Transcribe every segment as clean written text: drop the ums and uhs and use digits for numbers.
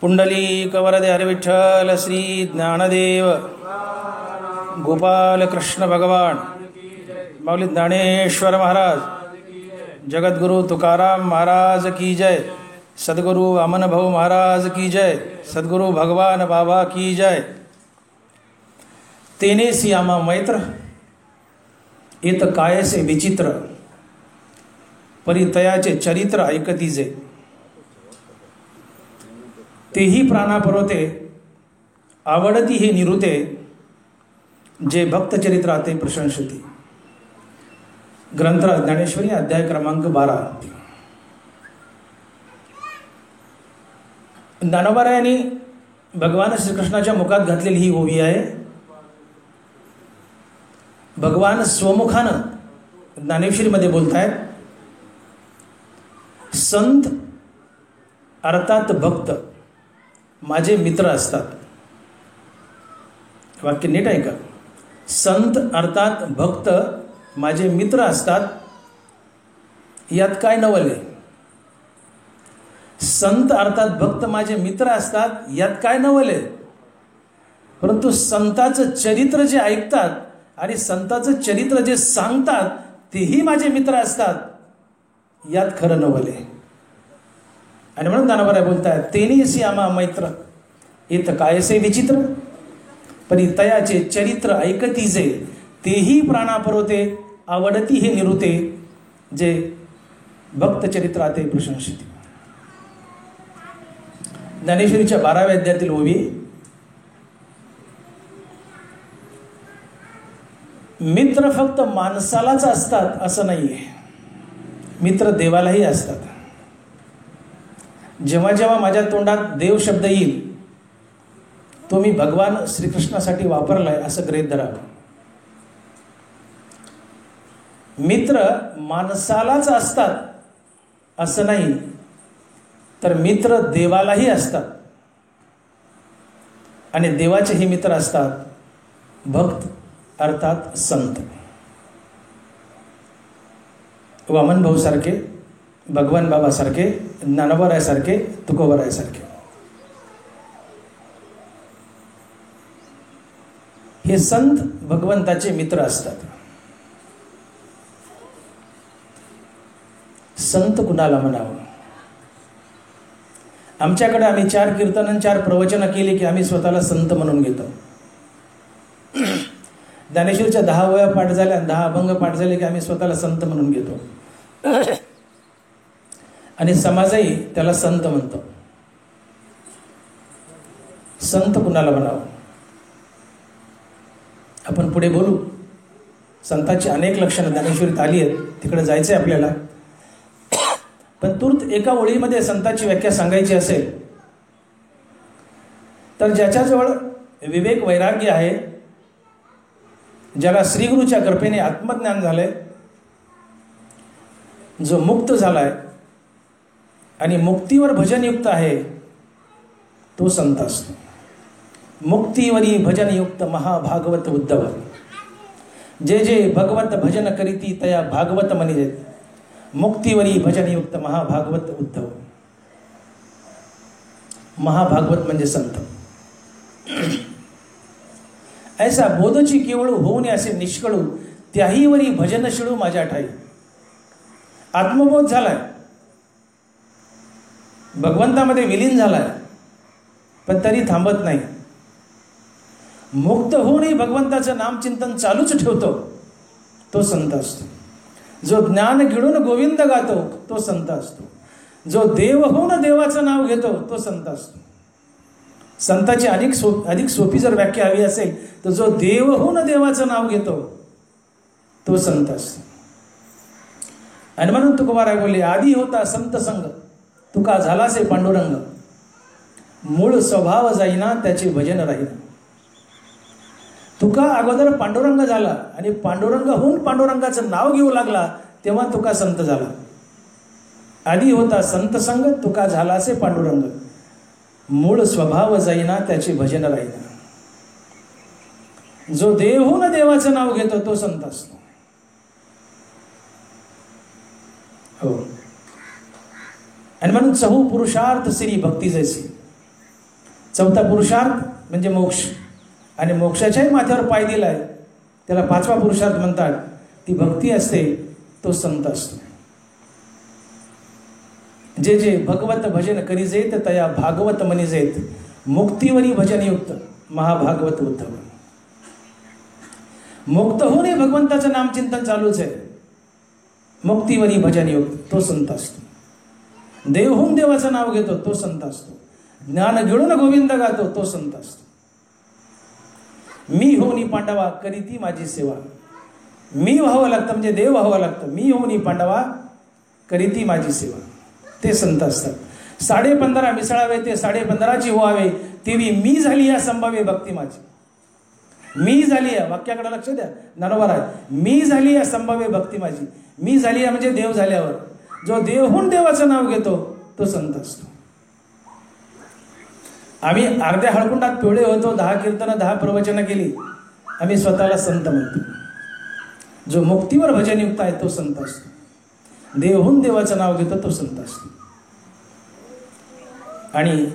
पुंडलिक वरदे हरी विठ्ठल श्री ज्ञानदेव गोपाल कृष्ण भगवान माऊली ज्ञानेश्वर महाराज, जगद्गुरु तुकाराम महाराज की जय, सद्गुरु अमन भाऊ महाराज की जय, सद्गुरु भगवान बाबा की जय। तेने सियामा मैत्र येत कायसे विचित्र, परितयाचे चरित्र ऐकतीजे, तेही प्राणापरोते आवडती हे निरुते, जे भक्तचरित्र आते प्रशंसती। ग्रंथ ज्ञानेश्वरी अध्याय क्रमांक 12। ज्ञानोबारायांनी भगवान श्रीकृष्णाच्या मुखात घातलेली ही ओवी आहे। भगवान स्वमुखानं ज्ञानेश्वरीमध्ये बोलतायत, संत अर्थात भक्त माझे मित्र असतात। वाक्य नीट आहे का? संत अर्थात भक्त माझे मित्र असतात, यात काय नवले? संत अर्थात भक्त माझे मित्र असतात, यात काय नवले? परंतु संताचं चरित्र जे ऐकतात आणि संताचं चरित्र जे सांगतात तेही माझे मित्र असतात, यात खरं नवले। आणि म्हणून ज्ञानोबा बोलतायत, तेनी सियामा मैत्र येत कायसे विचित्र, परितयाचे चरित्र ऐकतीजे, तेही प्राणापरोते आवडती हे निरुते, जे भक्त चरित्राते प्रशंसिते। ज्ञानेश्वरीच्या 12व्या अध्यायातील ओवी, मित्र फक्त माणसालाच असतात असं नाहीये, मित्र देवालाही असतात। जेव्हा जेव्हा माझ्या तोंडात देव शब्द येईल तो मी भगवान श्रीकृष्णासाठी वापरलाय असं गृहीत धरावं। मित्र माणसालाच असतात असं नाही, तर मित्र देवालाही असतात, आणि देवाचेही मित्र असतात भक्त अर्थात संत। वामन भाऊ सारखे, भगवान बाबा सारखे, ज्ञानोबराय सारखे, तुकोबराय सारखे, हे संत भगवंताचे मित्र असतात। संत कुणाला म्हणावं? आमच्याकडे आम्ही 4 कीर्तन आणि 4 प्रवचन केली की आम्ही स्वतःला संत म्हणून घेतो। ज्ञानेश्वरीच्या 10 ओव्या पाठ झाल्या, 10 अभंग पाठ झाले की आम्ही स्वतःला संत म्हणून घेतो, आणि समाजही त्याला संत म्हणतो। संत कुणाला म्हणावं? आपण पुढे बोलू। संतांची अनेक लक्षणं ज्ञानेश्वरीत आली आहेत, तिकडे जायचंय आपल्याला। पण तूर्त एका ओळीमध्ये संतांची व्याख्या सांगायची असेल तर ज्याच्याजवळ विवेक वैराग्य आहे, ज्याला श्रीगुरूच्या कृपेने आत्मज्ञान झालंय, जो मुक्त झालाय आणि मुक्तीवर भजनयुक्त आहे, तो संत असतो। मुक्तीवरी भजनयुक्त महाभागवत उद्धव, जे जे भगवत भजन करीती तया भागवत म्हणिजेत, मुक्तीवरी भजनयुक्त महाभागवत उद्धव। महाभागवत म्हणजे संत। ऐसा बोधची केवळ होऊन असे निष्कळू, त्याहीवरी भजन शिळू माझ्या ठाई। आत्मबोध झालाय, भगवंतामध्ये विलीन झालाय, पण तरी थांबत नाही। मुक्त होऊनही भगवंताचं नामचिंतन चालूच ठेवतो, तो संत असतो। जो ज्ञान गिळून गोविंद गातो, तो संत असतो। जो देव होऊन देवाचं नाव घेतो, तो संत असतो। संताची अधिक सोपी जर व्याख्या हवी असेल तर जो देव होऊन देवाचं नाव घेतो, तो संत असतो। आणि म्हणून तुकोबाराय बोलले, आधी होता संत संग, तुका झालासे पांडुरंग, मूळ स्वभाव जाईना त्याचे भजन राहीना। तुका अगोदर पांडुरंग झाला आणि पांडुरंग होऊन पांडुरंगाचं नाव घेऊ लागला, तेव्हा तुका संत झाला। आधी होता संत संग, तुका झालासे पांडुरंग, मूळ स्वभाव जाईना त्याचे भजन राहीना। जो देव होऊन देवाचं नाव घेतो, तो संत असतो। हो, आणि म्हणून चहू पुरुषार्थ श्री भक्ती जैसी, चौथा पुरुषार्थ म्हणजे मोक्ष, आणि मोक्षाच्याही माथ्यावर पाय दिलाय त्याला पाचवा पुरुषार्थ म्हणतात. ती भक्ती असते, तो संत असतो. जे जे भगवत भजन करीजेत तया भागवत मनिजेत, मुक्तीवरी भजन युक्त महाभागवत उद्धव. मुक्त होणे भगवंताचं नामचिंतन चालूच आहे. मुक्तीवरी भजन युक्त तो संत असतो. देव होऊन देवाचं नाव घेतो तो संत असतो. ज्ञान गिळून गोविंद गातो तो संत असतो. मी होऊनी पांडवा करीती माझी सेवा. मी व्हावं लागतं म्हणजे देव व्हावं लागतं. मी होऊनी पांडवा करीती माझी सेवा, ते संत असतात. 15.5 मिसळावे ते 15.5ची व्हावे, तेवी मी झाली या संभाव्य भक्ती माझी. मी झाली या वाक्याकडे लक्ष द्या, नरोबर आहे. मी झाली या संभाव्य भक्ती माझी. मी झाली या म्हणजे देव झाल्यावर. जो देवहून देवाचं नाव घेतो तो संत असतो. आम्ही अर्ध्या हळकुंडात पिवळे होतो, 10 कीर्तनं 10 प्रवचनं केली, आम्ही स्वतःला संत म्हणतो. जो मुक्तीवर भजनयुक्त आहे तो संत असतो. देवहून देवाचं नाव घेतो तो संत असतो. आणि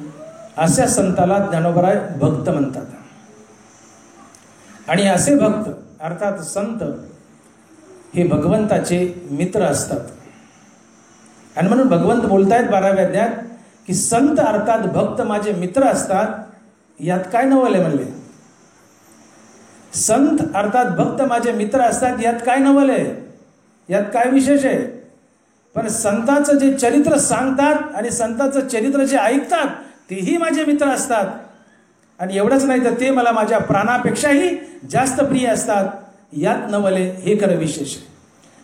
अशा संताला ज्ञानोबराय भक्त म्हणतात. आणि असे भक्त अर्थात संत हे भगवंताचे मित्र असतात. आणि म्हणून भगवंत बोलतायत 12व्या अध्यायात की संत अर्थात भक्त माझे मित्र असतात. यात काय नवल आहे म्हणले? संत अर्थात भक्त माझे मित्र असतात, यात काय नवल आहे? यात काय विशेष आहे? पण संतांचं जे चरित्र सांगतात आणि संतांचं चरित्र जे ऐकतात तेही माझे मित्र असतात. आणि एवढंच नाही तर ते मला माझ्या प्राणापेक्षाही जास्त प्रिय असतात. यात नवले हे खरं विशेष आहे.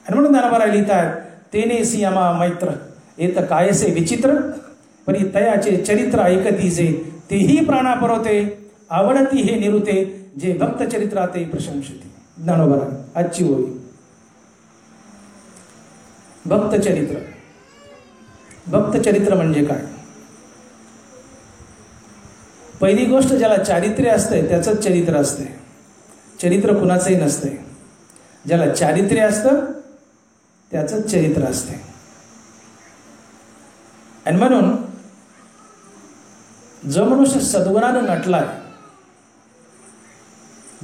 आणि म्हणून ज्ञानोबा लिहितात, तेने सियामा मैत्र येत कायसे विचित्र, परी तयाचे चरित्र ऐकती जे तेही प्राणा परवते, आवडती हे निरुते जे भक्त चरित्राते प्रशंसते. ज्ञानोबा आजची ओळी. भक्तचरित्र. भक्तचरित्र म्हणजे काय? पहिली गोष्ट, ज्याला चारित्र्य असते त्याचंच चरित्र असते. चरित्र कुणाचंही नसते. ज्याला चारित्र्य असतं त्याचंच चरित्र असते. आणि म्हणून जो मनुष्य सद्गुणानं नटलाय,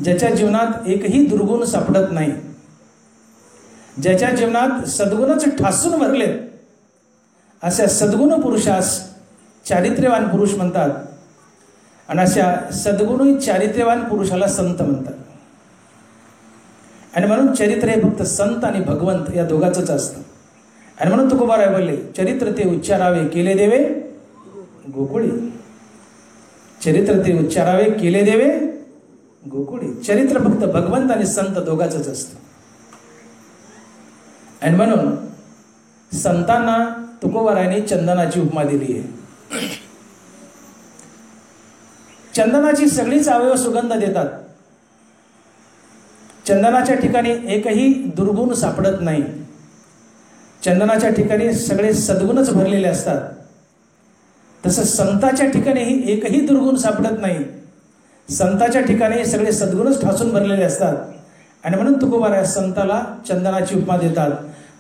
ज्याच्या जीवनात एकही दुर्गुण सापडत नाही, ज्याच्या जीवनात सद्गुणच ठासून भरले, अशा सद्गुण पुरुषास चारित्र्यवान पुरुष म्हणतात. आणि अशा सद्गुणी चारित्र्यवान पुरुषाला संत म्हणतात. आणि म्हणून चरित्र हे फक्त संत आणि भगवंत या दोघांचंच असतं. आणि म्हणून तुकोबाराय बोलले, चरित्र ते उच्चारावे केले देवे गोकुळी. चरित्र ते उच्चारावे केले देवे गोकुळी. चरित्र फक्त भगवंत आणि संत दोघांचंच असतं. आणि म्हणून संतांना तुकोबारायने चंदनाची उपमा दिली आहे. चंदनाची सगळीच अवयव सुगंध देतात. चंदनाच्या ठिकाणी एकही दुर्गुण सापडत नाही. चंदनाच्या ठिकाणी सगळे सद्गुणच भरलेले असतात. तसं संताच्या ठिकाणीही एकही दुर्गुण सापडत नाही. संताच्या ठिकाणी सगळे सद्गुणच ठासून भरलेले असतात. आणि म्हणून तुकोबाराय संताला चंदनाची उपमा देतात.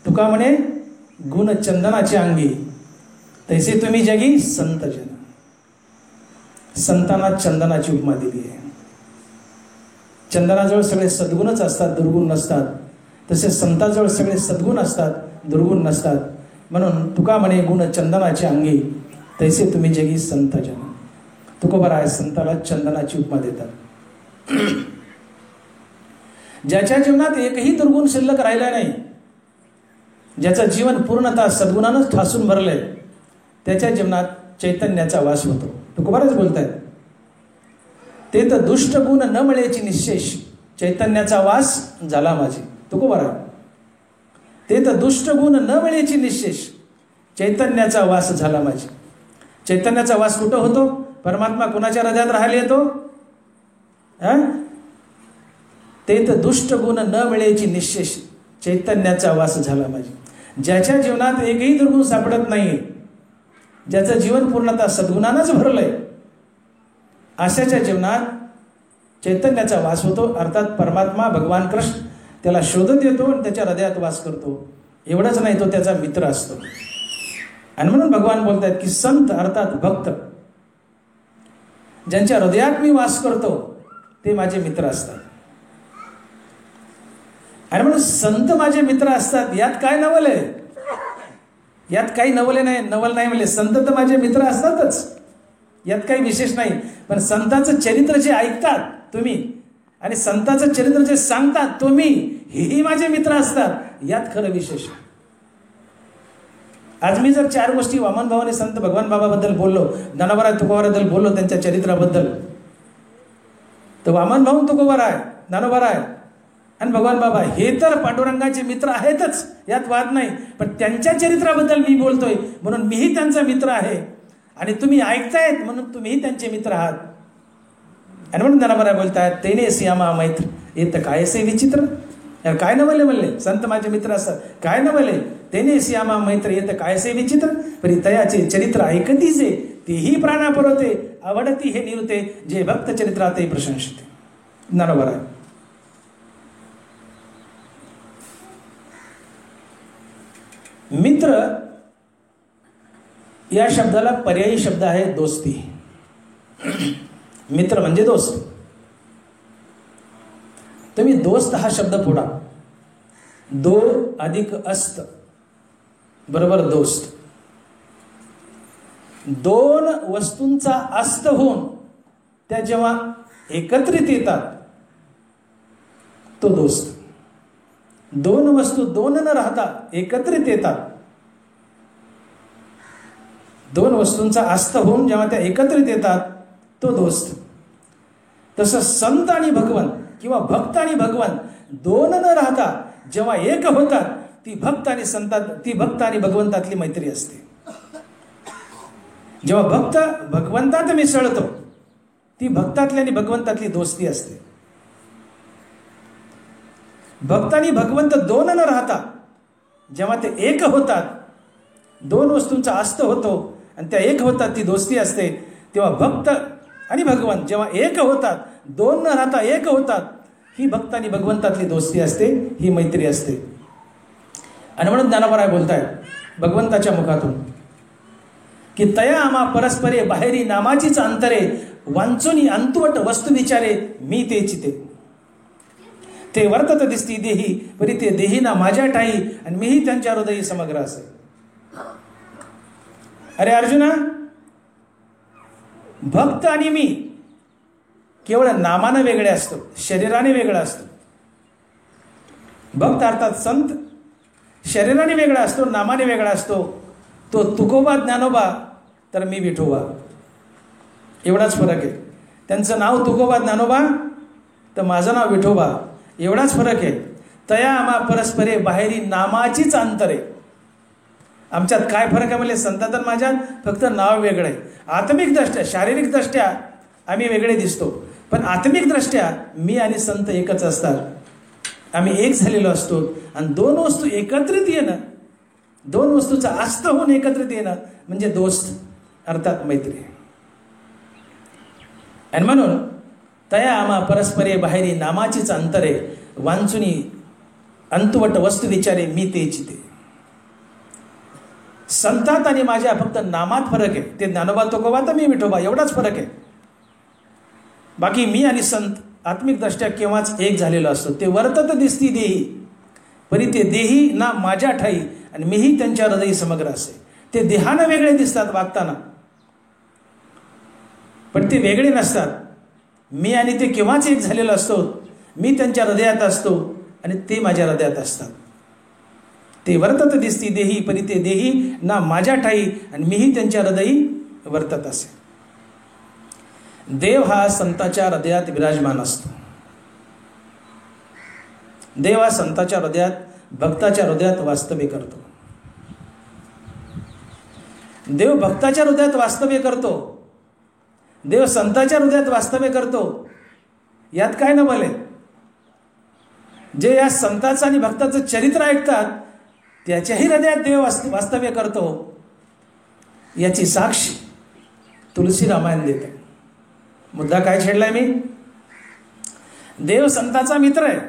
तुका म्हणे, गुण चंदनाची अंगी तैसे तुम्ही जगी संत जन. संतांना चंदनाची उपमा दिली आहे. चंदनाजवळ सगळे सद्गुणच असतात, दुर्गुण नसतात. तसे संताजवळ सगळे सद्गुण असतात, दुर्गुण नसतात. म्हणून तुका म्हणे, गुण चंदनाची अंगी तैसे तुम्ही जगी संत जन. तुकोबाराय संताला चंदनाची उपमा देतात. ज्याच्या जीवनात एकही दुर्गुण शिल्लक राहिला नाही, ज्याचं जीवन पूर्णतः सद्गुणानंच ठासून भरलंय, त्याच्या जीवनात चैतन्याचा वास होतो. तुकोबारायच बोलतायत, ते तर दुष्ट गुण न मिळेची निशेष चैतन्याचा वास झाला माझी. तुकोबाराय, ते तर दुष्ट गुण न मिळेची निशेष चैतन्याचा वास झाला माझी. चैतन्याचा वास कुठं होतो? परमात्मा कुणाच्या हृदयात राहायला येतो? ते तर दुष्ट गुण न मिळेची निशेष चैतन्याचा वास झाला माझी. ज्याच्या जीवनात एकही दुर्गुण सापडत नाही, ज्याचं जीवन पूर्णतः सद्गुणानंच भरलंय, अशाच्या जीवनात चैतन्याचा वास होतो. अर्थात परमात्मा भगवान कृष्ण त्याला शोधत येतो आणि त्याच्या हृदयात वास करतो. एवढंच नाही, तो त्याचा मित्र असतो. आणि म्हणून भगवान बोलतात की संत अर्थात भक्त ज्यांच्या हृदयात मी वास करतो ते माझे मित्र असतात. आणि म्हणून संत माझे मित्र असतात. यात काय नवल आहे? यात काही नवल नाही म्हणजे संत तर माझे मित्र असतातच, यात काही विशेष नाही. पण संतांचं चरित्र जे ऐकतात तुम्ही आणि संतांचं चरित्र जे सांगतात तुम्ही, हेही माझे मित्र असतात, यात खरं विशेष. आज मी जर 4 गोष्टी वामन भावाने संत भगवान बाबाबद्दल बोललो, ज्ञानोबा तुकोबाबद्दल बोललो, त्यांच्या चरित्राबद्दल, तर वामन भाऊ तुकोबा आहे, ज्ञानोबा आहे आणि भगवान बाबा हे तर पांडुरंगाचे मित्र आहेतच, यात वाद नाही. पण त्यांच्या चरित्राबद्दल मी बोलतोय म्हणून मीही त्यांचा मित्र आहे आणि तुम्ही ऐकतायत म्हणून तुम्हीही त्यांचे मित्र आहात. आणि म्हणून ज्ञानोबा बोलतायत, तेने श्यामा मैत्र येत कायसे विचित्र. काय नवले म्हणले? संत माझे मित्र असतात, काय नवले? तेने श्यामा मैत्र येत कायसे विचित्र, परी तयाचे चरित्र ऐकतीचे तेही प्राणा पुरवते, आवडती हे निरुते, जे भक्त चरित्रात प्रशंसते. ज्ञानोबा आहे. मित्र या शब्दाला पर्यायी शब्द आहे दोस्ती. मित्र म्हणजे दोस्त. तुम्ही दोस्त हा शब्द फोडा, 2 अधिक अस्त बरोबर दोस्त. 2 वस्तूंचा अस्त होऊन त्या जेव्हा एकत्रित येतात तो दोस्त. 2 वस्तू 2 न राहता एकत्रित येतात, 2 वस्तूंचा अस्त होऊन जेव्हा त्या एकत्रित येतात तो दोस्त. तसं संत आणि भगवान किंवा भक्त आणि भगवान 2 न राहता जेव्हा एक होतात ती भक्त आणि भगवंतातली मैत्री असते. जेव्हा भक्त भगवंतात मिसळतो ती भक्तातली आणि भगवंतातली दोस्ती असते. भक्त आणि भगवंत 2 न राहता जेव्हा ते एक होतात, 2 वस्तूंचा अस्त होतो आणि त्या एक होतात ती दोस्ती असते. तेव्हा भक्त आणि भगवान जेव्हा एक होतात, 2 न राहता एक होतात, ही भक्त आणि भगवंतातली दोस्ती असते, ही मैत्री असते. आणि म्हणून ज्ञानोबा बोलतायत भगवंताच्या मुखातून की तया आम्हा परस्परे बाहेरी नामाचीच अंतरे, वांचुनी अंतुवट वस्तू विचारे मी ते चिते, ते वर्तत दिसती देही परी ते देही ना माझ्या ठाई आणि मीही त्यांच्या हृदयी समग्र असे. अरे अर्जुना, भक्त आणि मी केवळ नामानं वेगळे असतो, शरीराने वेगळा असतो. भक्त अर्थात संत शरीराने वेगळा असतो, नामाने वेगळा असतो. तो तुकोबा ज्ञानोबा तर मी विठोबा, एवढाच फरक आहे. त्यांचं नाव तुकोबा ज्ञानोबा तर माझं नाव विठोबा, एवढाच फरक आहे. तया आम्हा परस्परे बाहेरी नामाचीच अंतरे. आमच्यात काय फरक आहे म्हणजे संतात माझ्यात फक्त नाव वेगळं आहे. आत्मिक दृष्ट्या शारीरिक दृष्ट्या आम्ही वेगळे दिसतो, पण आत्मिक दृष्ट्या मी आणि संत एकच असतात. आम्ही एक झालेलो असतो आणि 2 वस्तू एकत्रित येणं, 2 वस्तूचा अस्त होऊन एकत्रित येणं म्हणजे दोस्त अर्थात मैत्री. आणि म्हणून तया आम्हा परस्परे बाहेरी नामाचीच अंतरे, वांचुनी अंतुवट वस्तू विचारे मी ते चिते. संतात आणि माझ्या फक्त नामात फरक आहे. ते ज्ञानोबा तुकोबा तर मी विठोबा, एवढाच फरक आहे. बाकी मी आणि संत आत्मिक दृष्ट्या केव्हाच एक झालेलो असतो. ते वर्तत दिसती देही परी ते देही ना माझ्या ठाई आणि मीही त्यांच्या हृदयी समग्र असे. ते देहानं वेगळे दिसतात वागताना, पण ते वेगळे नसतात. मी आणि ते केव्हाच एक झालेलो असतो. मी त्यांच्या हृदयात असतो आणि ते माझ्या हृदयात असतात. ते वर्तत दिसती देही परी ते देही ना माझ्या ठाई आणि मीही त्यांच्या हृदयी वर्तत असे. देव हा संताच्या हृदयात विराजमान असतो. देव हा संताच्या हृदयात, भक्ताच्या हृदयात वास्तव्य करतो. देव भक्ताच्या हृदयात वास्तव्य करतो, देव संताच्या हृदयात वास्तव्य करतो. यात काय न बोले. जे या संताचं आणि भक्ताचं चरित्र ऐकतात त्याच्याही हृदयात देव वास्तव्य करतो, याची साक्ष तुलसी रामायण देते. मुद्दा काय छेडलाय मी? देव संताचा मित्र आहे,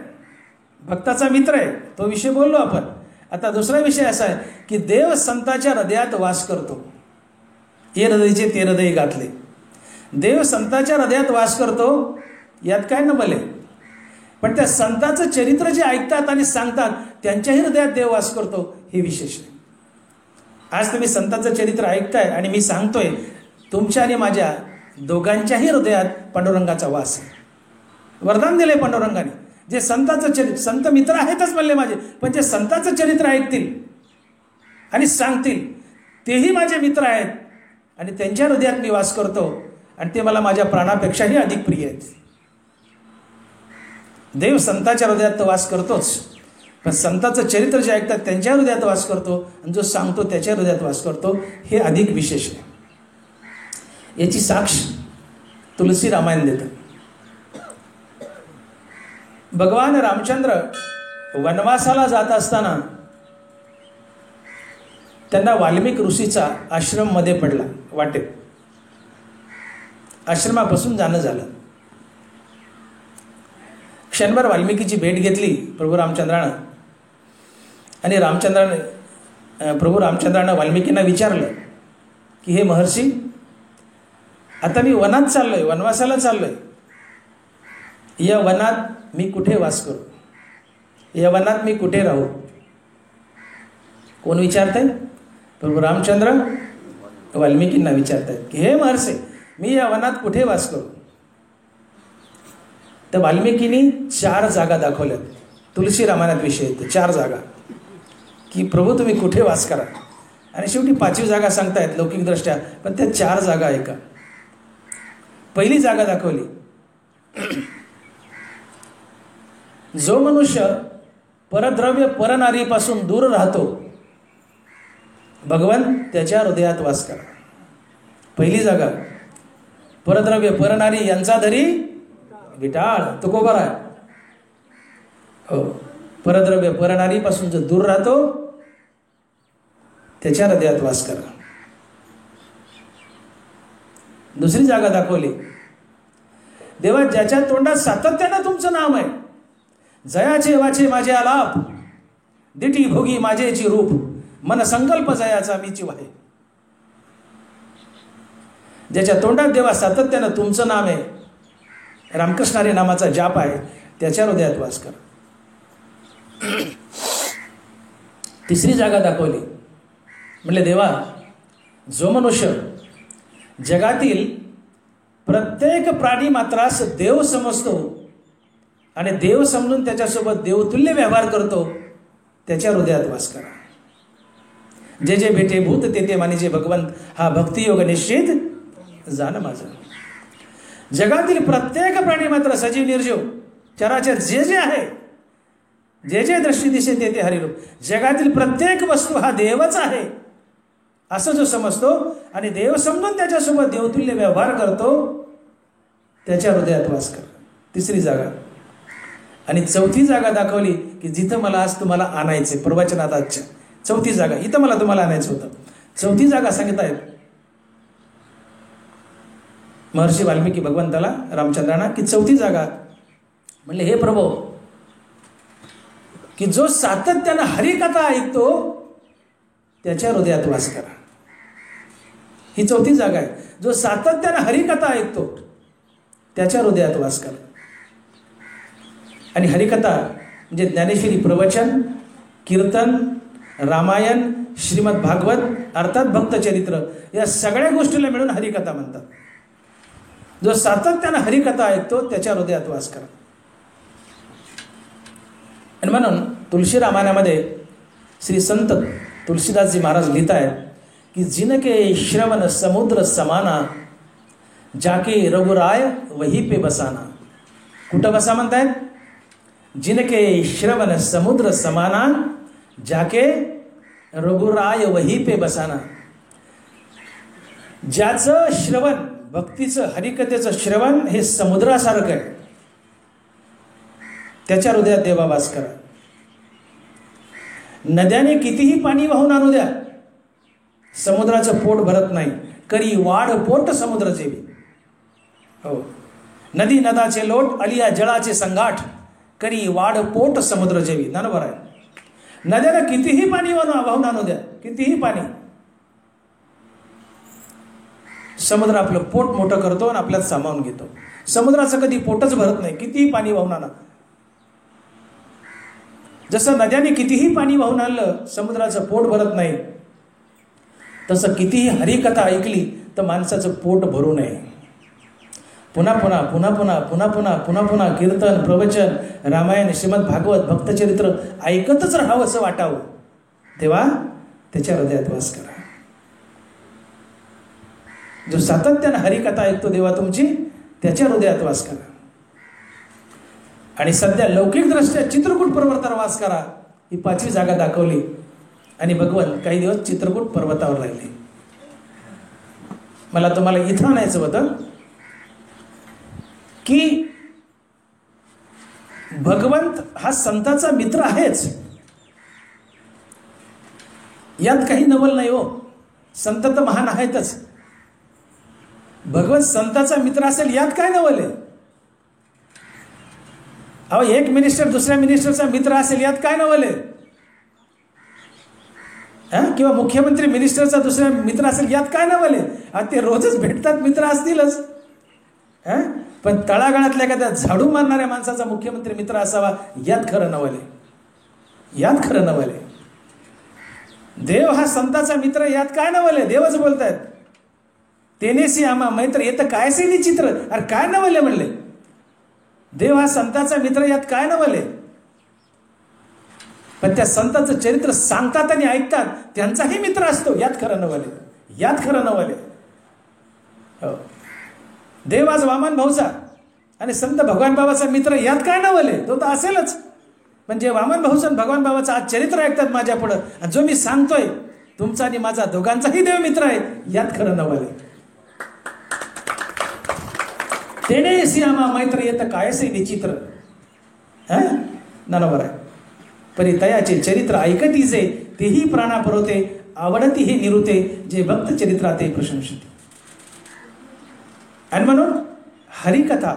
भक्ताचा मित्र आहे, तो विषय बोललो आपण. आता दुसरा विषय असा आहे की देव संताच्या हृदयात वास करतो. हे हृदयचे ते हृदय घातले. देव संतांच्या हृदयात वास करतो, यात काय न भले. पण त्या संतांचं चरित्र जे ऐकतात आणि सांगतात त्यांच्याही हृदयात देव वास करतो, हे विशेष आहे. आज तुम्ही संतांचं चरित्र ऐकताय आणि मी सांगतोय, तुमच्या आणि माझ्या दोघांच्याही हृदयात पांडुरंगाचा वास आहे. वरदान दिलंय पांडुरंगाने. जे संतांचं चरित्र, संत मित्र आहेतच म्हणले माझे, पण जे संतांचं चरित्र ऐकतील आणि सांगतील तेही माझे मित्र आहेत आणि त्यांच्या हृदयात मी वास करतो आणि ते मला माझ्या प्राणापेक्षाही अधिक प्रिय आहेत. देव संतांच्या हृदयात वास करतोच, पण संतांचं चरित्र जे ऐकतात त्यांच्या हृदयात वास करतो आणि जो सांगतो त्याच्या हृदयात वास करतो, हे अधिक विशेष आहे. याची साक्ष तुलसी रामायण देतं. भगवान रामचंद्र वनवासाला जात असताना त्यांना वाल्मिक ऋषीचा आश्रम मध्ये पडला. वाटेत आश्रमापासून जाणं झालं. क्षणभर वाल्मिकीची भेट घेतली प्रभू रामचंद्रानं आणि प्रभू रामचंद्रानं वाल्मिकींना विचारलं की हे महर्षी, आता मी वनात चाललोय, वनवासाला चाललोय. या वनात मी कुठे वास करू? या वनात मी कुठे राहू? कोण विचारतंय? प्रभू रामचंद्र वाल्मिकींना विचारतायत की हे महर्षी, मी या वनात कुठे वास करू? तर वाल्मिकींनी 4 जागा दाखवल्यात. तुलसी रामायणात विषय येते 4 जागा की प्रभू तुम्ही कुठे वास करा. आणि शेवटी 5वी जागा सांगतायत लौकिकदृष्ट्या, पण त्या 4 जागा ऐका. पहिली जागा दाखवली, जो मनुष्य परद्रव्य परनारीपासून दूर राहतो, भगवान त्याच्या हृदयात वास करा. पहिली जागा, परद्रव्य परनारी यांचा धरी विटाळ. तुकोबर आहे. हो, परद्रव्य परनारीपासून जो दूर राहतो त्याच्या हृदयात वास करा. दुसरी जागा दाखवली, देवा ज्याच्या तोंडात सातत्यानं तुमचं नाम आहे, जयाचे वाचे माझे आलाप, दिटी भोगी माझेची रूप, मन संकल्प जयाचा मीची वाहे. ज्याच्या तोंडात देवा सातत्यानं तुमचं नाम आहे, रामकृष्ण हरी नामाचा जाप आहे, त्याच्या हृदयात वास करा. तिसरी जागा दाखवली, म्हणले देवा जो मनुष्य जगातील प्रत्येक प्राणी मात्रास देव समजतो आणि देव समजून त्याच्यासोबत देवतुल्य व्यवहार करतो, त्याच्या हृदयात वास करा. जे जे भेटे भूत ते ते मानिजे भगवंत, हा भक्तियोग निश्चित जाण माझं. जगातील प्रत्येक प्राणी मात्र सजीव निर्जीव चराचर जे जे आहे, जे जे दृष्टी दिसे ते ते हरिरूप, जगातील प्रत्येक वस्तू हा देवच आहे असं जो समजतो आणि देव समजून त्याच्यासोबत देवतुल्य व्यवहार करतो, त्याच्या हृदयात वास करा. तिसरी जागा. आणि चौथी जागा दाखवली की जिथं मला आज तुम्हाला आणायचे, प्रवचनात आजच्या 4थी जागा, इथं मला तुम्हाला आणायचं होतं. 4थी जागा सांगत आहेत महर्षी वाल्मिकी भगवंताला, रामचंद्रांना, की 4थी जागा म्हणले हे प्रभो, की जो सातत्यानं हरिकथा ऐकतो त्याच्या हृदयात वास करा. ही 4थी जागा आहे. जो सातत्यानं हरिकथा ऐकतो त्याच्या हृदयात वास करा. आणि हरिकथा म्हणजे ज्ञानेश्वरी, प्रवचन, कीर्तन, रामायण, श्रीमद भागवत अर्थात भक्तचरित्र, या सगळ्या गोष्टीला मिळून हरिकथा म्हणतात. जो सातत्यानं हरिकथा ऐकतो त्याच्या हृदयात वास करा. आणि म्हणून तुलसी रामायणामध्ये श्री संत तुलसीदासजी महाराज लिहित आहेत की जिनके श्रवण समुद्र समाना, जाके रघुराय वही पे बसाना. कुठं बसा म्हणतायत? जिनके श्रवण समुद्र समाना, जाके रघुराय वही पे बसाना. ज्याचं श्रवण, भक्तीचं हरिकथेचं श्रवण हे समुद्रासारखं आहे, त्याच्या हृदयात देवा वास करा. नद्याने कितीही पाणी वाहून आणू द्या, समुद्राचं पोट भरत नाही. करी वाढ पोट समुद्र जेवी. हो, नदी नदाचे लोट, अलिया जळाचे संगाठ, करी वाढ पोट समुद्र जेवी. बरोबर आहे. नद्याला कितीही पाणी वाहून आणू द्या, कितीही पाणी, समुद्र आपलं पोट मोठं करतो आणि आपल्यात सामावून घेतो. समुद्राचं कधी पोटच भरत नाही, कितीही पाणी वाहून आणा. जसं नद्याने कितीही पाणी वाहून आणलं समुद्राचं पोट भरत नाही, तसं कितीही हरिकथा ऐकली तर माणसाचं पोट भरू नये. पुन्हा पुन्हा पुन्हा पुन्हा पुन्हा पुन्हा पुन्हा पुन्हा कीर्तन, प्रवचन, रामायण, श्रीमद भागवत, भक्तचरित्र ऐकतच राहावं असं वाटावं, तेव्हा त्याच्या हृदयात वास करा. जो सातत्यानं हरिकथा ऐकतो देवा तुमची, त्याच्या हृदयात वास करा. आणि सध्या लौकिकदृष्ट्या चित्रकूट पर्वतावर वास करा, ही 5वी जागा दाखवली. आणि भगवान काही दिवस चित्रकूट पर्वतावर राहिले. मला तुम्हाला इथं आणायचं होतं की भगवंत हा संताचा मित्र आहेच, यात काही नवल नाही हो. संत तर महान आहेतच. भगवंत संताचा मित्र असेल यात काय नवल आहे? अहो, एक मिनिस्टर दुसऱ्या मिनिस्टरचा मित्र असेल यात काय नवल आहे? किंवा मुख्यमंत्री मिनिस्टरचा दुसऱ्या मित्र असेल यात काय नवल आहे? ते रोजच भेटतात, मित्र असतीलच. पण तळागाळातल्या एखाद्या झाडू मारणाऱ्या माणसाचा मुख्यमंत्री मित्र असावा यात खरं नवल आहे, यात खरं नवल आहे. देव हा संताचा मित्र यात काय नवल आहे? देवच बोलतायत, तेनेसी आम्हा मैत्र येतं काय से विचित्र. अरे काय नवल आहे म्हणले? देव हा संताचा मित्र यात काय नवल आहे? पण त्या संताचं चरित्र सांगतात आणि ऐकतात त्यांचाही मित्र असतो, यात खरं नवल आहे, यात खरं नवल आहे. हो, देव आज वामन भाऊचा आणि संत भगवान बाबाचा मित्र यात काय नवल आहे? तो तर असेलच. पण जे वामन भाऊचं भगवान बाबाचं आज चरित्र ऐकतात माझ्या पुढं, आणि जो मी सांगतोय तुमचा आणि माझा दोघांचाही देव मित्र आहे, यात खरं नवल आहे. तेनेसी आम्हा मैत्र येतं कायसे विचित्र. ननवर आहे. परितयाचे चरित्र ऐकती जे, तेही प्राणा पुरवते, आवडती हे निरुते, जे भक्त चरित्रा ते प्रशंसिते. आणि म्हणून हरिकथा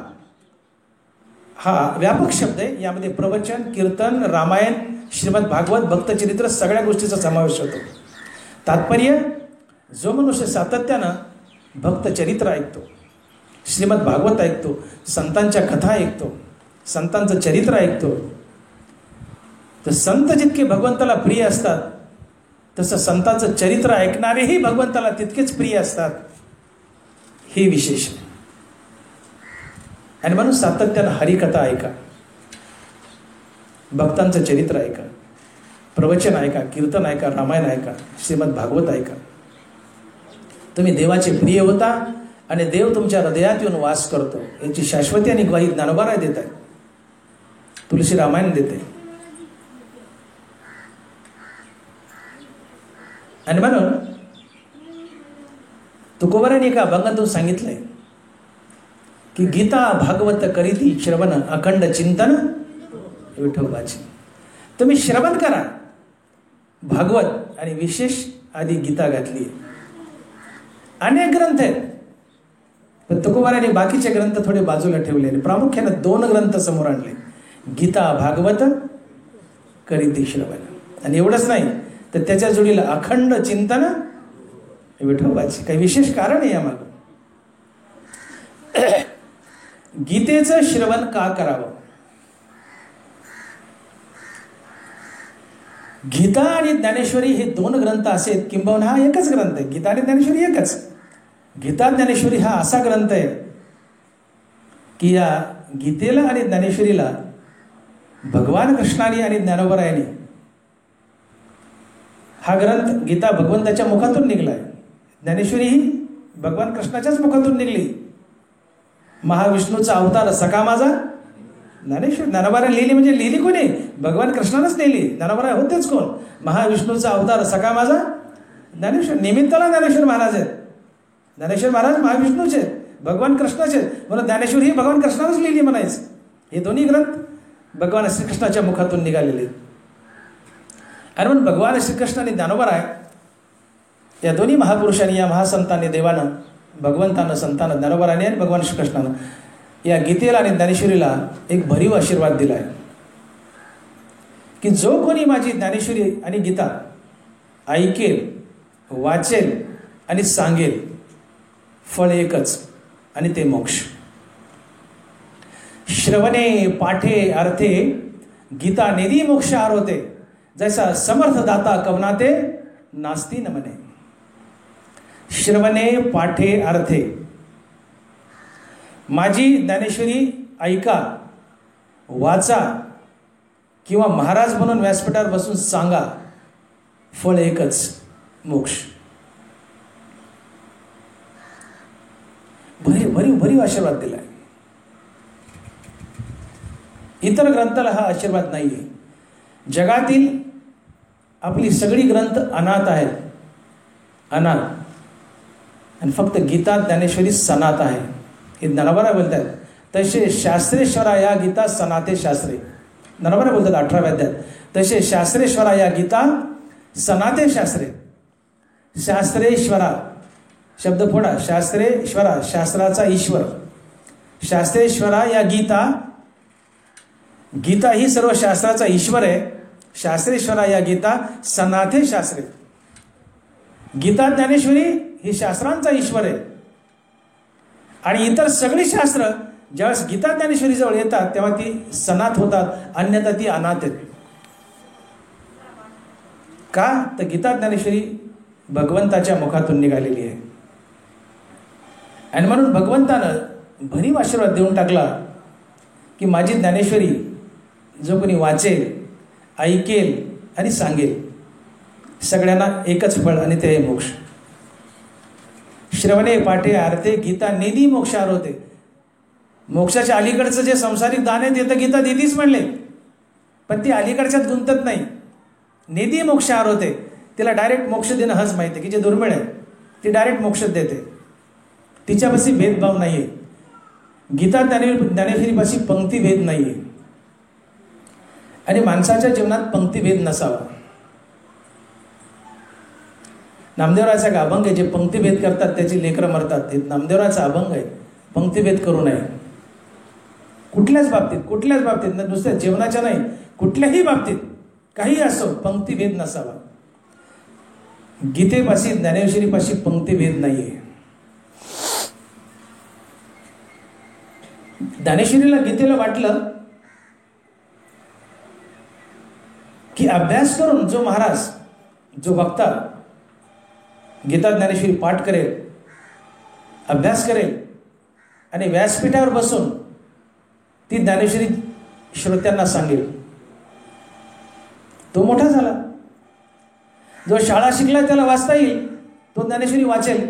हा व्यापक शब्द आहे. यामध्ये प्रवचन, कीर्तन, रामायण, श्रीमद भागवत, भक्तचरित्र सगळ्या गोष्टीचा समावेश होतो. तात्पर्य, जो मनुष्य सातत्यानं भक्तचरित्र ऐकतो, श्रीमद भागवत ऐकतो, संतांच्या कथा ऐकतो, संतांचं चरित्र ऐकतो, तर संत जितके भगवंताला प्रिय असतात तसं संतांचं चरित्र ऐकणारेही भगवंताला तितकेच प्रिय असतात. हे विशेष. आणि म्हणून सातत्यानं हरिकथा ऐका, भक्तांचं चरित्र ऐका, प्रवचन ऐका, कीर्तन ऐका, रामायण ऐका, श्रीमद भागवत ऐका. तुम्ही देवाचे प्रिय होता आणि देव तुमच्या हृदयात येऊन वास करतो, याची शाश्वती आणि ग्वाही ज्ञानोबाराय देत आहे, तुलसी रामायण देते. आणि म्हणून तुकोबाराने एका अभंगातून सांगितलंय की गीता भागवत करीती श्रवण अखंड चिंतन विठोबाची. तुम्ही श्रवण करा भागवत, आणि विशेष आधी गीता घातली. अनेक ग्रंथ आहेत, पण तुकोबाराने बाकीचे ग्रंथ थोडे बाजूला ठेवले, प्रामुख्याने 2 ग्रंथ समोर आणले, गीता भागवत करीती श्रवण. आणि एवढंच नाही तर त्याच्या जोडीला अखंड चिंतन विठोबाची. काही विशेष कारण आहे यामागं. गीतेचं श्रवण का करावं? गीता आणि ज्ञानेश्वरी हे 2 ग्रंथ असेल, किंबहुना हा एकच ग्रंथ आहे. गीता आणि ज्ञानेश्वरी एकच. गीता ज्ञानेश्वरी हा असा ग्रंथ आहे की या गीतेला आणि ज्ञानेश्वरीला भगवान कृष्णाने आणि ज्ञानोबरायाने हा ग्रंथ, गीता भगवंताच्या मुखातून निघलाय, ज्ञानेश्वरी ही भगवान कृष्णाच्याच मुखातून निघली. महाविष्णूचा अवतार सखा माझा ज्ञानेश्वर. ज्ञानोबाराय लिहिली म्हणजे लिहिली कोणी? भगवान कृष्णानंच लिहिली. ज्ञानोबाराय होतेच कोण? महाविष्णूचा अवतार सखा माझा ज्ञानेश्वर. निमित्ताला ज्ञानेश्वर महाराज आहेत. ज्ञानेश्वर महाराज महाविष्णूचे, भगवान कृष्णाचे, म्हणून ज्ञानेश्वरी ही भगवान कृष्णानंच लिहिली म्हणायचं. हे दोन्ही ग्रंथ भगवान श्रीकृष्णाच्या मुखातून निघालेले. आणि म्हणून भगवान श्रीकृष्ण आणि ज्ञानोबाराय या दोन्ही महापुरुषांनी, या महासंतांनी, देवानं, भगवंतानं, संतानं, ज्ञानोबाराने आणि भगवान श्रीकृष्णानं या गीतेला आणि ज्ञानेश्वरीला एक भरीव आशीर्वाद दिला आहे की जो कोणी माझी ज्ञानेश्वरी आणि गीता ऐकेल, वाचेल आणि सांगेल फळ एकच, आणि ते मोक्ष. श्रवणे पाठे अर्थे गीता नेदी मोक्ष आरोते, जैसा समर्थ दाता कवनाते नास्ती न मने. श्रवणे पाठे अर्थे, माझी ज्ञानेश्वरी ऐका, वाचा किंवा महाराज म्हणून व्यासपीठावर बसून सांगा, फळ एकच, मोक्ष. भरीव आशीर्वाद दिलाय. इतर ग्रंथाला हा आशीर्वाद नाहीये. जगातील आपली सगळी ग्रंथ अनाथ आहेत, अनाथ, आणि फक्त गीता ज्ञानेश्वरी सनात आहे. हे ज्ञानोबा बोलतात. तसे शास्त्रेश्वरा या गीता सनाते शास्त्रे, ज्ञानोबा बोलतात 18व्या अध्यायात. तसे शास्त्रेश्वरा या गीता सनाते शास्त्रे. शास्त्रेश्वरा शब्द फोडा. शास्त्रेश्वरा, शास्त्राचा ईश्वर. शास्त्रेश्वरा या गीता, गीता ही सर्व शास्त्राचा ईश्वर आहे. शास्त्रेश्वरा या गीता सनाथे शास्त्रे. गीता ज्ञानेश्वरी ही शास्त्रांचा ईश्वर आहे. आणि इतर सगळी शास्त्र ज्यावेळेस गीता ज्ञानेश्वरी जवळ येतात तेव्हा ती सनाथ होतात, अन्यथा ती अनाथ आहेत. का? तर गीता ज्ञानेश्वरी भगवंताच्या मुखातून निघालेली आहे. आणि म्हणून भगवंतानं भरीव आशीर्वाद देऊन टाकला की माझी ज्ञानेश्वरी जो कोणी वाचेल, ऐकेल आणि सांगेल, सगळ्यांना एकच फळ, आणि ते आहे मोक्ष. श्रवणे पाठे अर्थे गीता नेदी मोक्षार होते. मोक्षाच्या अलीकडचं जे संसारिक दान आहे ते तर गीता देतीच म्हणले, पण ती अलीकडच्यात गुंतत नाही. नेदी मोक्षार होते. तिला डायरेक्ट मोक्ष देणं हच माहिती आहे की जे दुर्मिळ आहे ती डायरेक्ट मोक्ष देते. तिच्यापाशी भेदभाव नाहीये. गीता ज्ञानेश्वरीपाशी पंक्तिभेद नाहीये. आणि माणसाच्या जीवनात पंक्तिभेद नसावा. नामदेवराचा एक अभंग आहे, जे पंक्तिभेद करतात त्याची लेकरं मरतात. हे नामदेवराचा अभंग आहे. पंक्तिभेद करू नये कुठल्याच बाबतीत, नुसत्या जेवणाच्या नाही, कुठल्याही बाबतीत काही असो, पंक्तिभेद नसावा. गीतेपाशी ज्ञानेश्वरीपाशी पंक्तिभेद नाहीये. ज्ञानेश्वरीला गीतेला वाटलं की अभ्यास करून जो महाराज, जो वक्ता गीता ज्ञानेश्वरी पाठ करेल, अभ्यास करेल आणि व्यासपीठावर बसून ती ज्ञानेश्वरी श्रोत्यांना सांगेल, तो मोठा झाला. जो शाळा शिकला त्याला वाचता येईल, तो ज्ञानेश्वरी वाचेल.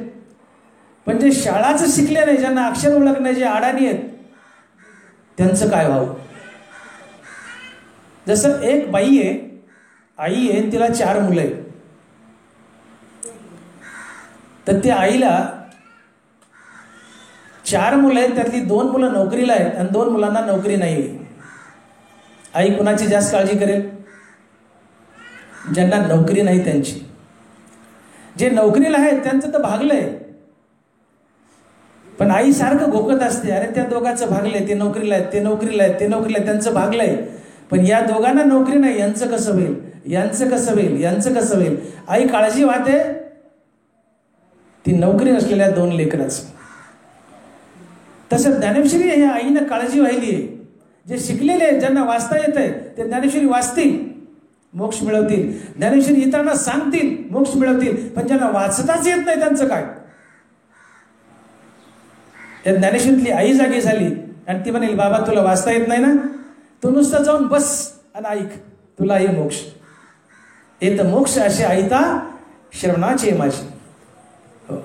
पण जे शाळाच शिकले नाही, ज्यांना अक्षर ओळख नाही, जे अडाणी आहेत, त्यांचं काय व्हावं? जसं एक बाई आहे, आई आहे, तिला 4 मुलं आहेत. तर त्या आईला 4 मुलं आहेत, त्यातली 2 मुलं नोकरीला आहेत आणि 2 मुलांना नोकरी नाही आहे. आई कुणाची जास्त काळजी करेल? ज्यांना नोकरी नाही त्यांची. जे नोकरीला आहेत त्यांचं तर भागलंय, पण आई सारखं घोकत असते, अरे त्या दोघांचं भागलंय, ते नोकरीला आहेत, ते नोकरीला आहेत, ते नोकरीला आहेत, त्यांचं भागलंय, पण या दोघांना नोकरी नाही, यांचं कसं होईल, यांचं कसं होईल, यांचं कसं होईल. आई काळजी वाहते ती नोकरी नसलेल्या 2 लेकरांचं. तसं ज्ञानेश्वरी हे आईनं काळजी वाहिली आहे. जे शिकलेले, ज्यांना वाचता येत आहे, ते ज्ञानेश्वरी वाचतील, मोक्ष मिळवतील. ज्ञानेश्वरी इतरांना सांगतील, मोक्ष मिळवतील. पण ज्यांना वाचताच येत नाही त्यांचं काय? त्या ज्ञानेश्वरीतली आई जागी झाली आणि ती म्हणेल, बाबा तुला वाचता येत नाही ना, तू नुसतं जाऊन बस आणि ऐक, तुला हे मोक्ष येत. मोक्ष असे ऐता श्रवणाचे माझी. हो,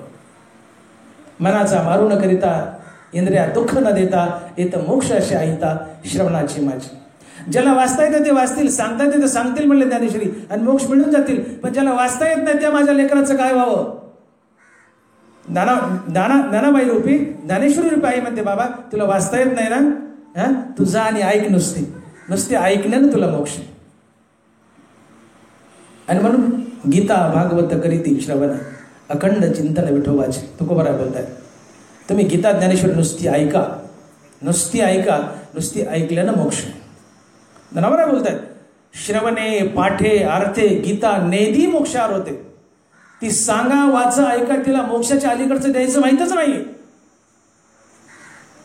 मनाचा मारू न करिता, इंद्रिया दुःख न देता, येत मोक्ष असे ऐता श्रवणाची माझी. ज्याला वाचता येतं ते वाचतील, सांगता येतं ते सांगतील म्हणले ज्ञानेश्वरी, आणि मोक्ष मिळून जातील. पण ज्याला वाचता येत नाही त्या माझ्या लेकराचं काय व्हावं? ज्ञानाबाई रूपी, ज्ञानेश्वरी रूपी आई म्हणते, बाबा तुला वाचता येत नाही ना, तू जा आणि ऐक, नुसते ऐकण्यानं तुला मोक्ष. आणि म्हणून गीता भागवत करीती श्रवण, अखंड चिंतन विठोबाचे. तुकोबरा बोलताय, तुम्ही गीता ज्ञानेश्वरी नुसती ऐका, नुसती ऐकल्यानं मोक्ष. ज्ञानोबा बोलतायत, श्रवणे पाठे अर्थे गीता नेदी मोक्षार होते. ती सांगा, वाचा, ऐका, तिला मोक्षाच्या अलीकडचं द्यायचं माहीतच नाही.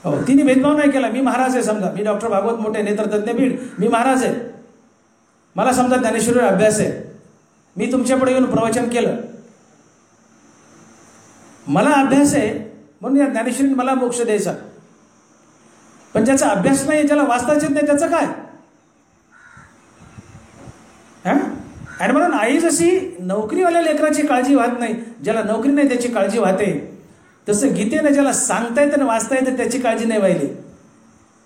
हो, तिने भेदभाव नाही केला. मी महाराज आहे, समजा मी डॉक्टर भागवत मोठे नेत्रतज्ञ बीड, मी महाराज आहे, मला समजा ज्ञानेश्वरीवर अभ्यास आहे, मी तुमच्या पुढे येऊन प्रवचन केलं, मला अभ्यास आहे म्हणून या ज्ञानेश्वरीने मला मोक्ष द्यायचा. पण ज्याचा अभ्यास नाही, ज्याला वाचताच येत नाही, त्याचं काय? आणि म्हणून आई जशी नोकरीवाल्या लेकराची काळजी वाहत नाही, ज्याला नोकरी नाही त्याची काळजी वाहते, तसं गीतेनं ज्याला सांगता येतं आणि वाचता येतं त्याची काळजी नाही वाहिली.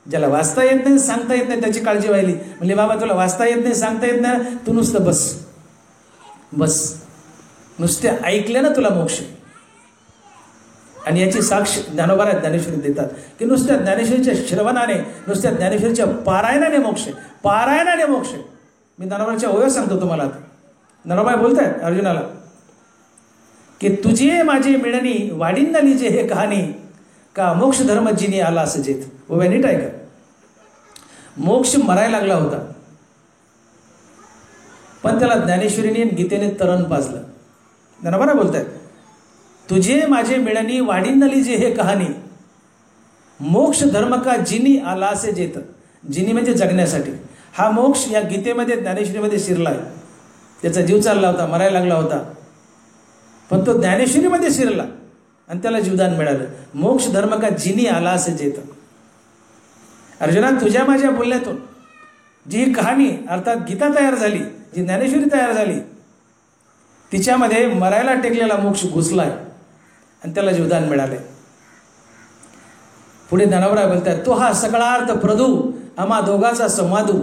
ज्याला वाचता येत नाही, सांगता येत नाही त्याची काळजी वाहिली. म्हणजे बाबा तुला वाचता येत नाही, सांगता येत नाही, तू नुसतं बस बस, नुसते ऐकले ना तुला मोक्ष. आणि याची साक्ष ज्ञानोबा ज्ञानेश्वरी देतात की नुसत्या ज्ञानेश्वरीच्या श्रवणाने, नुसत्या ज्ञानेश्वरीच्या पारायणाने मोक्ष, पारायणाने मोक्ष. मी ज्ञानोबाच्या ओव्या सांगतो तुम्हाला. ज्ञानोबा बोलतायत अर्जुनाला की तुझे माझे मिळणी वाढींना लिजे हे कहाणी, का मोक्ष धर्म जिनी आला असं जेत. ओव्या नीट ऐका. मोक्ष मरायला लागला होता, पण त्याला ज्ञानेश्वरीने गीतेने तरण पाजलं. ज्ञानोबा बोलतायत तुझे माझे मिळणी वाढींना लिजे हे कहाणी, मोक्ष धर्म का जिनी आला असे जेत. जिनी म्हणजे जगण्यासाठी. हा मोक्ष या गीतेमध्ये ज्ञानेश्वरीमध्ये शिरलाय. त्याचा जीव चालला होता, मरायला लागला होता, पण तो ज्ञानेश्वरीमध्ये शिरला आणि त्याला जीवदान मिळालं. मोक्ष धर्म का जिनी आला असे जेत. अर्जुना, तुझ्या माझ्या बोलण्यातून जी ही कहाणी अर्थात गीता तयार झाली, जी ज्ञानेश्वरी तयार झाली, तिच्यामध्ये मरायला टेकलेला मोक्ष घुसलाय आणि त्याला जीवदान मिळाले. पुढे ज्ञानोबा बोलतात तो हा सगळा अर्थ प्रदू आम्हा दोघाचा संवादू,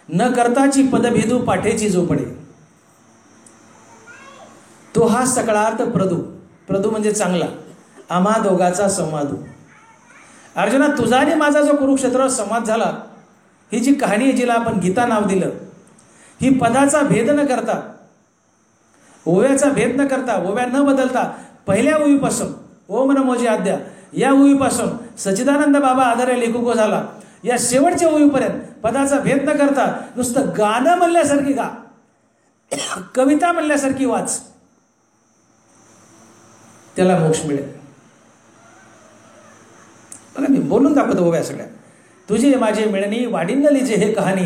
न करताची पदभेदू पाठेची जो पडे. तो हा सगळा अर्थ प्रदू, प्रदू म्हणजे चांगला, आम्हा दोघाचा संवादू. अर्जुना, तुझा आणि माझा जो कुरुक्षेत्रावर संवाद झाला, ही जी कहाणी आहे, जिला आपण गीता नाव दिलं, ही पदाचा भेद न करता, ओव्याचा भेद न करता, ओव्या न बदलता, पहिल्या ओवीपासून ओम नमो जी आद्या या ओवीपासून सच्चिदानंद बाबा आधारे लेखुको झाला, या शेवटच्या ओवीपर्यंत पदाचा भेद न करता नुसतं गाणं म्हणल्यासारखी गा, कविता म्हणल्यासारखी वाच, त्याला मोक्ष मिळेल. बघा, मी बोलून दाखवतो ओव्या सगळ्या. तुझे माझे मिळणी वाढींना लिजे हे कहाणी,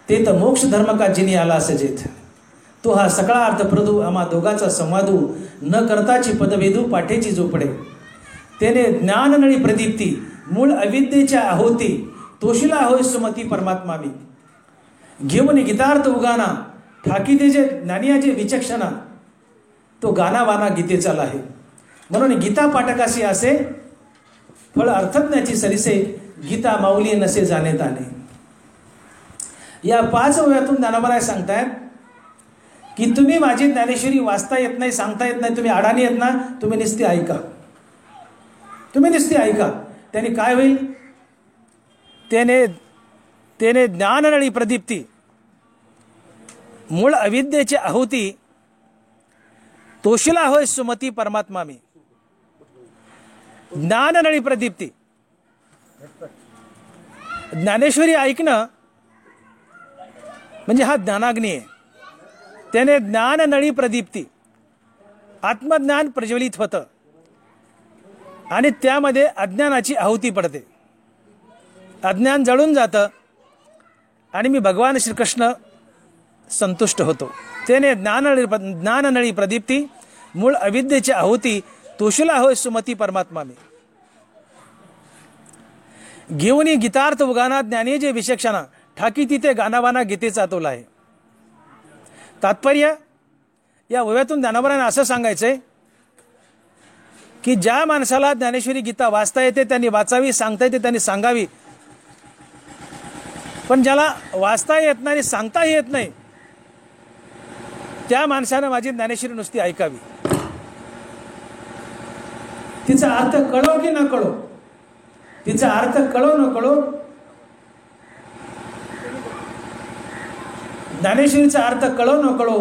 ते तर मोक्ष धर्म का जिनी आला असे जेत. तो हा सगळा अर्थ प्रदू आम्हा दोघाचा संवादू, न करताची पदभेदू पाठेची जो पडे. त्याने ज्ञाननळी प्रदीप्ती, मूळ अविद्येच्या आहोती, तोशिला होय सुमती परमात्मा मी. घेऊन गीतार्थ उगाना, ठाकी ते जे ज्ञानियाचे विचक्षणा, तो गाना वाना गीतेचा आहे. म्हणून गीता पाठकाशी असे फळ अर्थज्ञाची सरिसे, गीता माऊली नसे जाणे ताने. या 5 ओव्यातून ज्ञानोबा सांगतायत की तुम्ही माझी ज्ञानेश्वरी वाचता येत नाही, सांगता येत नाही, तुम्ही अडाणी येत ना, तुम्ही नुसती ऐका, तुम्ही नुसती ऐका. त्याने काय होईल? त्याने ज्ञाननळी प्रदीप्ती, मूळ अविद्येची आहुती, तोशिला होय सुमती परमात्मा मी. ज्ञाननळी प्रदीप्ती, ज्ञानेश्वरी ऐकणं म्हणजे हा ज्ञानाग्नी आहे. त्याने ज्ञाननळी प्रदीप्ती, आत्मज्ञान प्रज्वलित होतं आणि त्यामध्ये अज्ञानाची आहुती पडते, अज्ञान जळून जातं आणि मी भगवान श्रीकृष्ण संतुष्ट होतो. त्याने ज्ञाननळी प्रदीप्ती, मूळ अविद्येची आहुती, तोशिला होय सुमती परमात्मा मी. घेऊन गीतार्थ उगाना, ज्ञानी जे विचक्षणा, ठाकी तिथे गानावाना गीतेचा तोल आहे. तात्पर्य या ओव्यातून ज्ञानोबांना असं सांगायचंय की ज्या माणसाला ज्ञानेश्वरी गीता वाचता येते त्यांनी वाचावी, सांगता येते त्यांनी सांगावी. पण ज्याला वाचता येत नाही, सांगता येत नाही, त्या माणसानं माझी ज्ञानेश्वरी नुसती ऐकावी. तिचा अर्थ कळो की न कळो, तिचा अर्थ कळो न कळो, ज्ञानेश्वरीचा अर्थ कळो न कळो,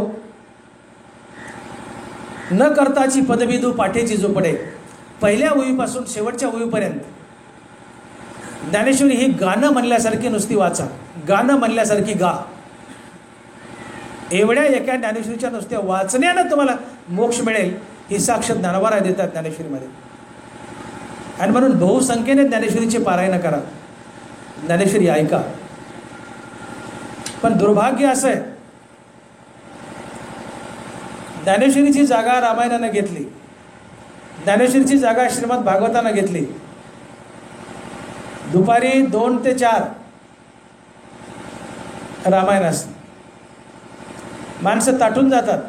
न करताची पदविदू पाठेची जो पडे. पहिल्या ओवीपासून शेवटच्या ओवीपर्यंत ज्ञानेश्वरी ही गाणं म्हणल्यासारखी नुसती वाचा, गाणं म्हणल्यासारखी गा. एवढ्या एका ज्ञानेश्वरीच्या नुसत्या वाचण्यानं तुम्हाला मोक्ष मिळेल ही साक्ष ज्ञानोबा देतात ज्ञानेश्वरीमध्ये. आणि म्हणून बहुसंख्येने ज्ञानेश्वरीचे पारायण करा, ज्ञानेश्वरी ऐका. पण दुर्भाग्य असं आहे, ज्ञानेश्वरीची जागा रामायणानं घेतली, ज्ञानेश्वरीची जागा श्रीमद भागवतानं घेतली. दुपारी 2 ते 4 रामायण असतं. माणसं ताटून जातात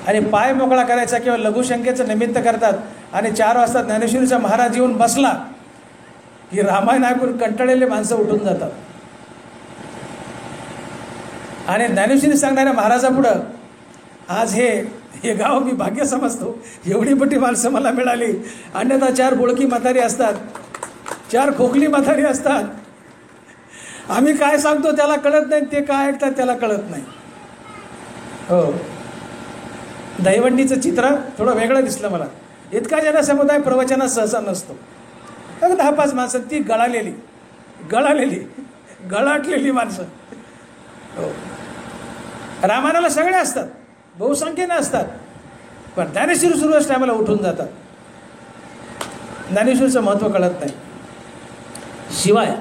आणि पाय मोकळा करायचा किंवा लघुशंकेचं निमित्त करतात आणि 4 वाजता ज्ञानेश्वरीचा महाराज येऊन बसला की रामायण ऐकून कंटाळलेले माणसं उठून जातात. आणि ज्ञानेश्वरी सांगणाऱ्या महाराजापुढं आज हे गाव मी भाग्य समजतो, एवढी मोठी माणसं मला मिळाली. अन्यथा 4 बोळकी म्हातारी असतात, 4 खोकली म्हातारी असतात. आम्ही काय सांगतो त्याला कळत नाही, ते काय ऐकतात त्याला कळत नाही. हो, दहीवंडीचं चित्र थोडं वेगळं दिसलं मला. इतका जनसमुदाय प्रवचनात सहसा नसतो. 10-5 माणसं, ती गळाटलेली माणसं. हो, रामायणाला सगळे असतात, बहुसंख्येने असतात, पण ज्ञानेश्वरी सुरू असल्या टायमाला उठून जातात. ज्ञानेश्वरीचं महत्त्व कळत नाही. शिवाय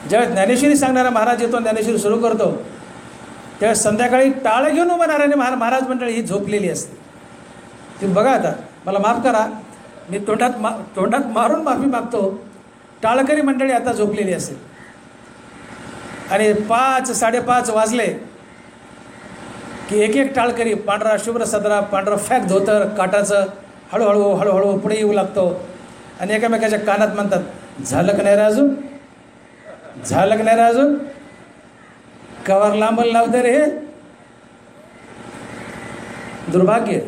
ज्यावेळेस ज्ञानेश्वरी सांगणारा महाराज येतो, ज्ञानेश्वरी सुरू करतो, त्यावेळेस संध्याकाळी टाळ घेऊन उभं राहणारे महाराज मंडळी ही झोपलेली असते. तुम्ही बघा, आता मला माफ करा, मी तोंडात मारून माफी मागतो, टाळकरी मंडळी आता झोपलेली असेल. आणि 5-5:30 वाजले की एक टाळकरी पांढरा शुभ्र सदरा, पांढरा फॅक धोतर काटाचं हळूहळू पुढे येऊ लागतो आणि एकामेकाच्या कानात म्हणतात, झालं का नाही रे अजून, कवर लांबल लावते रे. हे दुर्भाग्य.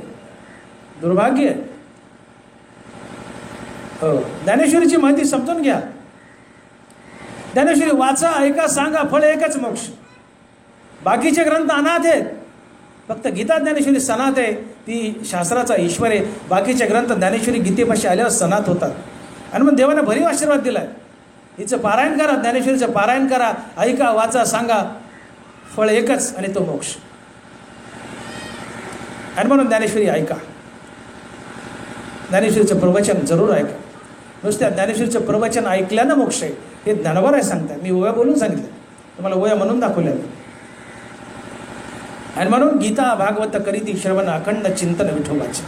हो, ज्ञानेश्वरीची माहिती समजून घ्या. ज्ञानेश्वरी वाचा, ऐका, सांगा, फळ एकच मोक्ष. बाकीचे ग्रंथ अनाथ आहेत, फक्त गीता ज्ञानेश्वरी सनाथ आहे, ती शास्त्राचा ईश्वर आहे. बाकीचे ग्रंथ ज्ञानेश्वरी गीतेपाशी आल्यावर सनाथ होतात. आणि मग देवाने भरीव आशीर्वाद दिलाय. हिचं पारायण करा, ज्ञानेश्वरीचं पारायण करा, ऐका, वाचा, सांगा, फळ एकच आणि तो मोक्ष. आणि म्हणून ज्ञानेश्वरी ऐका, ज्ञानेश्वरीचं प्रवचन जरूर ऐका. नुसत्या ज्ञानेश्वरीचं प्रवचन ऐकल्यानं मोक्ष आहे हे ज्ञानोबा सांगतात. मी ओव्या बोलून सांगितलं, तुम्हाला ओव्या म्हणून दाखवल्या. आणि म्हणून गीता भागवत करीती श्रवण अखंड चिंतन विठोबाचे.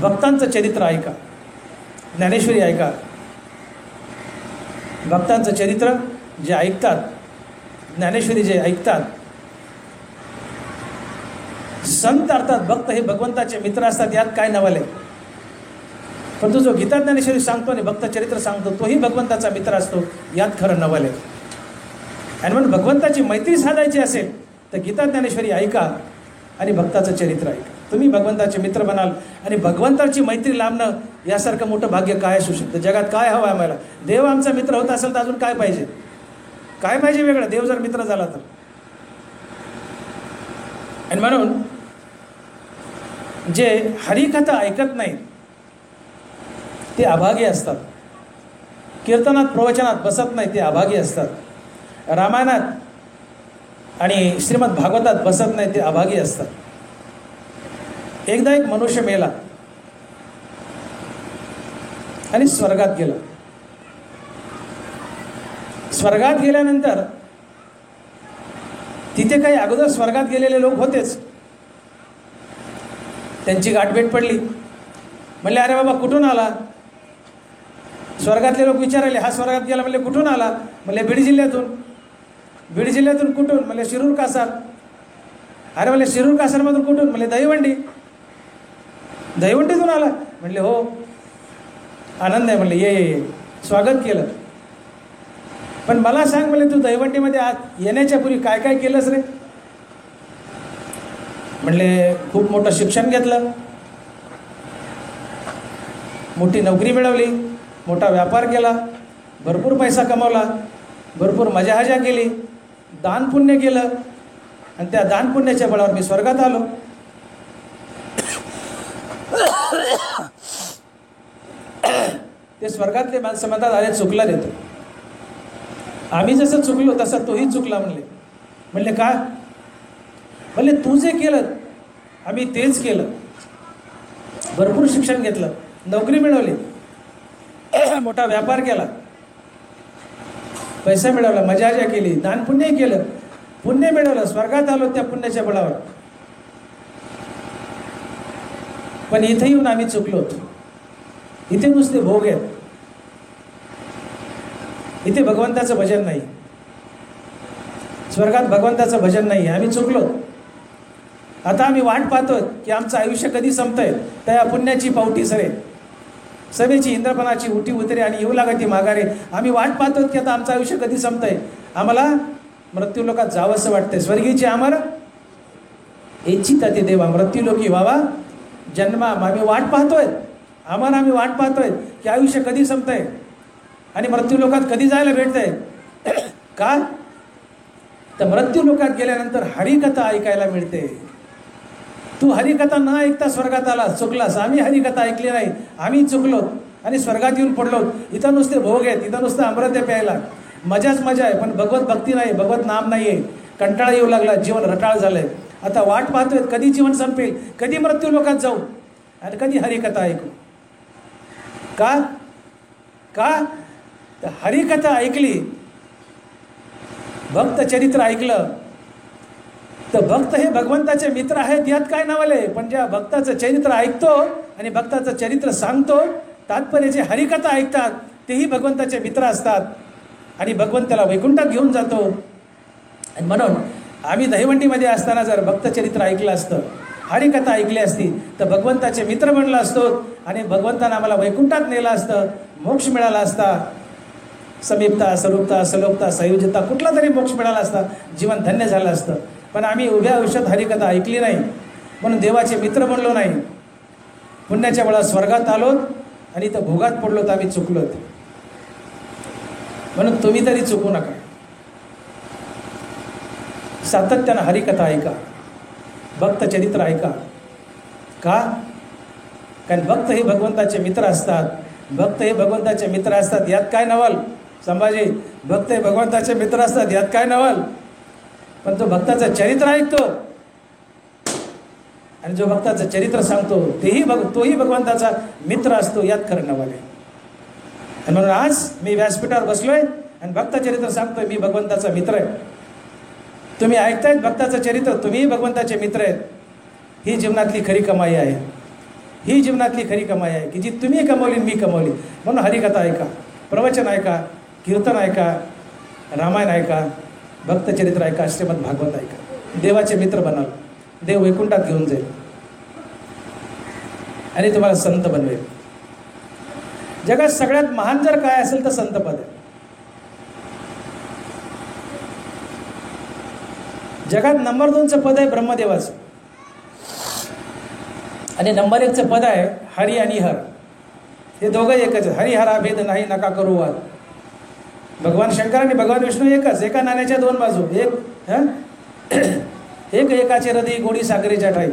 भक्तांचं चरित्र ऐका, ज्ञानेश्वरी ऐका. भक्तांचं चरित्र जे ऐकतात, ज्ञानेश्वरी जे ऐकतात, संत अर्थात भक्त हे भगवंताचे मित्र असतात, यात काय नवल आहे. परंतु जो गीता ज्ञानेश्वरी सांगतो आणि भक्त चरित्र सांगतो तोही भगवंताचा मित्र असतो, यात खरं नवल आहे. आणि म्हणून भगवंताची मैत्री साधायची असेल तर गीता ज्ञानेश्वरी ऐका आणि भक्ताचं चरित्र ऐका. तुम्ही भगवंताचे मित्र बनाल आणि भगवंताची मैत्री लाभणं यासारखं मोठं भाग्य काय असू शकतं. जगात काय हवं आहे आम्हाला. देव आमचा मित्र होत असेल तर अजून काय पाहिजे वेगळं, देव जर मित्र झाला तर. आणि म्हणून जे हरिकथा ऐकत नाहीत ते अभागी असतात, कीर्तनात प्रवचनात बसत नाही ते अभागी असतात, रामायणात आणि श्रीमद भागवतात बसत नाही ते अभागी असतात. एकदा एक मनुष्य मेला आणि स्वर्गात गेला. स्वर्गात गेल्यानंतर तिथे काही अगोदर स्वर्गात गेलेले लोक होतेच, त्यांची गाठभेट पडली. म्हणले, अरे बाबा कुठून आला. स्वर्गातले लोक विचारायले, हा स्वर्गात गेला. म्हणले कुठून आला. म्हणले बीड जिल्ह्यातून कुठून. म्हणले शिरूर कासार. अरे म्हणले शिरूर कासारमधून कुठून. म्हणले दहीवंडीतून आला. म्हणले हो, आनंद आहे. म्हणले ये स्वागत केलं. पण मला सांग, म्हणले तू दहीवंडीमध्ये आत येण्याच्या पूर्वी काय काय केलंस रे. म्हणले खूप मोठं शिक्षण घेतलं, मोठी नोकरी मिळवली, मोठा व्यापार केला, भरपूर पैसा कमावला, भरपूर मजाहजा केली, दान पुण्य केलं आणि त्या दान पुण्याच्या बळावर मी स्वर्गात आलो. ते स्वर्गातले माणसं म्हणतात, अरे चुकला देतो. आम्ही जसं चुकलो तसं तोही चुकला म्हणले. म्हणले का? म्हणले तू जे केलं आम्ही तेच केलं. भरपूर शिक्षण घेतलं, नोकरी मिळवली, मोठा व्यापार केला, पैसा मिळवला, मजा केली, दान पुण्य केलं, पुण्य मिळवलं, स्वर्गात आलो त्या पुण्याच्या बळावर. पण इथे येऊन आम्ही चुकलो होतो. इथे नुसते भोग आहेत, इथे भगवंताचं भजन नाही, स्वर्गात भगवंताचं भजन नाही. आम्ही चुकलो. आता आम्ही वाट पाहतोय की आमचं आयुष्य कधी संपतंय, त्या पुण्याची पावटी सरे, सभेची इंद्रपणाची उठी उतरे आणि येऊ लागती माघारे. आम्ही वाट पाहतोय की आता आमचं आयुष्य कधी संपतंय, आम्हाला मृत्यू लोकात जावंसं वाटतंय. स्वर्गीचे अमर इच्छिता ते देवा, मृत्यू लोकी व्हावा जन्मा. आम्ही वाट पाहतोय, आम्ही वाट पाहतोय की आयुष्य कधी संपतंय आणि मृत्यू लोकात कधी जायला भेटतंय. का? तर मृत्यू लोकात गेल्यानंतर हरिकथा ऐकायला मिळते. तू हरिकथा न ऐकता स्वर्गात आला, चुकलास. आम्ही हरिकथा ऐकली नाही, आम्ही चुकलो आणि स्वर्गात येऊन पडलो. इथं नुसते भोग आहेत, इथं नुसतं अमृत आहे प्यायला, मजाच मजा आहे, पण भगवत भक्ती नाही, भगवत नाम नाही आहे. कंटाळा येऊ लागला, जीवन रटाळ झालंय. आता वाट पाहतोय कधी जीवन संपेल, कधी मृत्यू लोकात जाऊ आणि कधी हरिकथा ऐकू. का? तर हरिकथा ऐकली, भक्त चरित्र ऐकलं तर भक्त हे भगवंताचे मित्र आहेत, यात काय नवले. पण ज्या भक्ताचं चरित्र ऐकतो आणि भक्ताचं चरित्र सांगतो, तात्पर्य जे हरिकथा ऐकतात तेही भगवंताचे मित्र असतात आणि भगवंताला वैकुंठात घेऊन जातो. आणि म्हणून आम्ही दहिवंडीमध्ये असताना जर भक्तचरित्र ऐकलं असतं, हरिकथा ऐकली असती तर भगवंताचे मित्र बनला असतो आणि भगवंतानं आम्हाला वैकुंठात नेलं असतं, मोक्ष मिळाला असता. समीपता, स्वरूपता, सलोपता, संयोजता, कुठला तरी मोक्ष मिळाला असता, जीवन धन्य झालं असतं. पण आम्ही उभ्या आयुष्यात हरिकथा ऐकली नाही, म्हणून देवाचे मित्र बनलो नाही. पुण्याच्या वेळा स्वर्गात आलोत आणि इथं भोगात पडलो तर आम्ही चुकलोत. म्हणून तुम्ही तरी चुकू नका. सातत्यानं हरिकथा ऐका, भक्त चरित्र ऐका. का? कारण भक्त हे भगवंताचे मित्र असतात. भक्त हे भगवंताचे मित्र असतात, यात काय नवल. संभाजी, भक्त हे भगवंताचे मित्र असतात, यात काय नवल. पण तो भक्ताचं चरित्र ऐकतो आणि जो भक्ताचं चरित्र सांगतो तोही भगवंताचा मित्र असतो, यात खरं नवल आहे. आणि म्हणून आज मी व्यासपीठावर बसलोय आणि भक्तचरित्र सांगतोय, मी भगवंताचा मित्र आहे. तुम्ही ऐकतायत भक्ताचं चरित्र, तुम्हीही भगवंताचे मित्र आहेत. ही जीवनातली खरी कमाई आहे. ही जीवनातली खरी कमाई आहे की जी तुम्ही कमवली, मी कमवली. म्हणून हरिकथा ऐका, प्रवचन ऐका, कीर्तन ऐका, रामायण ऐका, भक्तचरित्र ऐका, श्रीमद भागवत ऐका. देवाचे मित्र बनाल, देव वैकुंठात घेऊन जाईल आणि तुम्हाला संत बनवेल. जगात सगळ्यात महान जर काय असेल तर संतपद आहे. जगात नंबर 2चं पद आहे ब्रह्मदेवाचं आणि नंबर 1चं पद आहे हरी आणि हर. हे दोघं एकच. हरिहरा भेद नाही नका करू वाद. भगवान शंकर आणि भगवान विष्णू एकच, एका नाण्याच्या दोन बाजू. एक एकाचे हृदय गोडी सागरीच्या ठाई,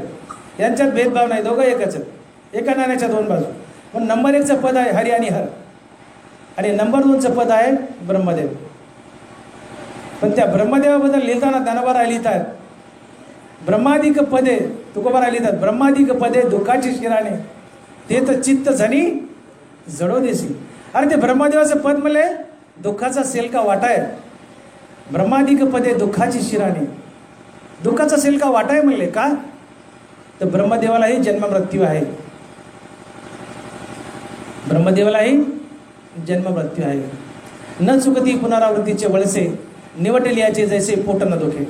यांच्यात भेदभाव नाही, दोघं एकच आहेत, एका नाण्याच्या दोन बाजू. पण नंबर 1चं पद आहे हरी आणि हर आणि नंबर 2चं पद आहे ब्रह्मदेव. पण त्या ब्रह्मदेवाबद्दल लिहिताना ज्ञानोबा लिहितात, ब्रह्मादिक पदे, तुकोबा लिहितात, ब्रह्मादिक पदे दुःखाची शिराणे, ते तर चित्त झणी जडो देसी. अरे ते ब्रह्मदेवाचं पद म्हणले दुःखाचा सेलका वाटा आहे. ब्रह्मादिक पदे दुःखाची शिराणे, दुःखाचा सेलका वाटा आहे म्हणले. का? तर ब्रह्मदेवालाही जन्म मृत्यू आहे. ब्रह्मदेवालाही जन्म मृत्यू आहे. न चुकती पुनरावृत्तीचे वळसे, निवटलियाचे जैसे पोट न दुखे.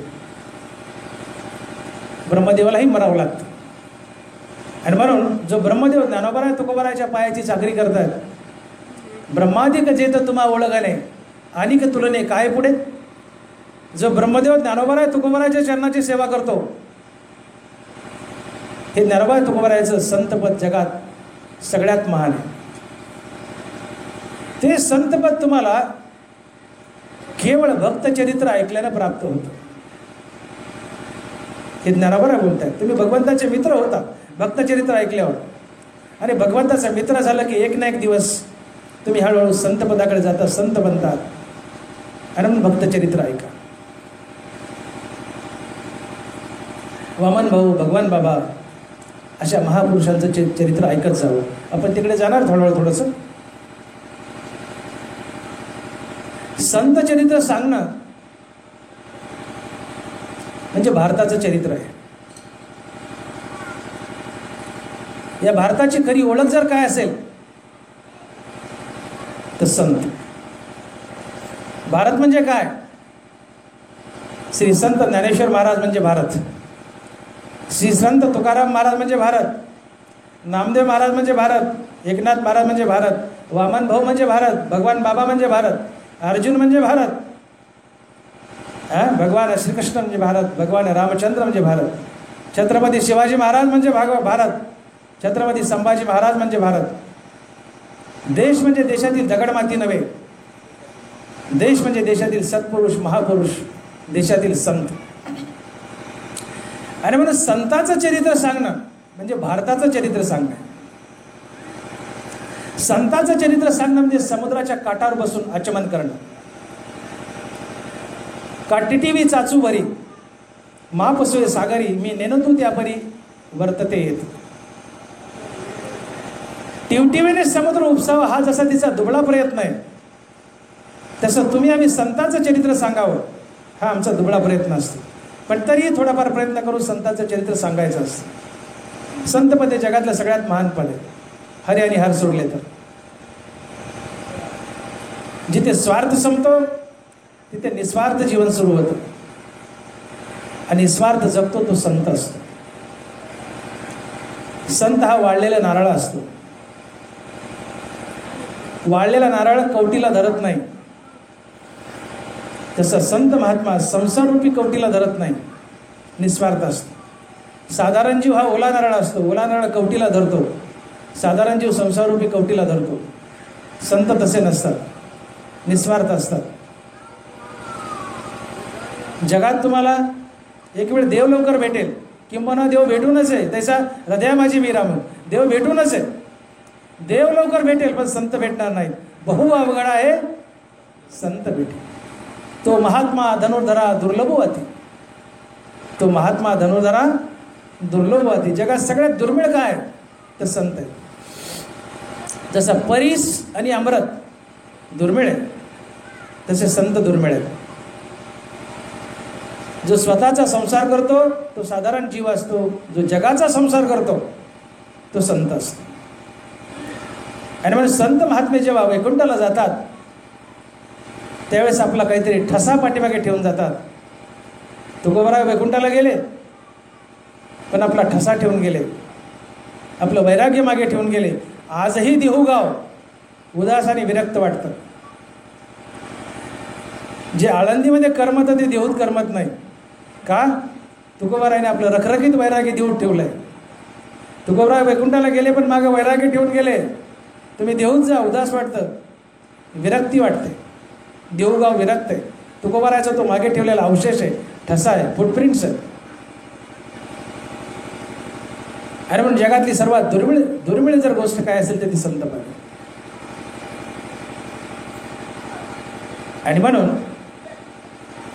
ब्रह्मदेवालाही मरावं लागतं. आणि म्हणून जो ब्रह्मदेव ज्ञानोबा तुकोबाराच्या पायाची चाकरी करतात, ब्रह्मादिक जेत तुम्हा ओळखणे अनिक तुलने काय पुढे. जो ब्रह्मदेव ज्ञानोबा तुकोबाराच्या चरणाची सेवा करतो, हे ज्ञानोबा तुकोबाराचं संतपद जगात सगळ्यात महान आहे. ते संतपद तुम्हाला केवळ भक्तचरित्र ऐकल्यानं प्राप्त होतं. हे ज्ञानोबा बोलतायत. तुम्ही भगवंताचे मित्र होता भक्तचरित्र ऐकल्यावर, आणि भगवंताचा मित्र झालं की एक ना एक दिवस तुम्ही हळूहळू संतपदाकडे जाता, संत बनतात आणि म्हणून भक्तचरित्र ऐका. वामन भाऊ, भगवान बाबा अशा महापुरुषांचं चरित्र ऐकत जावं. आपण तिकडे जाणार थोडंसं. संत चरित्र सांगणं म्हणजे भारताचं चरित्र आहे. या भारताची खरी ओळख जर काय असेल तर संत. भारत म्हणजे काय? श्री संत ज्ञानेश्वर महाराज म्हणजे भारत, श्री संत तुकाराम महाराज म्हणजे भारत, नामदेव महाराज म्हणजे भारत, एकनाथ महाराज म्हणजे भारत, वामन भाऊ म्हणजे भारत, भगवान बाबा म्हणजे भारत, अर्जुन म्हणजे भारत, भगवान श्रीकृष्ण म्हणजे भारत, भगवान रामचंद्र म्हणजे भारत, छत्रपती शिवाजी महाराज म्हणजे भारत, छत्रपती संभाजी महाराज म्हणजे भारत. देश म्हणजे देशातील दगडमाती नव्हे, देश म्हणजे देशातील सत्पुरुष महापुरुष, देशातील संत. आणि म्हणून संताचं चरित्र सांगणं म्हणजे भारताचं चरित्र सांगणं. संताचं चरित्र सांगणं म्हणजे समुद्राच्या काठावर बसून आचमन करणं. काटिटिवी चाचू वरी मापसोय सागरी, मी नेनतू त्यापरी वर्तते येत. टिवटिवीने समुद्र उपसावा हा जसा तिचा दुबळा प्रयत्न आहे, तसं तुम्ही आम्ही संतांचं चरित्र सांगावं हा आमचा दुबळा प्रयत्न असतो. पण तरीही थोडाफार प्रयत्न करून संतांचं चरित्र सांगायचं असतं. संतपद हे जगातलं सगळ्यात महान पद आहे. हरी आणि हार सोडले तर जिथे स्वार्थ संपतो तिथे निस्वार्थ जीवन सुरू होतं. आणि निस्वार्थ जगतो तो संत असतो. संत हा वाळलेला नारळ असतो. वाळलेला नारळ कवटीला धरत नाही, तसं संत महात्मा संसाररूपी कवटीला धरत नाही, निस्वार्थ असतो. साधारण जीव हा ओला नारळ असतो, ओला नारळ कवटीला धरतो, साधारण जीव संसाररूपी कवटीला धरतो. संत तसे नसतात, निस्वार्थ असतात. जगात तुम्हाला एक वेळ देव लवकर भेटेल, किंबहुना देव भेटूनच आहे, त्याचा हृदय माझी विराम, देव भेटूनच आहे. देव लवकर भेटेल पण संत भेटणार नाही. बहु अवघड आहे संत भेटेल. तो महात्मा धनुर्धरा दुर्लभवाती, तो महात्मा धनुर्धरा दुर्लभवाती. जगात सगळ्यात दुर्मिळ काय तर संत आहे. जसा परीस आणि अमृत दुर्मिळ आहे तसे संत दुर्मिळ आहेत. जो स्वतःचा संसार करतो तो साधारण जीव असतो, जो जगाचा संसार करतो तो संत असतो. आणि म्हणून संत महात्मे जेव्हा वैकुंठाला जातात त्यावेळेस आपला काहीतरी ठसा पाठीमागे ठेवून जातात. तुकोबराय वैकुंठाला गेले पण आपला ठसा ठेवून गेले, आपलं वैराग्य मागे ठेवून गेले. आजही देहूगाव उदास आणि विरक्त वाटतं. जे आळंदीमध्ये करमतं ते देहूत करमत नाही. का? तुकोबरायने आपलं रखरखीत वैराग्य देऊत ठेवलंय. तुकोबराय वैकुंठाला गेले पण मागे वैराग्य ठेवून गेले. तुम्ही देऊत जा, उदास वाटतं, विरक्ती वाटते. देऊगाव विरक्त आहे. तुकोबरायचा तो मागे ठेवलेला अवशेष आहे, ठसा आहे, फुटप्रिंट्स आहे. आणि म्हणून जगातली सर्वात दुर्मिळ जर गोष्ट काय असेल तर ती संत पाहिजे. आणि म्हणून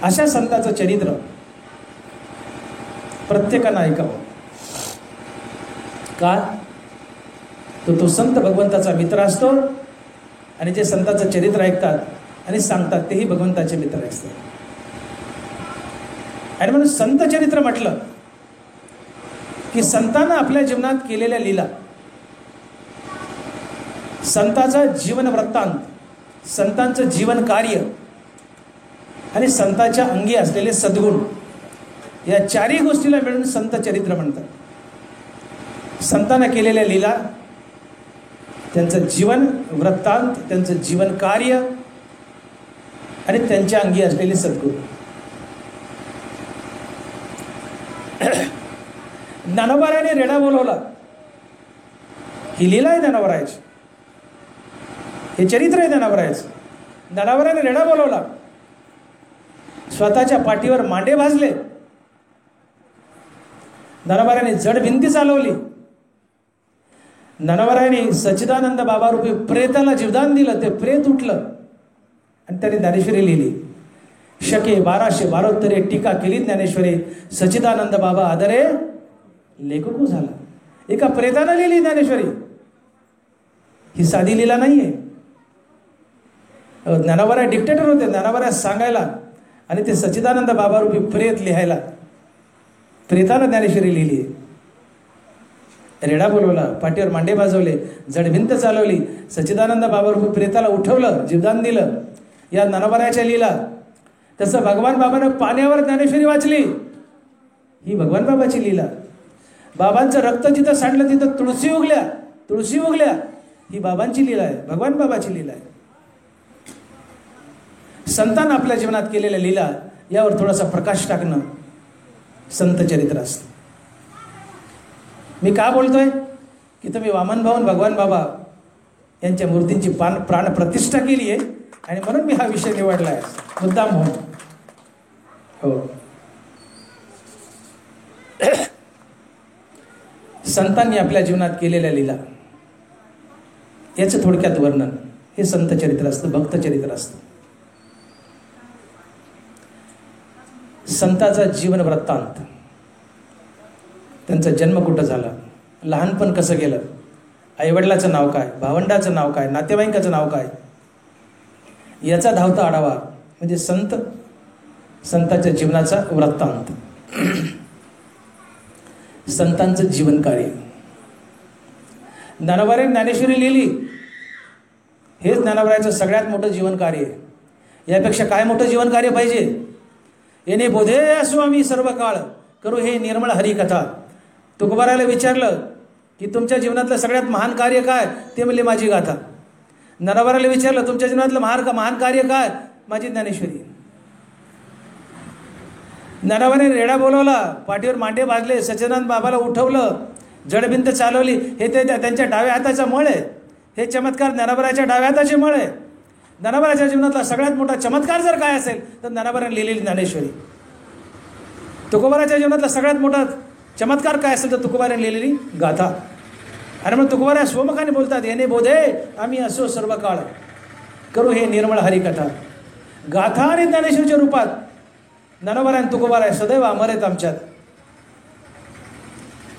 अशा संताचं चरित्र प्रत्येकानं ऐकावं. का? तो संत भगवंताचा मित्र असतो. आणि जे संताचं चरित्र ऐकतात आणि सांगतात तेही भगवंताचे मित्र असतात. आणि म्हणून संत चरित्र म्हटलं की संतांना आपल्या जीवनात केलेल्या लीला, संताचा जीवन वृत्तांत, संतांचं जीवन कार्य आणि संतांच्या अंगी असलेले सद्गुण, या चारही गोष्टीला मिळून संत चरित्र म्हणतात. संतांना केलेल्या लीला, त्यांचं जीवन वृत्तांत, त्यांचं जीवन कार्य आणि त्यांच्या अंगी असलेले सद्गुण. ज्ञानोबाराने रेडा बोलवला, ही लीला आहे ज्ञानोबारायची, हे चरित्र आहे ज्ञानोबारायचं. ज्ञानोबाराने रेडा बोलवला, स्वतःच्या पाठीवर मांडे भाजले, ज्ञानोबाराने जड भिंती चालवली, ज्ञानोबाराने सच्चिदानंद बाबा रूपी प्रेताला जीवदान दिलं, ते प्रेत उठलं आणि त्याने ज्ञानेश्वरी लिहिली. शके 1272 टीका केली ज्ञानेश्वरी. सच्चिदानंद बाबा आदरे लेखकू झाला. एका प्रेतानं लिहिली ज्ञानेश्वरी. ही साधी लीला नाहीये. ज्ञानोबा डिक्टेटर होते, ज्ञानोबा सांगायला आणि ते सच्चिदानंद बाबा रूपी प्रेत लिहायला. प्रेतानं ज्ञानेश्वरी लिहिली. रेडा बोलवला, पाठीवर मांडे वाजवले, जडभिंत चालवली, सच्चिदानंद बाबा रूपी प्रेताला उठवलं, जीवदान दिलं. या ज्ञानोबाच्या लीला. तसं भगवान बाबानं पाण्यावर ज्ञानेश्वरी वाचली. ही भगवान बाबाची लीला. बाबांचं रक्त जिथं सांडलं तिथं तुळशी उगल्या, तुळशी उगल्या. ही बाबांची लीला आहे, भगवान बाबाची लीला आहे. संतांना आपल्या जीवनात केलेल्या लीला यावर थोडासा प्रकाश टाकणं संत चरित्र असतं. मी का बोलतोय की तुम्ही वामन भाऊन भगवान बाबा यांच्या मूर्तींची प्राण प्रतिष्ठा केली आहे आणि म्हणून मी हा विषय निवडला आहे मुद्दाम म्हणून. हो, संतांनी आपल्या जीवनात केलेल्या लीला याचं थोडक्यात वर्णन हे संत चरित्र असतं, भक्त चरित्र असतं. संताचा जीवन वृत्तांत, त्यांचा जन्म कुठं झाला, लहानपण कसं गेलं, आईवडिलाचं नाव काय, भावंडाचं नाव काय, नातेवाईकाचं नाव काय, याचा धावता आढावा म्हणजे संताच्या जीवनाचा वृत्तांत. संतांचं जीवन कार्य. ज्ञानोबाने ज्ञानेश्वरी लिहिली, हेच ज्ञानोबाचं सगळ्यात मोठं जीवन कार्य आहे. यापेक्षा काय मोठं जीवन कार्य पाहिजे. येणे बोधे असो आम्ही सर्व काळ, करू हे निर्मळ हरिकथा. तुकोबाराला विचारलं की तुमच्या जीवनातलं सगळ्यात महान कार्य काय, ते म्हणले माझी गाथा. ज्ञानोबाराला विचारलं तुमच्या जीवनातलं महान कार्य काय, माझी ज्ञानेश्वरी. ज्ञानोबाने रेडा बोलवला, पाठीवर मांडे बांधले, सच्चिदानंद बाबाला उठवलं, जडभिंत चालवली. हे ते त्यांच्या डाव्या हाताचा मळ आहे. हे चमत्कार ज्ञानोबाच्या डाव्या हाताचे मळ आहे. ज्ञानोबाच्या जीवनातला सगळ्यात मोठा चमत्कार जर काय असेल तर ज्ञानोबाने लिहिलेली ज्ञानेश्वरी. तुकोबाराच्या जीवनातला सगळ्यात मोठा चमत्कार काय असेल तर तुकोबाने लिहिलेली गाथा. आणि मग तुकोबारा स्वमुखाने बोलतात, येणे बोधे आम्ही असो सर्व काळ, करू हे निर्मळ हरिकथा. गाथा आणि ज्ञानेश्वरीच्या रूपात ज्ञानोबारा आणि तुकोबारा सदैव अमर आहेत आमच्यात.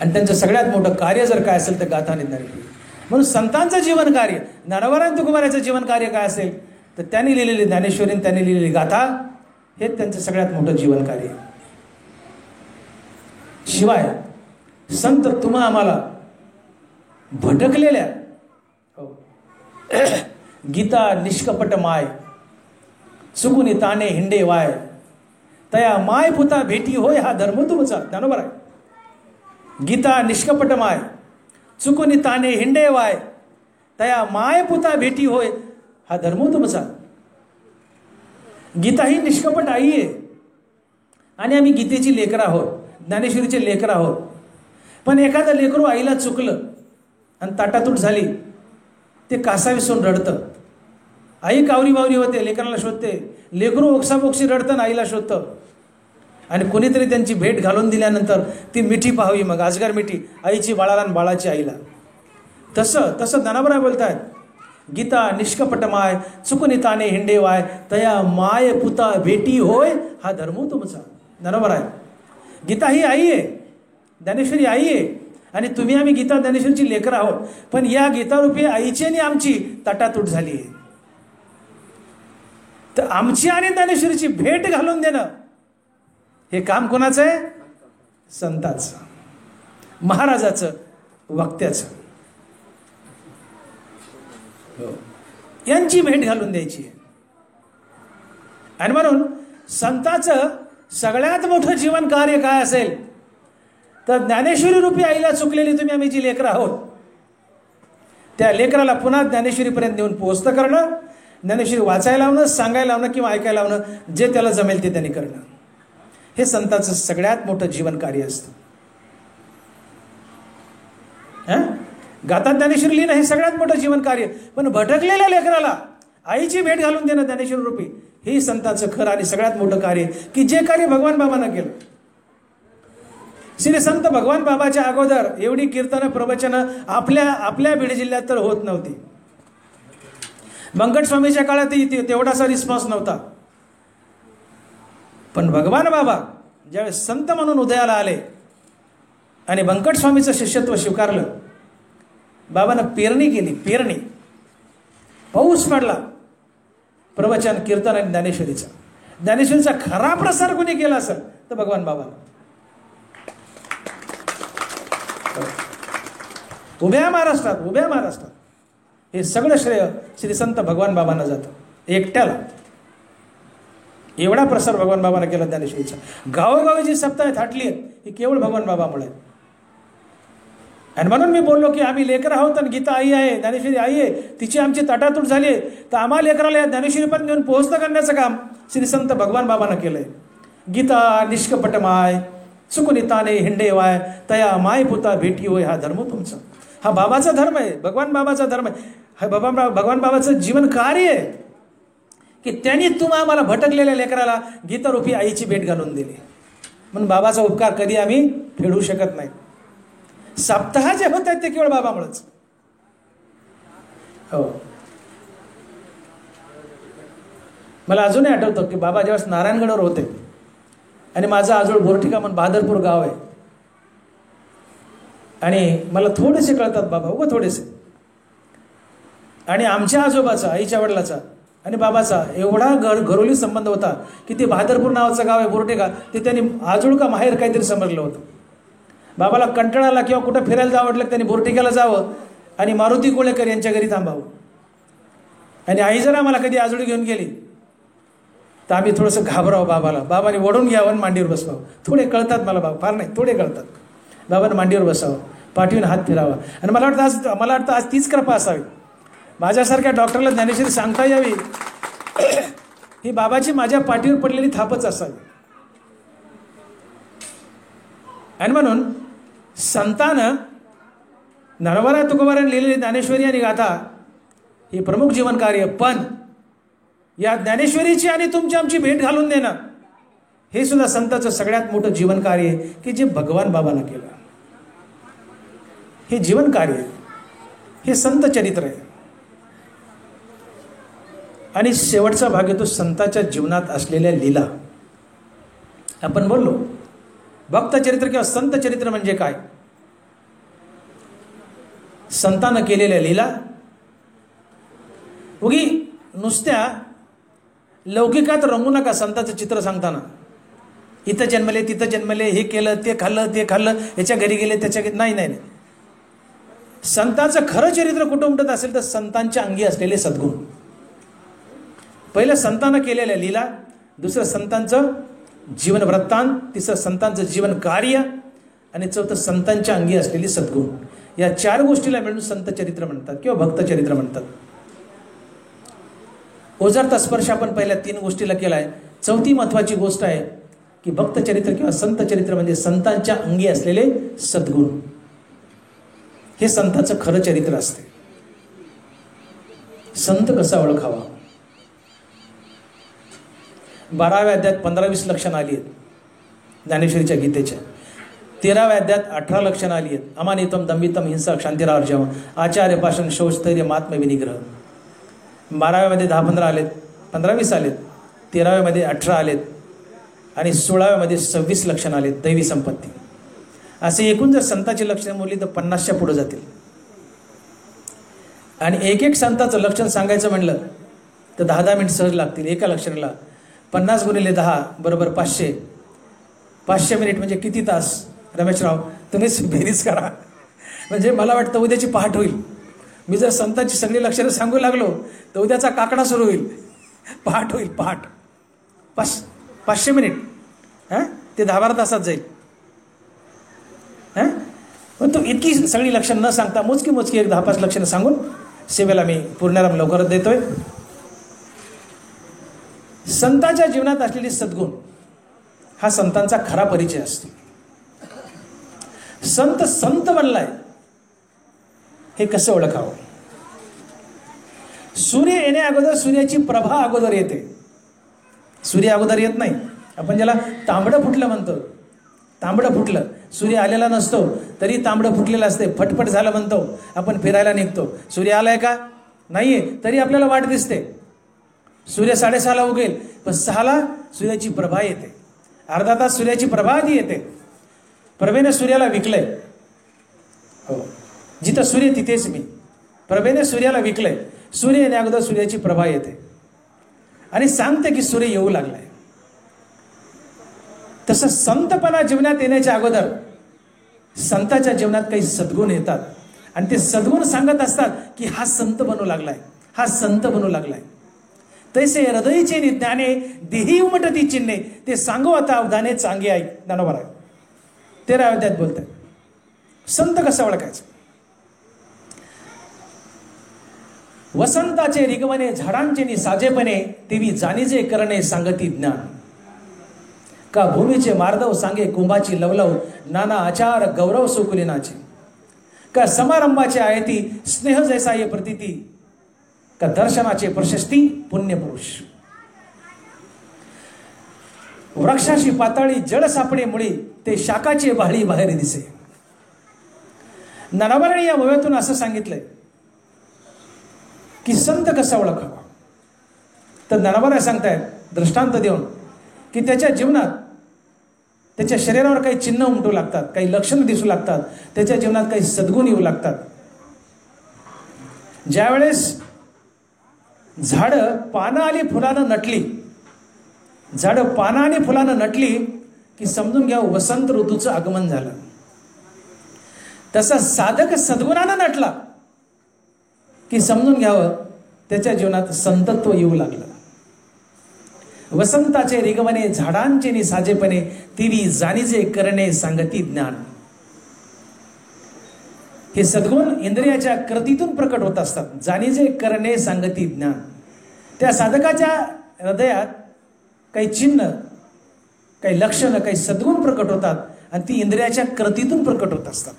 आणि त्यांचं सगळ्यात मोठं कार्य जर काय असेल तर गाथा आणि ज्ञानेश्वरी. म्हणून संतांचं जीवन कार्य, ज्ञानोबा आणि तुकोबाराचं जीवन कार्य काय असेल तर त्यांनी लिहिलेली ज्ञानेश्वरी, त्यांनी लिहिलेली गाथा, हे त्यांचं सगळ्यात मोठं जीवन कार्य. शिवाय संत तुम्हा आम्हाला भटकलेल्या गीता निष्कपट माय, चुकुनी ताने हिंडे वाय, तया माय पुता भेटी होय हा धर्म तुमचा. ज्ञानोबा आहे. गीता निष्कपट माय, चुकुनी ताने हिंडे वाय, तया माय पुता भेटी होय हा धर्म तुमचा. गीता ही निष्कपट आई आहे आणि आम्ही गीतेची लेकरं आहोत, ज्ञानेश्वरीचे लेकरं आहोत. पण एखादं लेकरू आईला चुकलं आणि ताटातूट झाली, ते कासाविसून रडतं. आई कावरी बावरी होते, लेकराला शोधते. लेकरू ओक्साबोक्सी रडतं, आईला शोधतं. आणि कोणीतरी त्यांची भेट घालून दिल्यानंतर ती मिठी पाहावी, मग आजगर मिठी, आईची बाळाला आणि बाळाची आईला. तसं ज्ञानोबा बोलतायत, गीता निष्कपट माय, चुकुनी ताने हिंडे वाय, तया माय पुता भेटी होय हा धर्म तुमचा. ज्ञानोबा आहे. गीता ही आई आहे, ज्ञानेश्वरी आई आहे आणि तुम्ही आम्ही गीता ज्ञानेश्वरीची लेकरं आहोत. पण या गीतारूपी आईची आणि आमची ताटातूट झाली आहे. तर आमची आणि ज्ञानेश्वरीची भेट घालून देणं हे काम कोणाचं आहे? संताचं, महाराजाचं, वक्त्याचं. यांची भेट घालून द्यायची आहे. आणि म्हणून संताचं सगळ्यात मोठं जीवन कार्य काय असेल तर ज्ञानेश्वरी रूपी आईला चुकलेली तुम्ही आम्ही जी लेकरं आहोत, त्या लेकराला पुन्हा ज्ञानेश्वरीपर्यंत नेऊन पोहोचतं करणं, ज्ञानेश्वरी वाचायला लावणं, सांगायला लावणं किंवा ऐकायला लावणं, जे त्याला जमेल ते त्यांनी करणं, हे संताचं सगळ्यात मोठं जीवन कार्य असतं. गाथा ज्ञानेश्वरी लिहिणं हे सगळ्यात मोठं जीवन कार्य. पण भटकलेल्या लेकराला आईची भेट घालून देणं ज्ञानेश्वरी रूपी, हे संताचं खरं आणि सगळ्यात मोठं कार्य, की जे कार्य भगवान बाबांना केलं. श्री संत भगवान बाबाच्या अगोदर एवढी कीर्तनं प्रवचनं आपल्या बीड जिल्ह्यात तर होत नव्हती. मंगट स्वामीच्या काळात तेवढासा रिस्पॉन्स नव्हता. पण भगवान बाबा ज्यावेळेस संत म्हणून उदयाला आले आणि बंकट स्वामीचं शिष्यत्व स्वीकारलं, बाबानं पेरणी केली. पेरणी, पाऊस पडला. प्रवचन, कीर्तन आणि ज्ञानेश्वरीचा खरा प्रसार कोणी केला असेल तर भगवान बाबा. उभ्या महाराष्ट्रात हे सगळं श्रेय श्री संत भगवान बाबांना जातं, एकट्याला. एवढा प्रसार भगवान बाबांना केला ज्ञानेश्वरीचा. गावोगावी जी सप्ताह थाटली आहेत ही केवळ भगवान बाबामुळे. आणि म्हणून मी बोललो की आम्ही लेकर आहोत आणि गीता आई आहे, ज्ञानेश्वरी आई आहे, तिची आमची तटातूट झाली आहे, तर आम्हाला लेकराला या ज्ञानेश्वरीपर्यंत नेऊन पोहोचणं करण्याचं काम श्री संत भगवान बाबांना केलंय. गीता निष्कपट माय सुकुनिताने हिंडे वाय तया माय पुता भेटी होय, हा धर्म तुमचा. हा बाबाचा धर्म आहे, भगवान बाबाचा धर्म आहे. हा भगवान बाबाचं जीवन कार्य आहे की त्यांनी आम्हाला भटकलेल्या लेकराला गीतारूपी आईची भेट घालून दिली. म्हणून बाबाचा उपकार कधी आम्ही फेडू शकत नाही. सप्ताह जे होत आहेत ते केवळ बाबामुळेच. हो, मला अजूनही आठवतं की बाबा ज्यावेळेस नारायणगडावर होते आणि माझं आजोळ बोरठिका म्हणून बहादरपूर गाव आहे, आणि मला थोडेसे कळतात बाबा, उगा थोडेसे. आणि आमच्या आजोबाचा, आईच्या वडिलाचा आणि बाबाचा एवढा घरोली संबंध होता की ते बहादरपूर नावाचं गाव आहे बोरठिका, ते त्यांनी आजोळ का माहेर काहीतरी समजलं होतं. बाबाला कंटाळा आला किंवा कुठं फिरायला जावं वाटलं त्यांनी बोरठिक्याला जावं आणि मारुती कोळेकर यांच्या घरी थांबावं. आणि आई जर आम्हाला कधी आजोळी घेऊन गेली तर आम्ही थोडंसं घाबरावं बाबाला. बाबाने ओढून घ्यावं आणि मांडीवर बसवावं. थोडे कळतात मला बाबा, फार नाही, थोडे कळतात. बाबाने मांडीवर बसावं, पाठीवर हात फिरावा. आणि मला वाटतं आज तीच कृपा असावी माझ्यासारख्या डॉक्टरला ज्ञानेश्वरी सांगता यावी, ही बाबाची माझ्या पाठीवर पडलेली थापच असावी. आणि म्हणून संतानं ज्ञानोबा तुकोबारांनी लिहिलेली ज्ञानेश्वरी आणि गाथा ही प्रमुख जीवन कार्य. पण या ज्ञानेश्वरीची आणि तुमची आमची भेट घालून देणं हे सुद्धा संताचं सगळ्यात मोठं जीवन कार्य आहे की जे भगवान बाबांना केलं. हे जीवन कार्य आहे, हे संत चरित्र आहे. आणि शेवटचा भाग येतो संताच्या जीवनात असलेल्या लीला. आपण बोललो भक्त चरित्र किंवा संत चरित्र म्हणजे काय. संतानं केलेल्या लीला उगी नुसत्या लौकिकात रंगू नका. संताचं चित्र सांगताना इथं जन्मले तिथं जन्मले, हे केलं ते खाल्लं, याच्या घरी गेले त्याच्या घरी, नाही. संतांचं खरं चरित्र कुठं उमटत असेल तर संतांच्या अंगी असलेले सद्गुण. पहिलं संतांनं केलेल्या लीला, दुसरं संतांचं जीवन वृत्तांत, तिसरं संतांचं जीवन कार्य, आणि चौथं संतांच्या अंगी असलेली सद्गुण. या 4 गोष्टीला मिळून संत चरित्र म्हणतात किंवा भक्त चरित्र म्हणतात. ओझरता स्पर्श आपण पहिल्या 3 गोष्टीला केलाय. चौथी महत्वाची गोष्ट आहे की भक्त चरित्र किंवा संत चरित्र म्हणजे संतांच्या अंगी असलेले सद्गुण. हे संतांचं खरं चरित्र असते. संत कसा ओळखावा. 12व्या अध्यायात 15-20 लक्षणं आली आहेत ज्ञानेश्वरीच्या गीतेच्या. 13व्या अध्यायात 18 लक्षणं आली आहेत. अमानितम दंभितम हिंसा क्षांतिरार्जव आचार्य पाशन शौचस्थैर्य मात्म विनिग्रह. 12व्यामध्ये 10-15 आलेत, 15-20 आलेत, 13व्यामध्ये 18 आलेत आणि 16व्यामध्ये 26 लक्षणं आलेत दैवी संपत्ती. असे एकूण जर संताची लक्षणं बोलली तर 50च्या पुढे जातील. आणि एक संताचं लक्षण सांगायचं म्हणलं तर 10-10 मिनिट सहज लागतील एका लक्षणाला. 50 × 10 = 500. 500 मिनिट म्हणजे किती तास रमेशराव, तुम्हीच बेरीज करा. म्हणजे मला वाटतं उद्याची पहाट होईल. मी जर संतांची सगळी लक्षणं सांगू लागलो तर उद्याचा काकडा सुरू होईल, पहाट होईल, पहाट. 500 मिनिट ते 10-12 तासात जाईल. पण तो इतकी सगळी लक्षणं न सांगता मोजकी एक 10-5 लक्षणं सांगून सेवेला मी पूर्णाराम लवकरच देतोय. संतांच्या जीवनात असलेली सद्गुण हा संतांचा खरा परिचय असतो. संत बनलाय हे कसं ओळखावं. सूर्य येण्या अगोदर सूर्याची प्रभा अगोदर येते. सूर्य अगोदर येत नाही. आपण ज्याला तांबडं फुटलं म्हणतो, तांबडं फुटलं, सूर्य आलेला नसतो तरी तांबडं फुटलेलं असते. फटफट झालं म्हणतो आपण, फिरायला निघतो, सूर्य आलाय का नाहीये तरी आपल्याला वाट दिसते. सूर्य 6:30ला उगेल पण 6ला सूर्याची प्रभा येते. अर्धा तास सूर्याची प्रभा आधी येते. प्रभेने सूर्याला विकलंय. हो, जिथं सूर्य तिथेच मी. प्रभेने सूर्याला विकलंय. सूर्य येण्या अगोदर सूर्याची प्रभा येते आणि सांगते की सूर्य येऊ लागलाय. तसं संतपणा जीवनात येण्याच्या अगोदर संताच्या जीवनात काही सद्गुण येतात आणि ते सद्गुण सांगत असतात की हा संत बनू लागलाय, हा संत बनू लागलाय. तैसे हृदयचे ज्ञाने देही उमटती चिन्हे, ते सांगू आता अवधाने चांगे ऐक. ज्ञानोबा आहे 13व्या अध्यायात बोलतात. संत कसं ओळखायचं? वसंताचे रिगवणे झाडांचे नि साजेपणे, तेवी जाणीजे करणे सांगती ज्ञान. का भूमीचे मार्दव सांगे कुंभाची लवलव, नाना आचार गौरव सुकुलिनाचे. का समारंभाचे आयती स्नेह जैसा ये प्रतीती, का दर्शनाचे प्रशस्ती पुण्यपुरुष. वृक्षाशी पाताळी जळ सापडे मुळी, ते शाकाचे भाळी बाहेर दिसे. ज्ञानोबांनी या ओव्यातून असं सांगितलंय की संत कसा ओळखावा. तर ज्ञानोबा सांगतायत दृष्टांत देऊन की त्याच्या जीवनात त्याच्या शरीरावर काही चिन्ह उमटू लागतात, काही लक्षणं दिसू लागतात, त्याच्या जीवनात काही सद्गुण येऊ लागतात. ज्यावेळेस झाडं पानं आणि फुलानं नटली, झाडं पानं आणि फुलानं नटली की समजून घ्या वसंत ऋतूचं आगमन झालं. तसा साधक सद्गुणानं नटला की समजून घ्यावं त्याच्या जीवनात संतत्व येऊ लागलं. वसंताचे रिगवणे झाडांचे नि साजेपणे, तिवी जाणीजे करणे सांगती ज्ञान. हे सद्गुण इंद्रियाच्या कृतीतून प्रकट होत असतात. जाणीजे करणे सांगती ज्ञान. त्या साधकाच्या हृदयात काही चिन्ह, काही लक्षणं, काही सद्गुण प्रकट होतात आणि ती इंद्रियाच्या कृतीतून प्रकट होत असतात.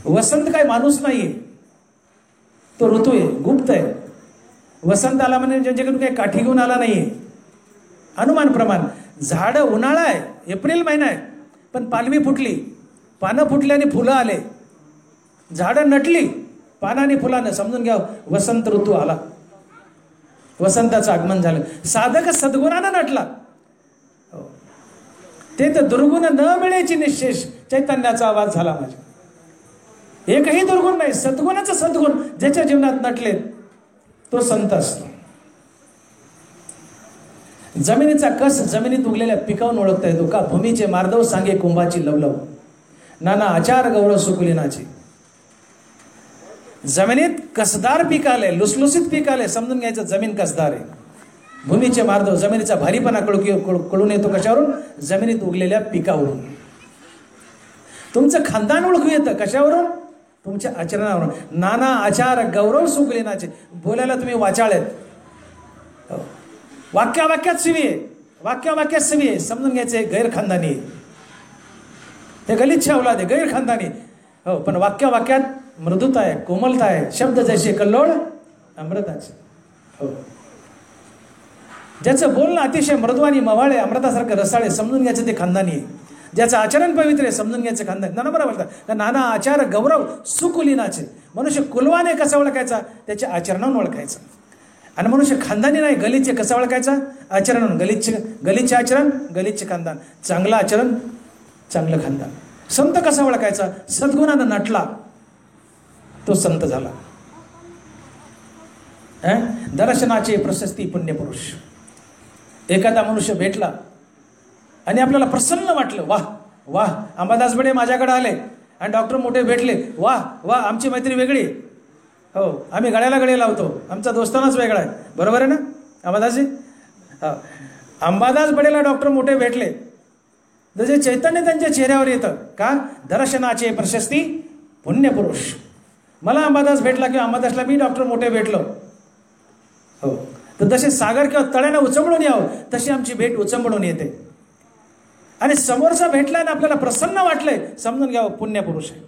वसंत काय माणूस नाहीये, तो ऋतू आहे, गुप्त आहे. वसंत आला म्हणजे ज्यांच्याकडून काही काठी घेऊन आला नाहीये. अनुमान प्रमाण झाड उन्हाळा आहे, एप्रिल महिना आहे, पण पालवी फुटली, पानं फुटली आणि फुलं आले, झाडं नटली पानाने फुलानं, समजून घ्या वसंत ऋतू आला, वसंताचं आगमन झालं. साधक सद्गुणानं नटला. ते तर दुर्गुण न मिळायची निशेष चैतन्याचा आवाज झाला माझ्या. एकही दुर्गुण नाही, सद्गुणाचं सद्गुण ज्याच्या जीवनात नटले तो संत असतो. जमिनीचा कस जमिनीत उगलेल्या पिकावून ओळखता येतो. का भूमीचे मार्दव सांगे कुंभाची लवलव, नाना आचार गौरव सुकुलिनाचे. जमिनीत कसदार पीक आले, लुसलुसीत पीक आले, समजून घ्यायचं जमीन कसदार आहे. भूमीचे मार्दव, जमिनीचा भारीपणा कळून येतो कशावरून? जमिनीत उगलेल्या पिकावरून. तुमचं खानदान ओळखू येतं कशावरून? तुमच्या आचरणावरून. नाना आचार गौरव सुकुलिनाचे. बोलायला तुम्ही वाचाळ आहेत, वाक्यावाक्यात शिवी आहे, वाक्यावाक्यात शिवी आहे, समजून घ्यायचे गैरखानदानी आहे, ते गलिच्छ औलाद आहे, गैरखानदानी. हो, पण वाक्यावाक्यात मृदुता आहे, कोमलता आहे. शब्द जैसे कल्लोळ अमृताचे. हो, ज्याचं बोलणं अतिशय मृदू आणि मवाळे, अमृतासारखं रसाळे, समजून घ्यायचं ते खानदानी आहे. ज्याचं आचरण पवित्र आहे, समजून घ्यायचं खानदानी. नाना बरोबर बोलतात. नाना आचार गौरव सुकुलिनाचे. मनुष्य कुलवाने कसा ओळखायचा? त्याच्या आचरणावरून ओळखायचं. आणि मनुष्य खानदानी नाही, गलिच्छ कसा ओळखायचा? आचरण. गलिच्छ आचरण, गलिच्छ खानदान. चांगलं आचरण, चांगलं खानदान. संत कसा ओळखायचा? सद्गुणानं नटला तो संत झाला. दर्शनाचे प्रशस्ती पुण्यपुरुष. एखादा मनुष्य भेटला आणि आपल्याला प्रसन्न वाटलं, वाह वाह, अंबादास बडे माझ्याकडे आले आणि डॉक्टर मोठे भेटले, वाह वाह, आमची मैत्री वेगळी. हो, आम्ही गळ्याला गळे लावतो, आमचा दोस्तानाच वेगळा आहे. बरोबर आहे ना अंबादासजी? हो, अंबादास बडेला डॉक्टर मोठे भेटले, जसे चैतन्य त्यांच्या चेहऱ्यावर येतं. का? दर्शनाचे प्रशस्ती पुण्यपुरुष. मला अंबादास भेटला किंवा अंबादासला मी डॉक्टर मोठे भेटलो, हो, तर जसे सागर किंवा तळ्यानं उचंबळून यावं तशी आमची भेट उचंबळून येते. आणि समोरचा भेटलाय आणि आपल्याला प्रसन्न वाटलंय, समजून घ्यावं पुण्यपुरुष आहे.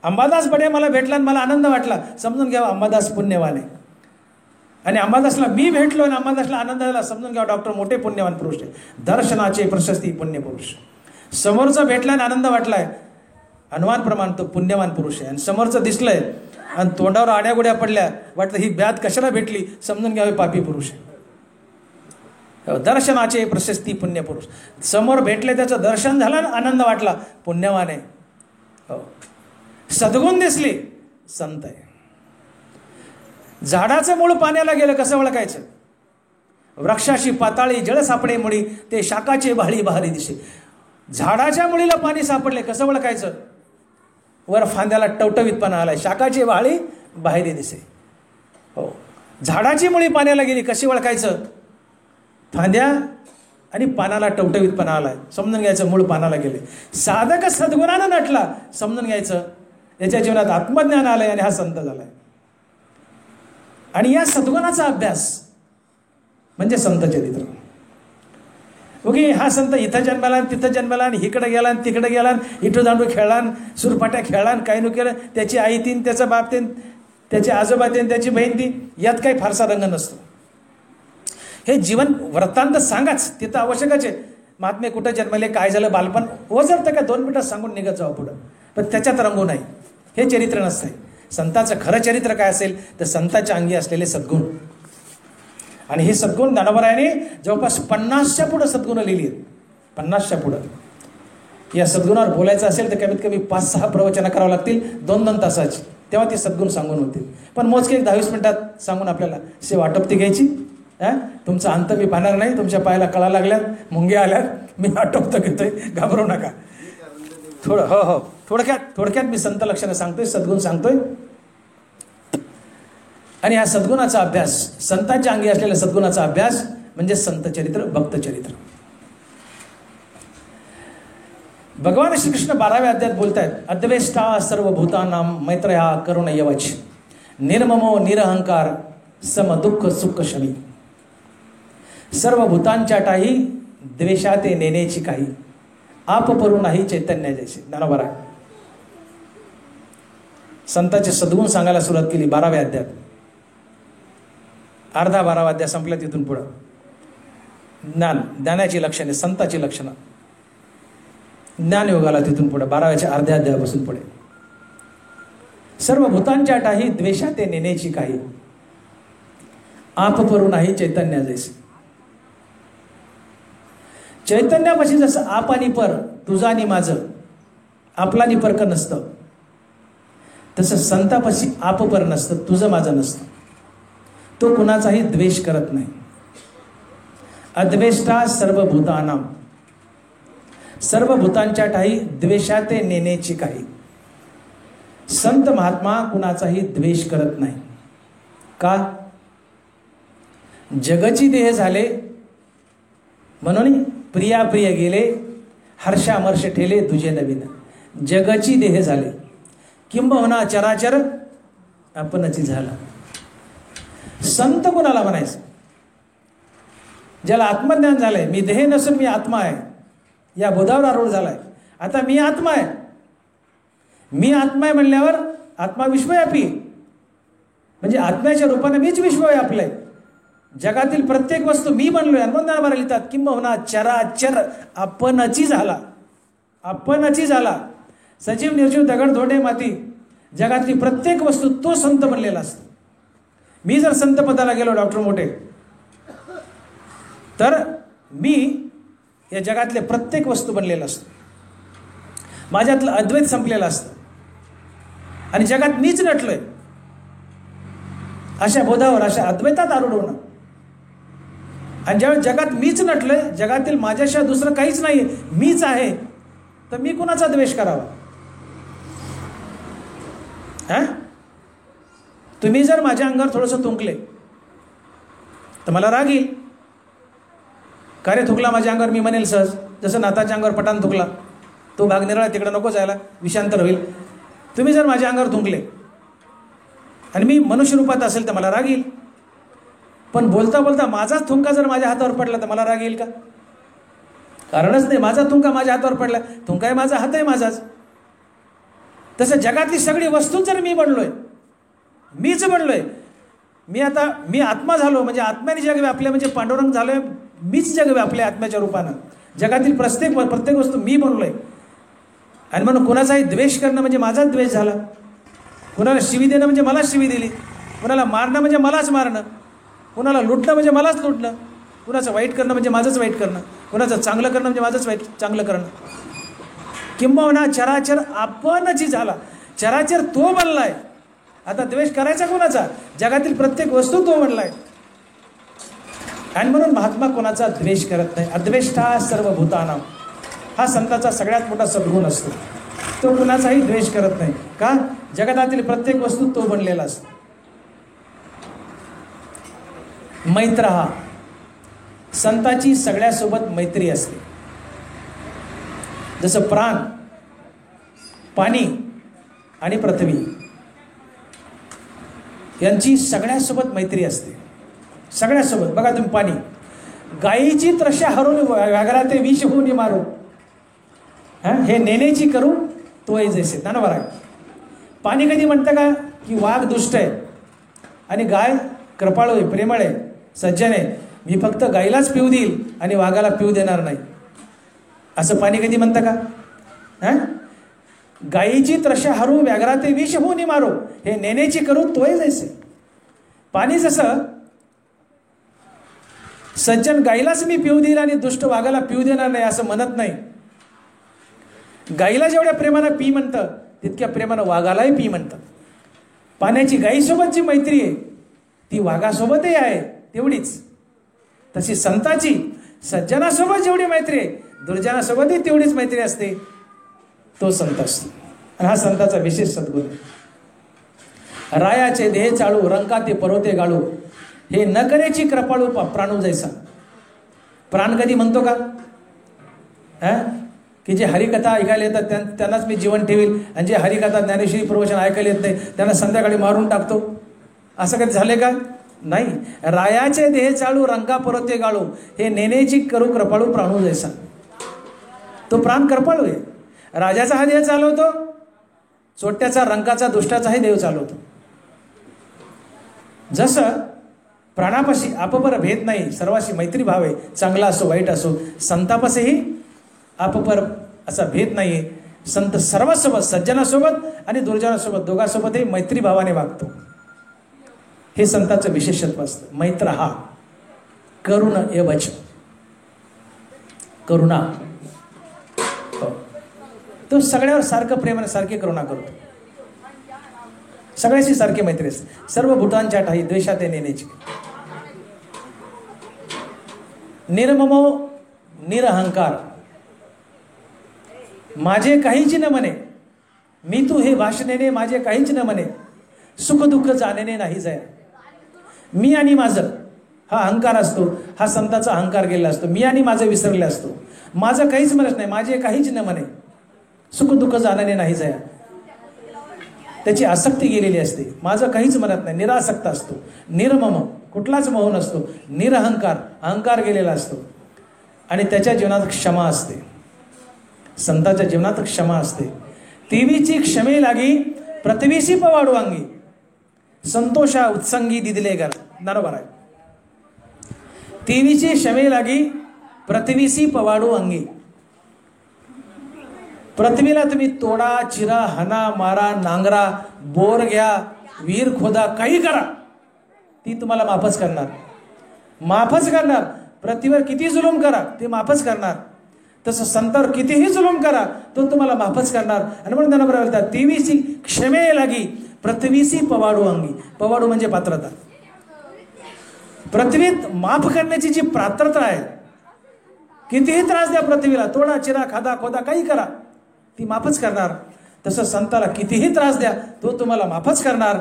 अंबादास बडे मला भेटला आणि मला आनंद वाटला, समजून घ्यावं अंबादास पुण्यवान आहे. आणि अंबादासला मी भेटलो आणि अंबादासला आनंद झाला, समजून घ्यावं डॉक्टर मोठे पुण्यवान पुरुष आहे. दर्शनाचे प्रशस्ती पुण्यपुरुष. समोरचा भेटलाय आणि आनंद वाटलाय, अनुमान प्रमाण तो पुण्यवान पुरुष आहे. आणि समोरचं दिसलंय आणि तोंडावर आड्यागुड्या पडल्या, वाटतं ही ब्यात कशाला भेटली, समजून घ्यावे पापी पुरुष आहे. दर्शनाचे प्रशस्ती पुण्यपुरुष. समोर भेटले, त्याचं दर्शन झालं, आनंद वाटला, पुण्यवान आहे. हो, सद्गुण दिसली, संत आहे. झाडाचं मूळ पाण्याला गेलं, कसं ओळखायचं? वृक्षाशी पाताळी जळ सापडे मुळी, ते शाखाचे बहाळी बहारी दिसे. झाडाच्या मुळीला पाणी सापडले, कसं ओळखायचं? वर फांद्याला टवटवीतपणा आलाय, शाखाची बहाळी बाहेरी दिसे. हो, झाडाची मुळी पाण्याला गेली, कशी ओळखायचं? फांद्या आणि पानाला टवटवीतपणा आलाय, समजून घ्यायचं मूळ पानाला गेले. साधक सद्गुणानं नटला, समजून घ्यायचं याच्या जीवनात आत्मज्ञान आलंय आणि हा संत झालाय. आणि या सद्गुणाचा अभ्यास म्हणजे संत चरित्र. ओके, हा संत इथं जन्माला, तिथं जन्माला, इकडे गेला, तिकडे गेला, इटू दांडू खेळला, सुरपाट्या खेळला, काही नु केलं. त्याची आई तीन, त्याचा बाप तीन, त्याचे आजोबा तीन, त्याची बहीण ती, यात काही फारसा रंग नसतो. हे जीवन वृत्तांत सांगाच तिथं आवश्यकच आहे. महात्मे कुठं जन्मले, काय झालं, बालपण ओझरतं का 2 मिनिटं सांगून निघत जावं पुढं, पण त्याच्यात रंगू नाही, हे चरित्र नसतंय. संताचं खरं चरित्र काय असेल तर संताच्या अंगी असलेले सद्गुण. आणि हे सद्गुण ज्ञानोबरायाने जवळपास 50च्या पुढं सद्गुण लिहिली आहेत. 50च्या पुढं. या सद्गुणावर बोलायचं असेल तर कमीत कमी 5-6 प्रवचनं करावं लागतील, 2-2 तासाची, तेव्हा ते सद्गुण सांगून होतील. पण मोजके 10-20 मिनिटात सांगून आपल्याला सेवा आटोपती घ्यायची. तुमचा अंत मी पाहणार नाही, तुमच्या पायाला कळा लागल्यात, मुंग्या आल्यात, मी आटोपतं घेतोय, घाबरू नका. थोडं हो थोडक्यात मी संत लक्षणं सांगतोय, सद्गुण सांगतोय. आणि हा सद्गुणाचा अभ्यास, संतांच्या अंगी असलेल्या सद्गुणाचा अभ्यास म्हणजे संत चरित्र, भक्त चरित्र. भगवान श्रीकृष्ण 12व्या अध्यायात बोलतायत, अद्वेष्टा सर्वभूतानां मैत्रया करुण यवच, निर्ममो निरहंकार सम दुःख सुख शमी. सर्व भूतांच्या टाही द्वेषाते नेण्याची काही, आप परू नाही चैतन्य जैसे. ज्ञानोबा संतांचे सद्गुण सांगायला सुरुवात केली 12व्या अध्यायात. अर्धा 12वा अध्याय संपला, तिथून पुढं ज्ञानाची लक्षणे, संताची लक्षणं, ज्ञानयोगाला तिथून पुढे 12व्या अर्ध्या अध्यायापासून पुढे. सर्व भूतांच्या टाही द्वेषाते नेण्याची काही, आप परू नाही चैतन्य जैसे. चैतन्यापाशी जसं आप आणि पर, तुझं आणि माझं, आपला आणि परक नसतं, तसं संतापाशी आप पर नसतं, तुझं माझं नसतं. तो कुणाचाही द्वेष करत नाही. अद्वेष्टा सर्वभूतानां, सर्व भूतांच्या ठाई द्वेषाते नेण्याची काही. संत महात्मा कुणाचाही द्वेष करत नाही. का? जगची देह झाले म्हणून प्रिया प्रिय गेले, हर्षामर्ष ठेले तुझे नवीन. जगची देह झाले, किंबहुना चराचर आपणची झाला. संत कोणाला म्हणायचं? ज्याला आत्मज्ञान झालंय, मी देह नसून मी आत्मा आहे, या बोधावर आरूढ झालाय. आता मी आत्मा आहे, मी आत्मा आहे म्हणल्यावर आत्मा विश्वव्यापी, म्हणजे आत्म्याच्या रूपाने मीच विश्वव्यापलंय. जगातील प्रत्येक वस्तू मी बनलोय. हनुमान लिहितात, किंबहुना चराचर आपणची झाला, आपणची झाला. सजीव निर्जीव दगड धोंडे माती, जगातली प्रत्येक वस्तू तो संत बनलेला असतो. मी जर संत पदाला गेलो, डॉक्टर मोठे, तर मी या जगातले प्रत्येक वस्तू बनलेला असतो, माझ्यातलं अद्वैत संपलेलं असतं आणि जगात मीच नटलोय. अशा बोधावर, अशा अद्वैतात आरूढ होणं. आणि ज्यावेळी जगात मीच नटलोय, जगातील माझ्याशिवाय दुसरं काहीच नाही, मीच आहे, तर मी कुणाचा द्वेष करावा? तुम्ही जर माझ्या अंगावर थोडंसं थुंकले तर मला राग येईल. का रे थुकला माझ्या अंगावर? मी म्हणेल सहज, जसं नाताच्या अंगावर पटान थुकला, तो भाग निराळा, तिकडे नको जायला, विषांतर होईल. तुम्ही जर माझ्या अंगावर थुंकले आणि मी मनुष्य रूपात असेल तर मला राग येईल. पण बोलता बोलता माझाच थुंका जर माझ्या हातावर पडला तर मला राग येईल का? कारणच नाही. माझा थुंका माझ्या हातावर पडला, थुंका आहे माझा, हात आहे माझाच. तसं जगातली सगळी वस्तू जर मी बनलोय, मीच बनलोय, मी आत्मा झालो, म्हणजे आत्म्याने जग व्यापले, म्हणजे पांडुरंग झालोय, मीच जग व्यापले आत्म्याच्या रूपानं. जगातील प्रत्येक वस्तू मी बनलोय. आणि म्हणून कुणाचाही द्वेष करणं म्हणजे माझाच द्वेष झाला. कुणाला शिवी देणं म्हणजे मलाच शिवी दिली, कुणाला मारणं म्हणजे मलाच मारणं, कुणाला लुटणं म्हणजे मलाच लुटणं. कुणाचं वाईट करणं म्हणजे माझंच वाईट करणं, कुणाचं चांगलं करणं म्हणजे माझंच वाईट चांगलं करणं. किंबहुना चराचर आपणच झाला, चराचर तो बनलाय. आता द्वेष करायचा कोणाचा? जगातील प्रत्येक वस्तू तो बनलाय. आणि म्हणून महात्मा कोणाचा द्वेष करत नाही. अद्वेष्टा सर्व भूतानां हा संतांचा सगळ्यात मोठा सद्गुण असतो. तो कुणाचाही द्वेष करत नाही. का? जगतातील प्रत्येक वस्तू तो बनलेला असतो. मैत्र हा संतांची सगळ्यासोबत मैत्री असते. जसं प्राण, पाणी आणि पृथ्वी यांची सगळ्यासोबत मैत्री असते. सगळ्यासोबत. बघा तुम्ही, पाणी, गायीची त्रषा हरून व्याघ्रा ते विष होऊन मारू, हे नेण्याची करू तोय जैसे. बरोबर आहे. पाणी कधी म्हणतं का की वाघ दुष्ट आहे आणि गाय कृपाळू आहे, प्रेमळ आहे, सज्जन आहे, मी फक्त गायीलाच पिऊ देईल आणि वाघाला पिऊ देणार नाही, असं पाणी कधी म्हणतं का? गायीची त्रषा हरू व्याघ्रा ते विष होऊन मारो, हे नेण्याची करू तोय जैसे. पाणी जसं सज्जन गायीलाच मी पिऊ देईल आणि दुष्ट वाघाला पिऊ देणार नाही असं म्हणत नाही. गायीला जेवढ्या प्रेमानं पी म्हणतं तितक्या प्रेमानं वाघालाही पी म्हणतं. पाण्याची गायीसोबत जी मैत्री आहे ती वाघासोबतही आहे तेवढीच. तशी संताची सज्जनासोबत जेवढी मैत्री आहे दुर्जनासोबतही तेवढीच मैत्री असते. तो संत असतो. आणि हा संताचा विशेष सद्गुण आहे. रायाचे देह चाळू रंका ते पर्वते गाळू, हे न करेची कृपाळू प्राणू जैसा. प्राण कधी म्हणतो का? की जे हरिकथा ऐकायला येतात त्यांनाच मी जीवन ठेवील, आणि जे हरिकथा ज्ञानेश्वरी प्रवचन ऐकायला येत नाही त्यांना संध्याकाळी मारून टाकतो, असं कधी झाले का? नाही. रायाचे देह चाळू रंका पर्वते गाळू, हे नेण्याची करू कृपाळू प्राणू जैसा. तो प्राण कृपाळू आहे. राजाचा हा देह चालवतो, चोट्याचा, रंकाचा, दुष्टाचाही देव चालवतो. जसं प्राणापाशी आपपर भेद नाही, सर्वाशी मैत्री भाव आहे, चांगला असो वाईट असो, संतापाशीही आपपर असा भेद नाही. संत सर्वांसोबत, सज्जनासोबत आणि दुर्जनासोबत दोघांसोबतही मैत्री भावाने वागतो. हे संतांचं विशेषत्व असतं. मैत्र हा करुण एवच, करुणा. तो सगळ्यावर सारखं प्रेमाने सारखी करुणा करतो. सगळ्याशी सारखी मैत्री असते. सर्व भूतांच्या ठाई द्वेषात नेण्याची. निर्ममो निरहंकार, माझे काहीच न म्हणे, मी तू हे भाषणेने माझे काहीच न म्हणे, सुख दुःख जाणेने नाही जाय. मी आणि माझं हा अहंकार असतो. हा संतांचा अहंकार गेलेला असतो. मी आणि माझं विसरले असतो. माझं काहीच म्हणत नाही, माझे काहीच न म्हणे, सुख दुःख जाणणे नाही जाय. त्याची आसक्ती गेलेली असते. माझं काहीच म्हणत नाही, निरासक्त असतो. निर्मम, कुठलाच मोह नसतो. निरहंकार, अहंकार गेलेला असतो. आणि त्याच्या जीवनात क्षमा असते. संतांच्या जीवनात क्षमा असते. तेवीची क्षमे लागी पृथ्वीसी पवाडू अंगी, संतोषा उत्संगी दिदिले घर. बरोबर आहे. तेवीची क्षमे लागी पृथ्वीसी पवाडू अंगी. पृथ्वीला तुम्ही तोडा, चिरा, हना, मारा, नांगरा, बोर घ्या, विहीर खोदा, काही करा, ती तुम्हाला माफच करणार. माफच करणार. पृथ्वीवर किती जुलूम करा ते माफच करणार. तसं संतांवर कितीही जुलूम करा तो तुम्हाला माफच करणार. आणि म्हणून त्यांना बरोबर बोलतात, तेवीसी क्षमे लागी पृथ्वीसी पवाडू अंगी. पवाडू म्हणजे पात्रता. पृथ्वीत माफ करण्याची जी पात्रता आहे, कितीही त्रास द्या पृथ्वीला, तोडा, चिरा, खादा, खोदा, काही करा, ती माफच करणार. तसं संताला कितीही त्रास द्या तो तुम्हाला माफच करणार.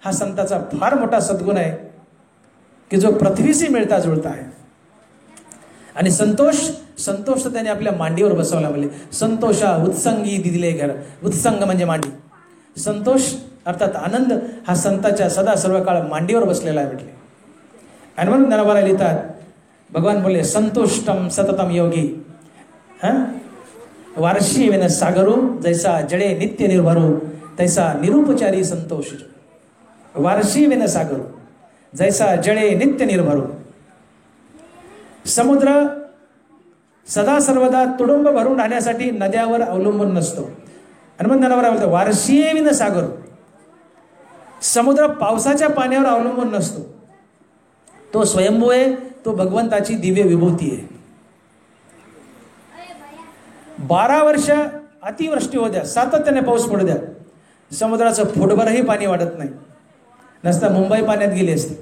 हा संताचा फार मोठा सद्गुण आहे की जो पृथ्वीशी मिळता जुळता आहे. आणि संतोष तर त्याने आपल्या मांडीवर बसवला. म्हणजे संतोषा उत्संगी दिदिले घर. उत्संग म्हणजे मांडी. संतोष अर्थात आनंद हा संताच्या सदा सर्व काळ मांडीवर बसलेला आहे म्हटले. आणि म्हणून ज्ञानोबा लिहितात, भगवान बोलले, संतुष्टम सततम योगी वार्षी वेन सागरू, जैसा जडे नित्य निर्भरू, तैसा निरुपचारी संतोष. वार्षी वेन सागरू, जैसा जडे नित्य निर्भरू. समुद्र सदा सर्वदा तुडुंब भरून राहण्यासाठी नद्यावर अवलंबून नसतो. आणि मग ज्ञानोबा बोलतो, वार्षी वेन सागरू. समुद्र पावसाच्या पाण्यावर अवलंबून नसतो. तो स्वयंभू आहे, तो भगवंताची दिव्य विभूती आहे. 12 वर्ष अतिवृष्टी होऊ द्या, सातत्याने पाऊस पडू द्या, समुद्राचं फुटभरही पाणी वाढत नाही. नसता मुंबई पाण्यात गेली असते.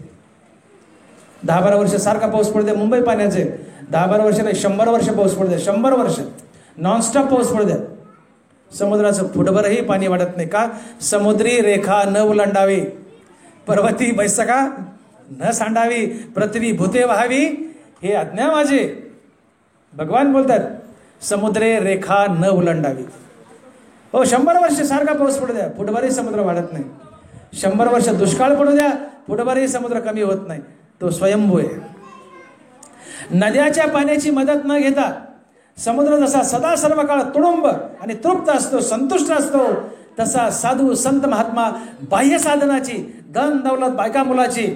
10-12 वर्ष सारखा पाऊस पडू द्या, मुंबई पाण्याचे 10-12 वर्ष नाही, 100 वर्ष पाऊस पडू द्या, 100 वर्ष नॉनस्टॉप पाऊस पडू द्या, समुद्राचं फुटभरही पाणी वाढत नाही. का? समुद्री रेखा न उलंडावी, पर्वती बैसका न सांडावी, पृथ्वी भूते व्हावी, हे आज्ञा माझे. भगवान बोलतात, समुद्रे रेखा न उलंडावी. हो, 100 वर्ष सारखा पाऊस पडू द्या, फुटभरही समुद्र वाढत नाही. 100 वर्ष दुष्काळ पडू द्या, फुटभरही समुद्र कमी होत नाही. तो स्वयंभू आहे. नद्याच्या पाण्याची मदत न घेता समुद्र जसा सदा सर्व काळ तुडुंब आणि तृप्त असतो, संतुष्ट असतो, तसा साधू संत महात्मा बाह्य साधनाची, धन दौलत बायका मुलाची,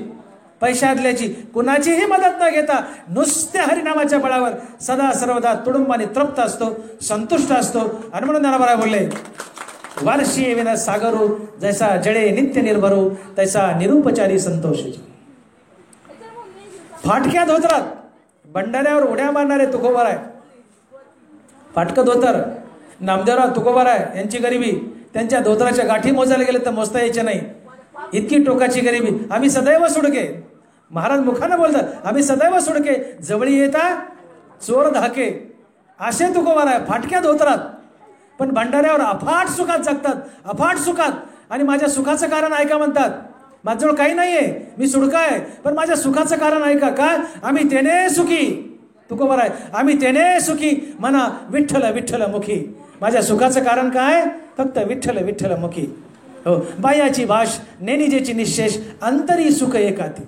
पैशातल्याची कुणाचीही मदत न घेता नुसत्या हरिनामाच्या बळावर सदा सर्वदा तुडुंब आणि तृप्त असतो, संतुष्ट असतो. आणि म्हणून ज्ञानोबा बोलले, वार्षी विन सागरू जैसा जळे नित्य निर्भरू, तैसा निरुपचारी संतोषी. फाटक्या धोतरात भंडाऱ्यावर उड्या मारणारे तुकोबार आहे. फाटकं धोतर नामदेवराव तुकोबार आहे, यांची गरिबी. त्यांच्या धोतराच्या गाठी मोजायला गेले तर मोजता यायच्या नाही, इतकी टोकाची गरिबी. आम्ही सदैव सुडके, महाराज मुखानं बोलतात, आम्ही सदैव सुडके, जवळी येता चोर धाके, असे तुकोबार आहे फाटक्या धोतरात. पण भंडाऱ्यावर अफाट सुखात जगतात, अफाट सुखात. आणि माझ्या सुखाचं कारण ऐका म्हणतात. माझ्याजवळ काही नाहीये, मी सुडका आहे, पण माझ्या सुखाचं कारण ऐका. काय? आम्ही तेने सुखी, तुकोबार आहे, आम्ही तेने सुखी म्हणा विठ्ठल विठ्ठल मुखी. माझ्या सुखाचं कारण काय? फक्त विठ्ठल विठ्ठल मुखी. हो, बाह्याची भाष नेनिजेची निशेष, अंतरी सुख एकाती.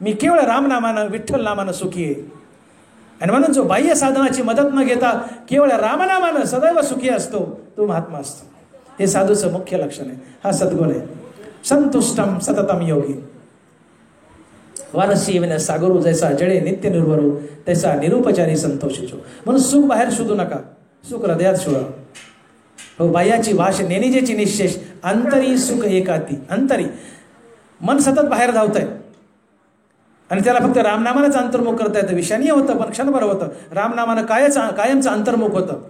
मी केवळ रामनामानं विठ्ठल नामानं सुखी आहे. आणि म्हणून जो बाह्य साधनाची मदत न घेता केवळ रामनामानं सदैव सुखी असतो, तो महात्मा असतो. हे साधूचं मुख्य लक्षण आहे, हा सद्गुण आहे. संतुष्टम सततम योगी, वारसी विन सागरू जैसा जळे नित्य निर्भरू, तैसा निरुपचारी संतोषीचो. म्हणून सुख बाहेर शोधू नका, सुख हृदयात शोधा. हो, बाह्याची भाष नेनिजेची निशेष, अंतरी सुख एकाती. अंतरी मन सतत बाहेर धावतंय आणि त्याला फक्त रामनामानंच अंतर्मुख करता येतं. विषानीय होतं पण क्षणभर होतं, रामनामानं कायमचं अंतर्मुख होतं.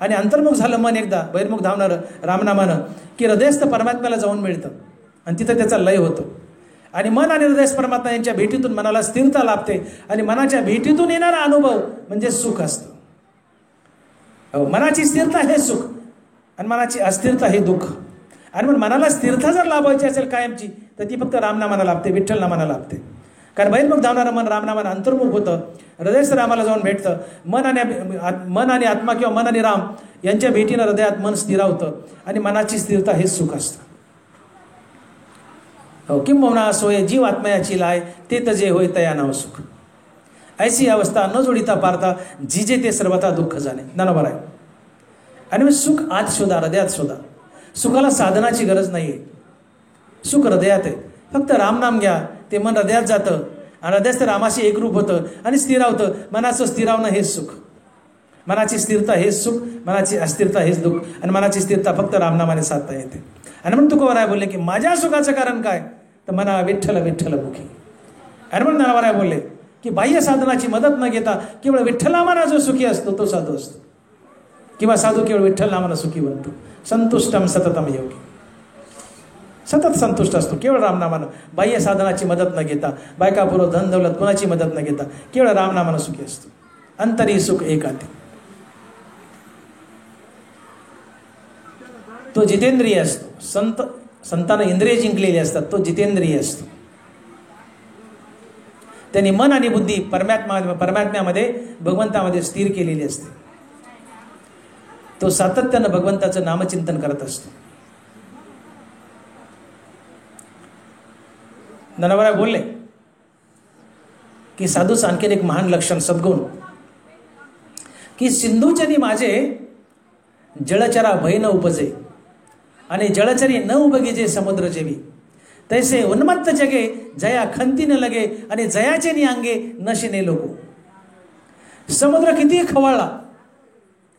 आणि अंतर्मुख झालं मन एकदा, बहिर्मुख धावणारं रामनामानं, की हृदयस्थ परमात्म्याला जाऊन मिळतं आणि तिथं त्याचा लय होतो. आणि मन आणि हृदयस्थ परमात्मा यांच्या भेटीतून मनाला स्थिरता लाभते आणि मनाच्या भेटीतून येणारा अनुभव म्हणजे सुख असतं. हो, मनाची स्थिरता हे सुख आणि मनाची अस्थिरता हे दुःख. आणि मग मनाला स्थिरता जर लाभायची असेल कायमची, तर ती फक्त रामनामाला लाभते, विठ्ठल नामाला लाभते. कारण बहिर्मुख धावणारं मन रामनामानं अंतर्मुख होतं, हृदयस्थ रामाला जाऊन भेटतं. मन आणि आत्मा किंवा मन आणि राम यांच्या भेटीनं हृदयात मन स्थिरावतं आणि मनाची स्थिरता हेच सुख असतं. हो, किंबहुना सोय जीव आत्मयाची लाय, ते तजे होय तया नाव सुख. ऐसी अवस्था न जोडिता पारता, जिजे ते सर्वथा दुःख जाणे. ज्ञानोबा आहे. आणि मग सुख आत शोधा, हृदयात शोधा. सुखाला साधनाची गरज नाहीये, सुख हृदयात आहे. फक्त रामनाम घ्या, ते मन हृदयात जातं आणि हृदयस्थ रामाशी एकरूप होतं आणि स्थिरावतं. मनाचं स्थिरावणं हेच सुख, मनाची स्थिरता हेच सुख, मनाची अस्थिरता हेच दुःख. आणि मनाची स्थिरता फक्त रामनामाने साधता येते. आणि म्हणून तुकोबाराय बोलले की माझ्या सुखाचं कारण काय? तर म्हणा विठ्ठल विठ्ठल मुखी. आणि म्हणून ज्ञानोबा बोलले की बाह्य साधनाची मदत न घेता केवळ विठ्ठल नामानं जो सुखी असतो तो साधू असतो, किंवा साधू केवळ विठ्ठल नामानं सुखी बनतो. संतुष्टम सततम योगी, सतत संतुष्ट असतो केवळ रामनामानं, बाह्य साधनाची मदत न घेता, बायकापुरो धन दौलत कोणाची मदत न घेता केवळ रामनामानं सुखी असतो. अंतरी सुख एकाती. तो जितेंद्रिय असतो. संतांना इंद्रिय जिंकलेली असतात, तो जितेंद्रिय असतो. त्यांनी मन आणि बुद्धी परमात्म्यामध्ये भगवंतामध्ये स्थिर केलेली असते. तो सातत्यानं भगवंताचं नामचिंतन करत असतो. ज्ञानोबा बोलले की साधूचं आणखीन एक महान लक्षण सद्गुण, की सिंधूचरी माझे जळचरा भय न उपजे आणि जळचरी न उबगीजे समुद्र जेवी, तैसे उन्मत्त जगे जया खंती न लगे आणि जयाचे नियांगे नशिने लोको. समुद्र किती खवळला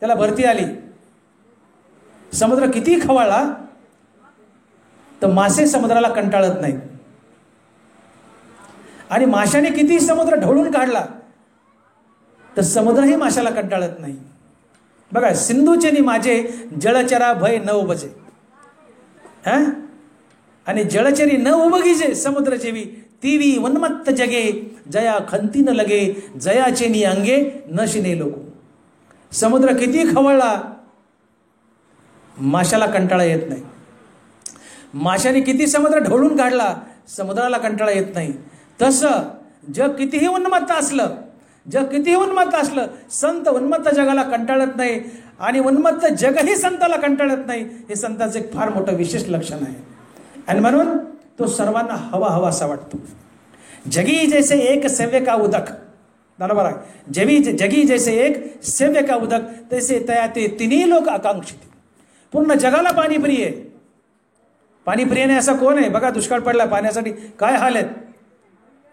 त्याला भरती आली, समुद्र किती खवळला तर मासे समुद्राला कंटाळत नाहीत. आणि माशाने किती समुद्र ढवळून काढला तर समुद्रही माशाला कंटाळत नाही. बघा, सिंधूचे माझे जळचरा भय न उपजे. आणि जळचरी न उबगीजे समुद्र जेवी तीवी उन्मत्त जगे जया खंती न लगे जयाचेनी अंगे न शिने लोक. समुद्र किती खवळला माशाला कंटाळा येत नाही. माशाने किती समुद्र ढवळून काढला समुद्राला कंटाळा येत नाही. तसं जग कितीही उन्मत्त असलं संत उन्मत्त जगाला कंटाळत नाही आणि उन्मत्त जगही संताला कंटाळत नाही. हे संतांचं एक फार मोठं विशेष लक्षण आहे. आणि म्हणून तो सर्वांना हवासा वाटतो. जगी जैसे एक सेव्य का उदक, बरोबर आहे. जगी जैसे एक सेव्य का उदक तैसे तया ते तिन्ही लोक आकांक्षित. पूर्ण जगाला पाणी प्रिय आहे. पाणी प्रिय नाही असं कोण आहे? बघा, दुष्काळ पडला, पाण्यासाठी काय हाल आहेत.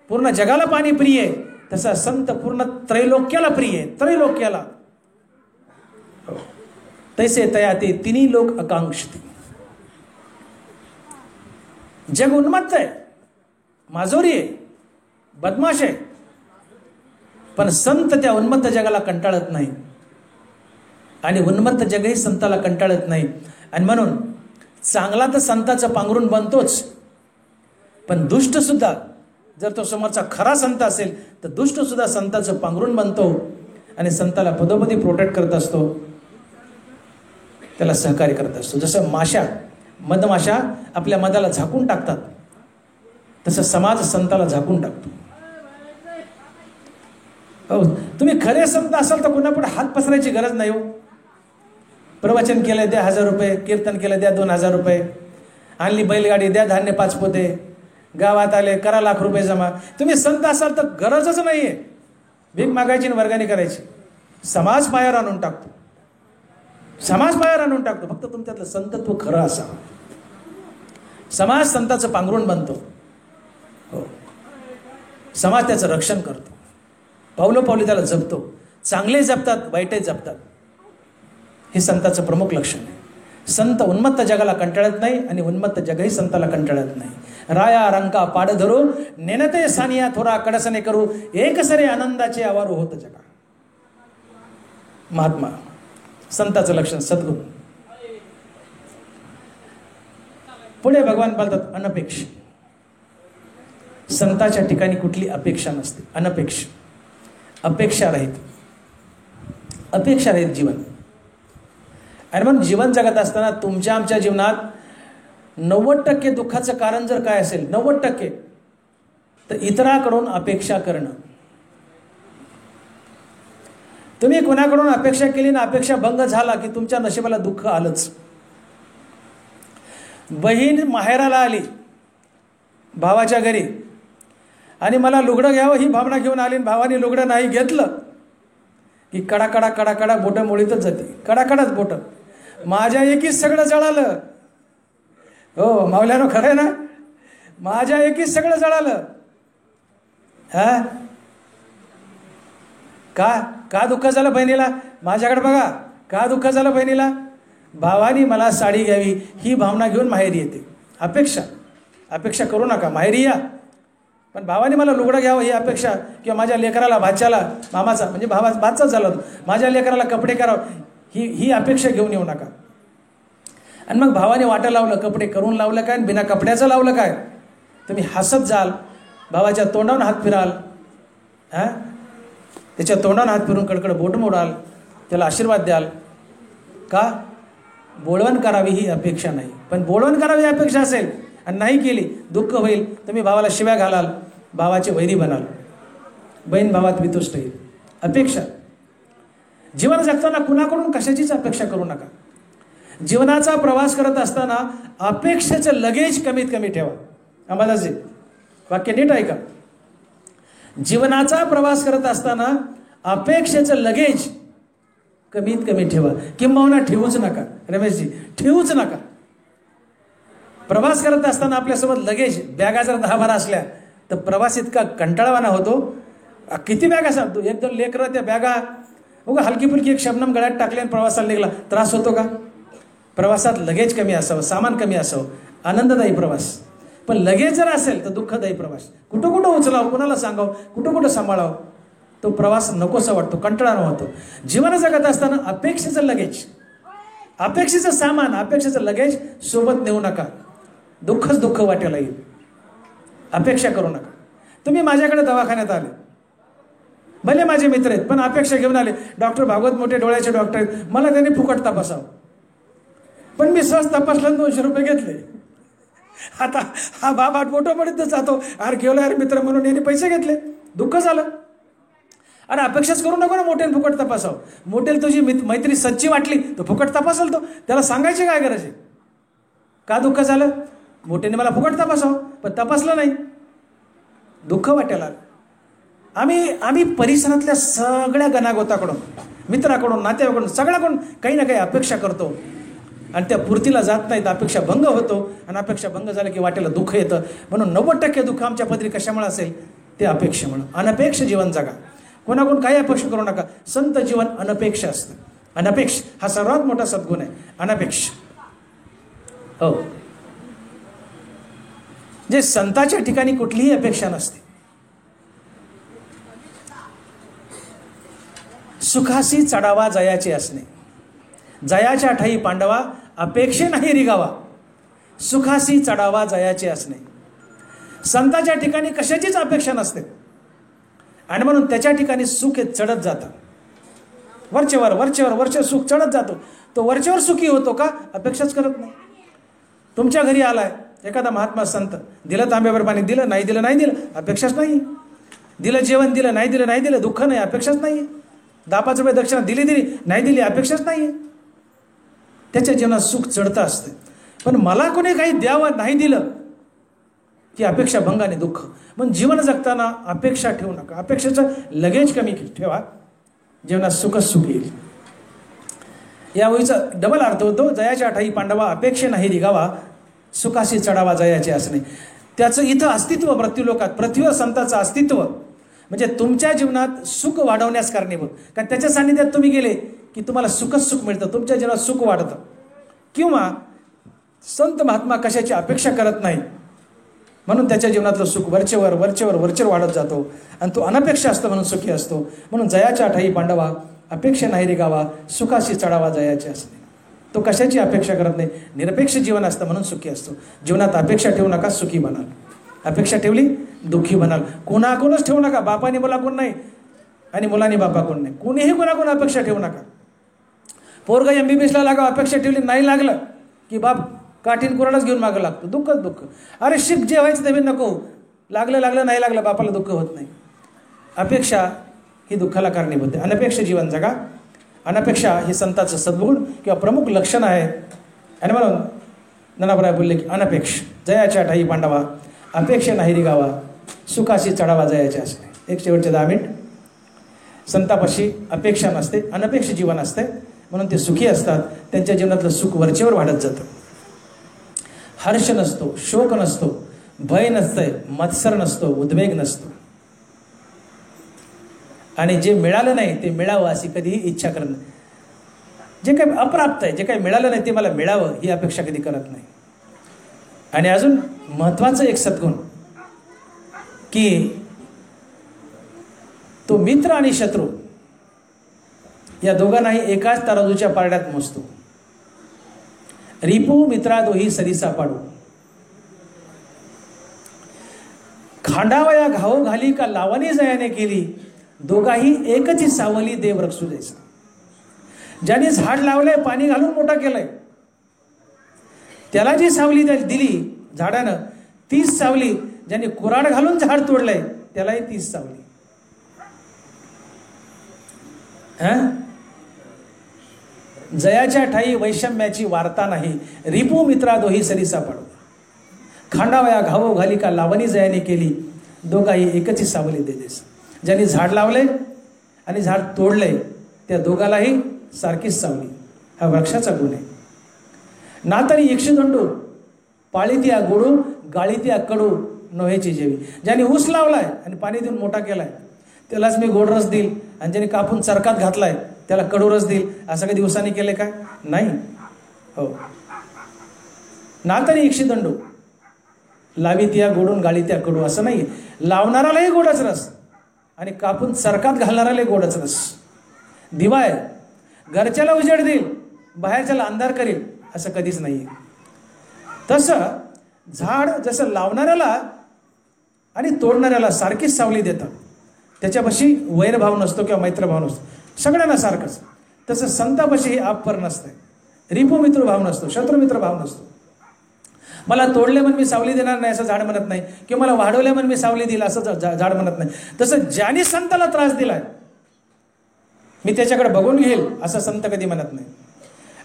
पूर्ण जगाला पाणी प्रिय आहे. तसा संत पूर्ण त्रैलोक्याला प्रिय आहे. त्रैलोक्याला तैसे तया ते तिन्ही लोक आकांक्षित. जग उन्मत्त आहे, माजोरी आहे, बदमाश आहे, पण संत त्या उन्मत्त जगाला कंटाळत नाही आणि उन्मत्त जगही संताला कंटाळत नाही. आणि म्हणून चांगला तर संताचं पांघरून बनतोच, पण दुष्ट सुद्धा जर तो समोरचा खरा संत असेल तर दुष्ट सुद्धा संताचं पांघरून बनतो आणि संताला पदोपदी प्रोटेक्ट करत असतो, त्याला सहकार्य करत असतो. जसं मधमाशा आपल्या मधाला झाकून टाकतात तसं समाज संताला झाकून टाकतो. हो, तुम्ही खरे संत असाल तर कुणापुढे हात पसरायची गरज नाही. हो, प्रवचन केलं द्या 1000 रुपये, कीर्तन केलं द्या 2000 रुपये, आणली बैलगाडी द्या धान्य 5 पोते, गावात आले करा लाख रुपये जमा. तुम्ही संत असाल तर गरजच नाहीये भीक मागायची आणि वर्गणी करायची. समाज पायावर आणून टाकतो, फक्त तुमच्यातलं संतत्व खरं असावं. समाज संताचं पांघरून बनतो. हो, समाज त्याचं रक्षण करतो, पावलोपावली त्याला जपतो. चांगले जपतात, वाईटही जपतात. हे संताचं प्रमुख लक्षण आहे. संत उन्मत्त जगाला कंटाळत नाही आणि उन्मत्त जगही संताला कंटाळत नाही. राया रंका पाड धरू नेनते सानिया थोरा कडसने करू एक सरे आनंदाचे आवारू होत जगा. महात्मा संताचं लक्षण सद्गुण. पुढे भगवान बोलतात अनपेक्ष. संताच्या ठिकाणी कुठली अपेक्षा नसते. अनपेक्ष, अपेक्षा रहित जीवन. आणि मग जीवन जगत असताना तुमच्या आमच्या जीवनात 90% दुःखाचं कारण जर काय असेल 90%, तर इतराकडून अपेक्षा करणं. तुम्ही कोणाकडून अपेक्षा केली ना अपेक्षा भंग झाला की तुमच्या नशिबाला दुःख आलंच. बहीण माहेराला आली भावाच्या घरी आणि मला लुगडं घ्यावं ही भावना घेऊन आली, भावाने लुगडं नाही घेतलं की कडा बोटं मोडीतच जाते. कडाकडाच बोटं. माझ्या एकीच सगळं जळालं. हो मावल्यानं खरं आहे ना, माझ्या एकीच सगळं जळालं. का दुःख झालं बहिणीला? माझ्याकडे बघा, का दुःख झालं बहिणीला? भावानी मला साडी घ्यावी ही भावना घेऊन माहेरी येते. अपेक्षा करू नका, माहेरी या, पण भावाने मला लुगडं घ्यावं ही अपेक्षा, किंवा माझ्या लेकराला भाच्याला, मामाचा म्हणजे भाचाच झाला, माझ्या लेकराला कपडे करावं ही अपेक्षा घेऊन येऊ नका. आणि मग भावाने वाटं लावलं, कपडे करून लावलं काय, बिना कपड्याचं लावलं काय, तुम्ही हसत जाल, भावाच्या तोंडावर हात फिराल, त्याच्या तोंडावर हात फिरून कडकड बोट मोडाल, त्याला आशीर्वाद द्याल. का? बोळवण करावी ही अपेक्षा नाही. पण बोळवण करावी ही अपेक्षा असेल आणि नाही केली दुःख होईल. तुम्ही भावाला शिव्या घालाल, भावाचे वैरी बनाल, बहीण भावात वितुष्ट येईल. अपेक्षा. जीवन जगताना कुणाकडून कशाचीच अपेक्षा करू नका. जीवनाचा प्रवास करत असताना अपेक्षेचं लगेज कमीत कमी ठेवा. आम्हाला जे वाक्य नीट ऐका. जीवनाचा प्रवास करत असताना अपेक्षेचं लगेज कमीत कमी ठेवा, किंबहुना ठेवूच नका. रमेशजी, ठेवूच नका. प्रवास करत असताना आपल्यासोबत लगेज बॅगा जर 10-12 असल्या तर प्रवास इतका कंटाळवाना होतो. किती बॅगा सांगतो, 1-2 लेकरं त्या बॅगा उगा हलकी फुलकी एक शबनम गळ्यात टाकले आणि प्रवासाला निघाला, त्रास होतो का? प्रवासात लगेज कमी असावं, सामान कमी असावं, आनंददायी प्रवास. पण लगेच जर असेल तर दुःखदायी प्रवास. कुठं कुठं उचलावं, कुणाला सांगावं, कुठं कुठं सांभाळावं, तो प्रवास नकोसा वाटतो, कंटाळा होतो. जीवन जगत असताना अपेक्षेचं लगेज, अपेक्षेचं सामान, अपेक्षेचं लगेज सोबत नेऊ नका. दुःखच दुःख वाटायला येईल. अपेक्षा करू नका. तुम्ही माझ्याकडे दवाखान्यात आले, भले माझे मित्र आहेत, पण अपेक्षा घेऊन आले. डॉक्टर भागवत मोठे डोळ्याचे डॉक्टर आहेत, मला त्यांनी फुकट तपासावं, पण मी सहज तपासला 200 रुपये घेतले. आता हा बाबा मोठोपर्यंत जातो, अरे गेलो यार मित्र म्हणून यांनी पैसे घेतले, दुःख झालं. अरे अपेक्षाच करू नको ना मोठ्याने फुकट तपासावं. मोठेल तुझी मैत्री सच्ची वाटली तर फुकट तपासाल, तो त्याला सांगायची काय गरज आहे? का दुःख झालं? मोठ्याने मला फुकट तपासावं, पण तपासलं नाही, दुःख वाटायला. आम्ही परिसरातल्या सगळ्या गणागोताकडून, मित्राकडून, नातेवाईकडून, सगळ्याकडून काही ना काही अपेक्षा करतो आणि त्या पूर्तीला जात नाहीत. अपेक्षा भंग होतो आणि अपेक्षा भंग झालं की वाटेला दुःख येतं. म्हणून 90% दुःख आमच्या पदरी कशामुळे असेल? ते अपेक्षेमुळे. अनपेक्ष जीवन जगा. कोणाकडून काही अपेक्षा करू नका. संत जीवन अनपेक्ष असतं. अनपेक्ष हा सर्वात मोठा सद्गुण आहे, अनपेक्ष. हो, जे संताच्या ठिकाणी कुठलीही अपेक्षा नसते. सुखासी चढावा जयाचे असणे, जयाच्या ठाई पांडवा अपेक्षे नाही रिगावा. सुखासी चढावा जयाचे असणे. संताच्या ठिकाणी कशाचीच अपेक्षा नसते आणि म्हणून त्याच्या ठिकाणी सुख हे चढत जातं. वरचेवर वरचेवर वरचे सुख चढत जातो. तो वरचेवर सुखी होतो का? अपेक्षाच करत नाही. तुमच्या घरी आलाय एखादा महात्मा संत, दिलं तांब्यावर पाणी, दिलं नाही दिलं नाही दिलं, अपेक्षाच नाही. दिलं जेवण, दिलं नाही दिलं नाही दिलं, दुःख नाही, अपेक्षाच नाही. 10-5 रुपये दक्षिणा दिली नाही दिली, अपेक्षाच नाही. त्याच्या जीवनात सुख चढतं असतं. पण मला कोणी काही द्यावं नाही दिलं की अपेक्षा भंगाने दुःख. पण जीवन जगताना अपेक्षा ठेवू नका. अपेक्षेचं लगेज कमी ठेवा, जीवनात सुखच सुख येईल. या ओळीचा डबल अर्थ होतो, जयाच्या ठाई पांडवा अपेक्षे नाही रिगावा, सुखाशी चढावा जयाचे असणे. त्याचं इथं अस्तित्व मृत्यूलोकात, पृथ्वीवर संताचं अस्तित्व म्हणजे तुमच्या जीवनात सुख वाढवण्यास कारणीभूत. कारण त्याच्या सान्निध्यात तुम्ही गेले की तुम्हाला सुखच सुख मिळतं, तुमच्या जीवनात सुख वाढतं. किंवा संत महात्मा कशाची अपेक्षा करत नाही म्हणून त्याच्या जीवनातलं सुख वरचेवर वरचेवर वरचेवर वाढत जातो आणि तो अनपेक्ष असतो म्हणून सुखी असतो. म्हणून जयाच्या ठाई पांडवा अपेक्षा नाही रिगावा, सुखाशी चढावा जयाचे असणे. तो कशाची अपेक्षा करत नाही, निरपेक्ष जीवन असतं म्हणून सुखी असतो. जीवनात अपेक्षा ठेवू नका, सुखी बनाल. अपेक्षा ठेवली दुःखी बनाल. कोणाकोणच ठेवू नका. बापाने मुला कोण नाही आणि मुलांनी बापा कोण नाही. कोणीही कोणाकोण अपेक्षा ठेवू नका. पोरगा MBBSला लागा, अपेक्षा ठेवली नाही लागलं की बाप काठीन कुराडच घेऊन मागं लागतो. दुःखच दुःख. अरे शिक, जे व्हायचं ते नको, लागलं नाही लागलं, बापाला दुःख होत नाही. अपेक्षा ही दुःखाला कारणीभूत आहे. अनपेक्ष जीवन जगा. अनपेक्षा हे संताचं सद्गुण किंवा प्रमुख लक्षण आहे. आणि म्हणून ज्ञानाबराय बोलले की अनपेक्ष जयाच्या ठाई पांडवा अपेक्षा नाही रिगावा, सुखाशी चढावा जयाचे असणे. एक शेवटचे 10 मिनिट. संतापाशी अपेक्षा नसते, अनपेक्ष जीवन असते म्हणून ते सुखी असतात. त्यांच्या जीवनातलं सुख वरचेवर वाढत जातं. हर्ष नसतो, शोक नसतो, भय नसतंय, मत्सर नसतो, उद्वेग नसतो. आणि जे मिळालं नाही ते मिळावं अशी कधीही इच्छा करत नाही. जे काही अप्राप्त आहे, जे काही मिळालं नाही ते मला मिळावं ही अपेक्षा कधी करत नाही. आणि अजून महत्वाचं एक सद्गुण की तो मित्र आणि शत्रू या दोघांनाही एकाच तराजूच्या पारड्यात मोजतो. रिपू मित्रा दोही सरीसा पाडू, खांडावया घाव घाली का लावणी जयाने केली, दोघाही एकची सावली देव रक्षू द्यायचा. ज्याने झाड लावलंय, पाणी घालून मोठा केलंय, त्याला जी सावली दिली झाडानं, तीच सावली ज्याने कुराड घालून झाड तोडलंय त्यालाही तीच सावली. जयाच्या ठाई वैषम्याची वार्ता नाही, रिपू मित्रा दोही सरीसा पाडू, खांडावया घावो घाली का लावणी जयाने केली, दोघाही एकची सावली देदेस. ज्यांनी झाड लावले आणि झाड तोडले त्या दोघालाही सारखीच सावली. हा वृक्षाचा गुण आहे. ना तरी इक्षुदंडू पाळीत्या गोडू गाळीत्या कडू नोहेची जेवी. ज्याने ऊस लावलाय आणि पाणी देऊन मोठा केलाय त्यालाच मी गोड रस देईल, आणि ज्याने कापून चरकात घातलाय त्याला कडू रस देईल. असं कधी दिवसांनी केले काय? नाही. हो. ना तरी इक्षुदंडू लावी त्या गोडून गाळी त्या कडू असं नाही. लावणारालाही गोडच रस आणि कापून चरकात घालणारालाही गोडच रस. दिवा आहे, घरच्याला उजेड देईल, बाहेरच्याला अंधार करेल असं कधीच नाही. तसं झाड जसं लावणाऱ्याला आणि तोडणाऱ्याला सारखीच सावली देतं, त्याच्यापाशी वैरभाव नसतो किंवा मैत्रभाव नसतो, सगळ्यांना सारखंच. तसं संतापाशी हे आपपर नसतंय, रिपुमित्र भाव नसतो, शत्रुमित्र भाव नसतो. मला तोडले म्हणून मी सावली देणार नाही असं झाड म्हणत नाही, किंवा मला वाढवले म्हणून मी सावली दिला असं झाड म्हणत नाही. तसं ज्याने संताला त्रास दिलाय मी त्याच्याकडे बघून घेईल असं संत कधी म्हणत नाही.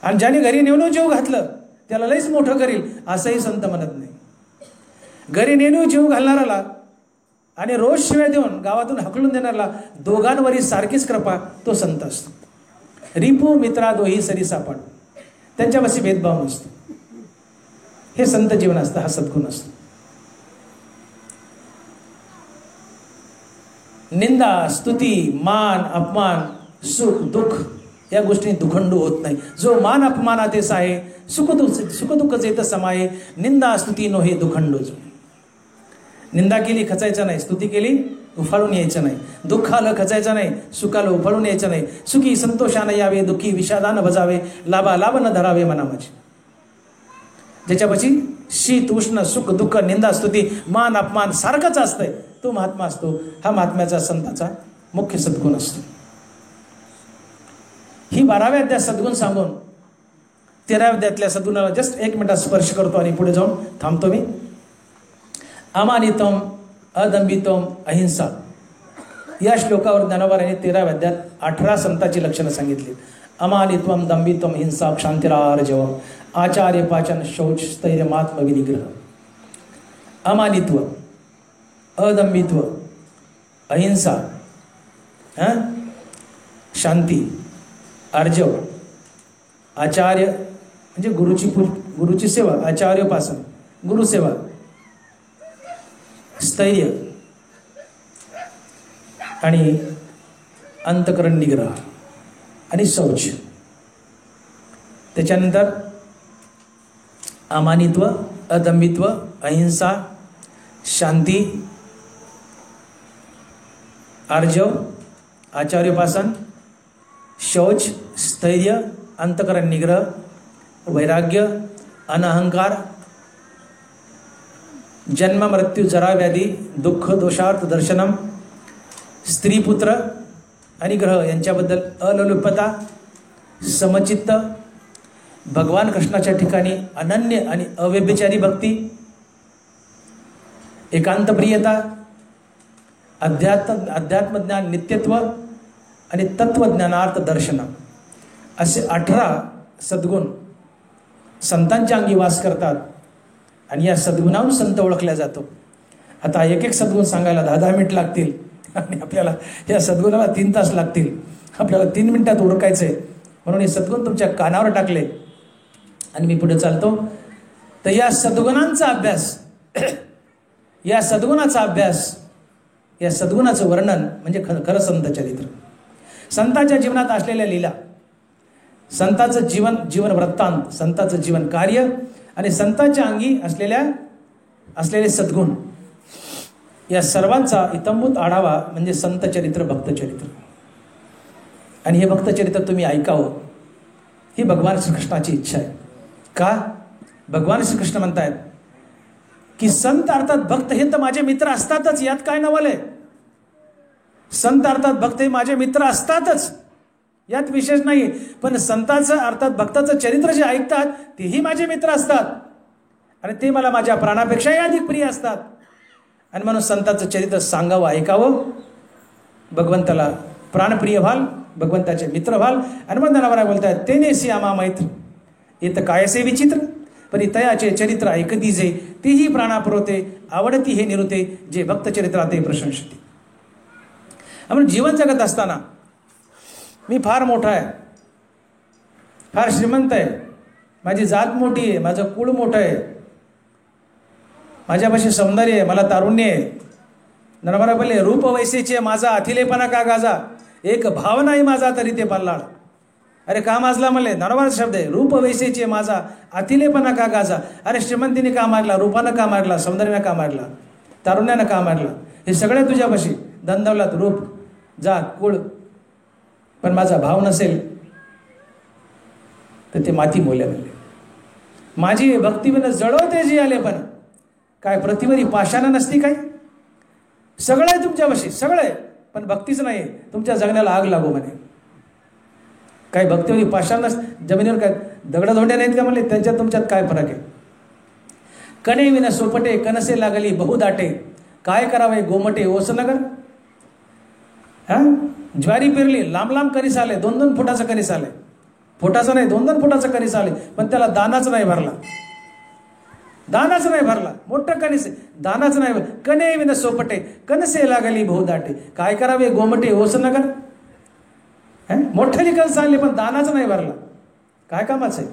आणि ज्याने घरी नेऊन जीव घातलं त्याला लईच मोठं करील असंही संत म्हणत नाही. घरी नेऊन जीव घालणाराला आणि रोज शिव्या देऊन गावातून हकलून देणारा दोघांवरही सारखीच कृपा तो संत असतो. रिपू मित्रा दोही सरी सापड, त्यांच्यापाशी भेदभाव नसतो. हे संत जीवन असतं, हा सद्गुण असतो. निंदा स्तुती मान अपमान सुख दुःख या गोष्टी दुखंडू होत नाही. जो मान अपमानातेस आहे सुख दुःख जेत समाये, निंदा स्तुती नो हे दुखंडू. निंदा केली खचायचं नाही, स्तुती केली उफाळून यायचं नाही, दुःख आलं खचायचं नाही, सुखाला उफाळून यायचं नाही. सुखी संतोषानं यावे, दुःखी विषादानं भजावे, लाभा लाभ न धरावे मना माझे. ज्याच्यापाशी शीत उष्ण सुख दुःख निंदा स्तुती मान अपमान सारखंच असतंय तो महात्मा असतो. हा महात्म्याचा संताचा मुख्य सद्गुण असतो. ही 12व्या अध्यायात सद्गुण सांगून 13व्या अध्यायातल्या सद्गुणाला जस्ट 1 मिनिटात स्पर्श करतो आणि पुढे जाऊन थांबतो मी. अमानितम अदंबितम अहिंसा या श्लोकावर ज्ञानोबारांनी 13व्या अध्यायात 18 संतांची लक्षणं सांगितली. अमानित्वम दंबित्वम हिंसा क्षांतिरार्जव आचार्य पाचन शौच स्थैर्य मात्म विनिग्रह. अमानित्व, अदंबित्व, अहिंसा, शांती, आर्जव, आचार्य म्हणजे गुरुची सेवा, आचार्योपासन गुरुसेवा, स्थैर्य आणि अंतकरण निग्रह आणि शौच. त्याच्यानंतर अमानित्व, अदंबित्व, अहिंसा, शांती, आर्जव, आचार्योपासन, शौच, स्थैर्य, अंतकरण निग्रह, वैराग्य, अनहंकार, जन्म मृत्यू जरा व्याधी दुःख दोषार्थ दर्शनम, स्त्री पुत्र आणि ग्रह यांच्याबद्दल अलोलुपता, समचित्त, भगवान कृष्णाच्या ठिकाणी अनन्य आणि अव्यभिचारी भक्ती, एकांतप्रियता, अध्यात्मज्ञान नित्यत्व आणि तत्वज्ञानार्थ दर्शन असे 18 सद्गुण संतांच्या अंगी वास करतात. आणि या सद्गुणावरून संत ओळखला जातो. आता एक एक सद्गुण सांगायला 10-10 मिनिट लागतील आणि आपल्याला या सद्गुणाला 3 तास लागतील. आपल्याला 3 मिनिटात ओळखायचं आहे, म्हणून हे सद्गुण तुमच्या कानावर टाकले आणि मी पुढे चालतो. तर या सद्गुणांचा अभ्यास, या सद्गुणाचा अभ्यास, या सद्गुणाचं वर्णन म्हणजे खरं संत चरित्र. संतांच्या जीवनात असलेल्या लीला, संतांचं जीवन वृत्तांत, संतांचं जीवन कार्य आणि संतांच्या अंगी असलेले सद्गुण या सर्वांचा इतंभूत आढावा म्हणजे संत चरित्र, भक्त चरित्र. आणि हे भक्त चरित्र तुम्ही ऐकावं ही भगवान श्रीकृष्णाची इच्छा आहे. का? भगवान श्रीकृष्ण म्हणतायत की संत अर्थात भक्त हे तर माझे मित्र असतातच, यात काय नवल आहे. संत अर्थात भक्त हे माझे मित्र असतातच, यात विशेष नाही. पण संतांचं अर्थात भक्ताचं चरित्र जे ऐकतात तेही माझे मित्र असतात आणि ते मला माझ्या प्राणापेक्षाही अधिक प्रिय असतात. आणि म्हणून संतांचं चरित्र सांगावं, ऐकावं, भगवंताला प्राणप्रिय व्हाल, भगवंताचे मित्र व्हाल. आणि मग ज्ञानोबा बोलतायत तेनेसी आमा मैत्र येत कायसे विचित्र, परी तयाचे चरित्र ऐकती जे तेही प्राणापुरवते, आवडती हे निरुते जे भक्त चरित्राते प्रशंसते. आपण जीवन जगत असताना मी फार मोठा आहे, फार श्रीमंत आहे, माझी जात मोठी आहे, माझं कुळ मोठं आहे, माझ्यापाशी सौंदर्य आहे, मला तारुण्य आहे. नरमरा बोलले रूप वैसेचे माझा अथिलेपणा का गाजा, एक भाव नाही माझा तरी ते बल्लाळ. अरे का माजला म्हणले, नरवाचा शब्द आहे. रूप वैसेचे माझा अतिलेपणा का गाजा. अरे श्रीमंतीने का मारला, रूपानं का मारला, सौंदर्यानं का मारला, तारुण्यानं का मारला, हे सगळे तुझ्यापाशी. धनदौलत, रूप, जात, कुळ, पण माझा भाव नसेल तर ते माती मोल्या म्हणले. माझी भक्तीविन जळवते जी आले, पण काय पृथ्वीवरी पाषाण नसती काय. सगळं आहे तुमच्यापाशी, सगळं आहे, पण भक्तीच नाही. तुमच्या जगण्याला आग लागू म्हणे. काय भक्तीवरी पाषाण नस, जमिनीवर काय दगडधोंड्या नाहीत का म्हणले, त्यांच्यात तुमच्यात काय फरक आहे. कणे विन सोपटे कनसे लागली बहुदाटे, काय करावे गोमटे ओसनगर. ज्वारी पेरली, लांब लांब कणीस आले, 2-2 फुटाचं कणीस आले. फुटाचं नाही, 2-2 फुटाचं कणीस आले, पण त्याला दानाच नाही भरला. दानाच नाही भरला. मोठं कणीस, दानाच नाही भरला. कणे विन सोपटे कनसे लागली बहुदाटे, काय करावे गोमटे ओसनगर. मोठे कणस आणले, पण दानाच नाही भरला. काय कामाचं आहे.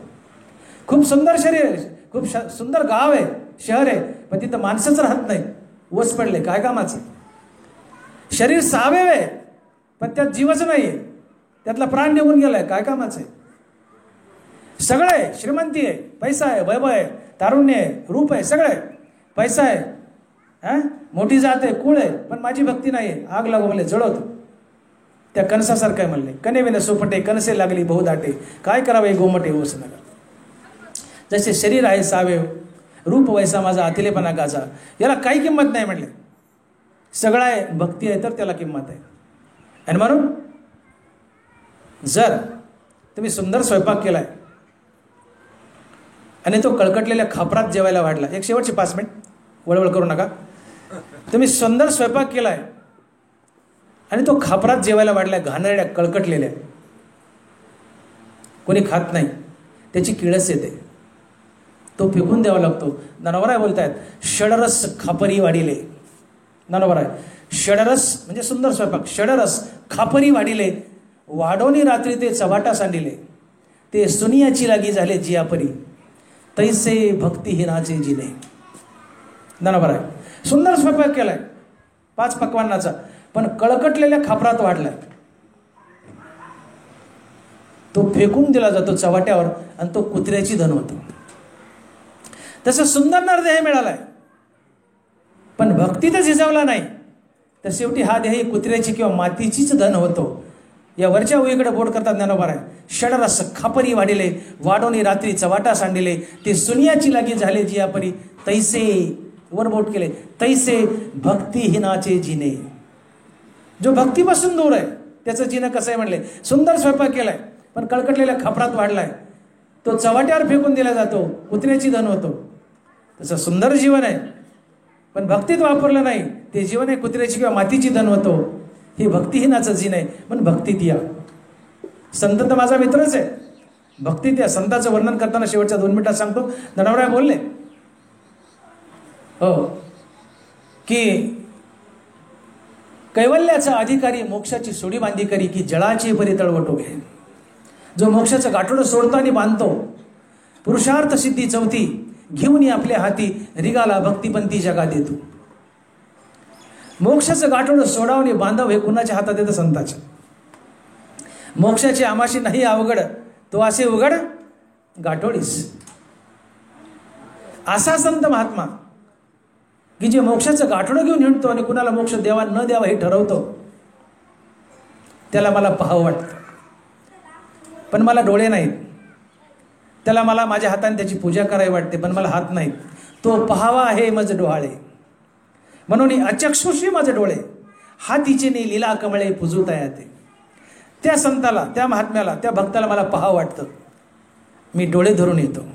खूप सुंदर शरीर आहे, खूप सुंदर गाव आहे, शहर आहे, पण तिथं माणसंच राहत नाही, ओस पडले. काय कामाचं. शरीर सावेव आहे, पण त्यात जीवच नाही आहे, त्यातला प्राण निघून गेलाय. काय कामाचं आहे. सगळं आहे, श्रीमंती आहे, पैसा आहे, वैभव आहे, तारुण्य आहे, रूप आहे, सगळं आहे, पैसा आहे, मोठी जात आहे, कुळ आहे, पण माझी भक्ती नाही आहे. आग लागू म्हणले, जळवतो. त्या कणसासारखं आहे म्हणले. कणे विन सोपटे कनसे लागली बहुदाटे, काय करावे गोमटे ओस नगर. जसे शरीर आहे सावेव, रूप वैसा माझा अतिलेपणा गाजा, याला काही किंमत नाही म्हणले. सगळं आहे, भक्ती आहे तर त्याला किंमत आहे. आणि म्हणून जर तुम्ही सुंदर स्वयंपाक केलाय आणि तो कळकटलेल्या खापरात जेवायला वाढला, एक शेवटचे 5 मिनिट वळवळ करू नका. तुम्ही सुंदर स्वयंपाक केलाय आणि तो खापरात जेवायला वाढलाय, घाणेरड्या कळकटलेल्या, कोणी खात नाही, त्याची किळस येते, तो फेकून द्यावा लागतो. ननवराय बोलतायत, षडरस खापरी वाढिले. ननवराय, षडरस म्हणजे सुंदर स्वयंपाक, षडरस खापरी वाढिले, वाढोनी रात्री ते चव्हाटा सांडिले, ते सुनियाची लागी झाले जियापरी, तैसे भक्तिहीनाचे जिने. ननवराय, सुंदर स्वयंपाक केलाय 5 पक्वान्नाचा, पण कळकटलेल्या खापरात वाढलाय, तो फेकून दिला जातो चव्हाट्यावर आणि तो कुत्र्याची धन होतो. तसं सुंदर नरदेह मिळालाय, पण भक्तीतच झिजवला नाही तर शेवटी हा देह कुत्र्याची किंवा मातीचीच धन होतो. या वरच्या उईकडे बोट करतात ज्ञानोबा. षडरस खापरी वाढिले, वाढोनी रात्री चव्हाटा सांडिले, ते सुनियाची लागी झाले जियापरी, तैसे वर बोट केले, तैसे भक्तिहीनाचे जिने. जो भक्तीपासून दूर आहे त्याचं जिनं कसं आहे म्हणले. सुंदर स्वयंपाक केलाय पण कळकटलेल्या खापरात वाढलाय, तो चव्हाट्यावर फेकून दिला जातो, कुत्र्याची धन होतो. तसं सुंदर जीवन आहे पण भक्तीत वापरलं नाही, ते जीवन आहे कुत्र्याची किंवा मातीची धन होतो. हे भक्तिहीनाचं जीन आहे. पण भक्तीत या. संत तर माझा मित्रच आहे, भक्तीत या. संतांचं वर्णन करताना शेवटच्या 2 मिनिटात सांगतो. नरवराय बोलले हो की कैवल्याचा अधिकारी मोक्षाची सोडी बांधी करी, की जळाची परी तळवटो घे. जो मोक्षाचं गाठोडं सोडतो आणि बांधतो, पुरुषार्थ सिद्धी 4थी घेऊन आपल्या हाती, रिगाला भक्तिपंथी जगा देतो. मोक्षाचं गाठोडं सोडावणे बांधव हे कुणाच्या हातात येतं. संताच्या. मोक्षाची आमाशी नाही अवघड, तो असे उघड गाठोडीस. असा संत महात्मा की जे मोक्षाचं गाठोडं घेऊन हिंडतो आणि कुणाला मोक्ष द्यावा न द्यावा हे ठरवतो, त्याला मला पाहावं वाटतं. पण मला डोळे नाहीत, त्याला मला माझ्या हाताने त्याची पूजा करावी वाटते, पण मला हात नाहीत. तो पहावा आहे मज डोहाळे, म्हणून अचक्षुषी माझे डोळे, हातीचे ने लीला कमळे पुजूता येते. त्या संताला, त्या महात्म्याला, त्या भक्ताला मला पाहावं वाटतं. मी डोळे धरून येतो.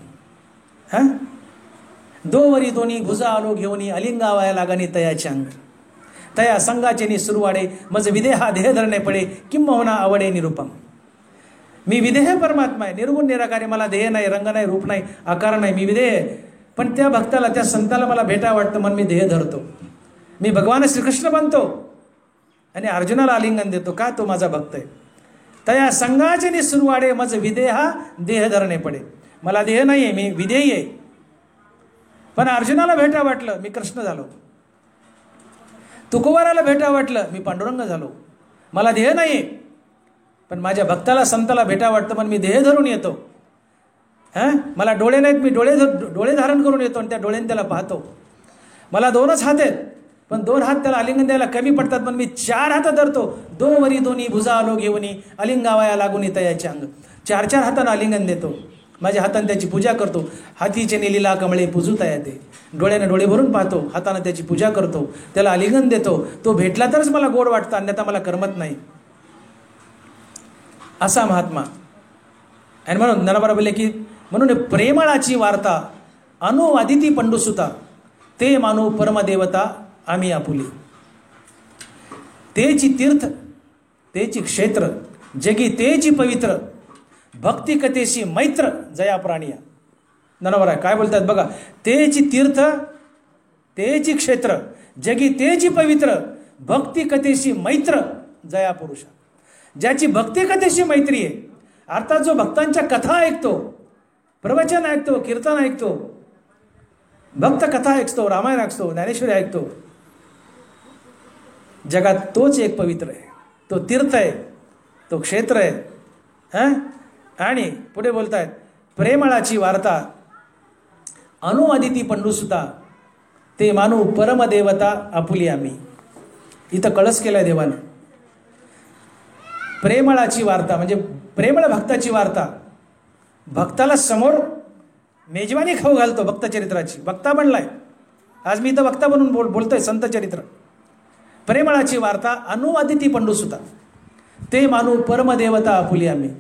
दोवरी दोन्ही भुजा आलो घेऊनी, अलिंगावाया लागानी तयाचे अंग, तया संगाचे नि सुरवाडे, मज विदेहा देह धरणे पडे, किंबहुना आवडे निरूपम. मी विदेह परमात्मा आहे, निर्गुण निराकारी, मला देह नाही, रंग नाही, रूप नाही, आकार नाही, मी विदेह आहे. पण त्या भक्ताला, त्या संताला मला भेटावं वाटतं म्हणून मी देह धरतो. मी भगवान श्रीकृष्ण बनतो आणि अर्जुनाला आलिंगन देतो. का? तो माझा भक्त आहे. तया संगाचे नि सुरवाडे, मज विदेहा देह धरणे पडे. मला देह नाही आहे, मी विधेय आहे. पण अर्जुनाला भेटा वाटलं, मी कृष्ण झालो. तुकोबाराला भेटा वाटलं, मी पांडुरंग झालो. मला देह नाही, पण माझ्या भक्ताला संताला भेटा वाटतं पण मी देह धरून येतो. मला डोळे नाहीत, मी डोळे धारण करून येतो आणि त्या डोळ्याने त्याला पाहतो. मला 2च हात आहेत पण 2 हात त्याला आलिंगन द्यायला कमी पडतात, पण मी 4 हात धरतो. दोवरी दोन्ही भुजा आलो घेऊनी अलिंगावाया लागून तयाचे अंग. 4 हातानं आलिंगन देतो. माझ्या हाताने त्याची पूजा करतो. हातीचे नेलीला कमळे पूजू तया ते. डोळ्याने डोळे भरून पाहतो, हाताने त्याची पूजा करतो, त्याला आलिंगन देतो. तो भेटला तरच मला गोड वाटतं, अन्यथा मला करमत नाही. असा महात्मा. आणि म्हणून ज्ञानोबा बोलले की म्हणून प्रेमळाची वार्ता अनुवादिती पंडुसुता ते मानू परमदेवता आम्ही आपुली. तेची तीर्थ तेची क्षेत्र जगी तेची पवित्र भक्ती कथेशी मैत्र जया प्राणिया. ज्ञानोबा काय बोलतात बघा. तेची तीर्थ तेची क्षेत्र जगी तेची पवित्र भक्ती कथेशी मैत्र जया पुरुषा. ज्याची भक्ती कथेशी मैत्री आहे, अर्थात जो भक्तांच्या कथा ऐकतो, प्रवचन ऐकतो, कीर्तन ऐकतो, भक्त कथा ऐकतो, रामायण ऐकतो, ज्ञानेश्वरी ऐकतो, जगात तोच एक पवित्र आहे, तो तीर्थ आहे, तो क्षेत्र आहे. आणि पुढे बोलतायत प्रेमळाची वार्ता अनुवादिती पंडुसुता ते मानू परमदेवता आपुली आम्ही. इथं कळस केलाय देवानं. प्रेमळाची वार्ता म्हणजे प्रेमळ भक्ताची वार्ता. भक्ताला समोर मेजवानी खाऊ घालतो भक्तचरित्राची. वक्ता बनलाय आज मी इथं वक्ता बनून बोलतोय संत चरित्र. प्रेमळाची वार्ता अनुवादिती पंडुसुता ते मानू परमदेवता आपुली आम्ही.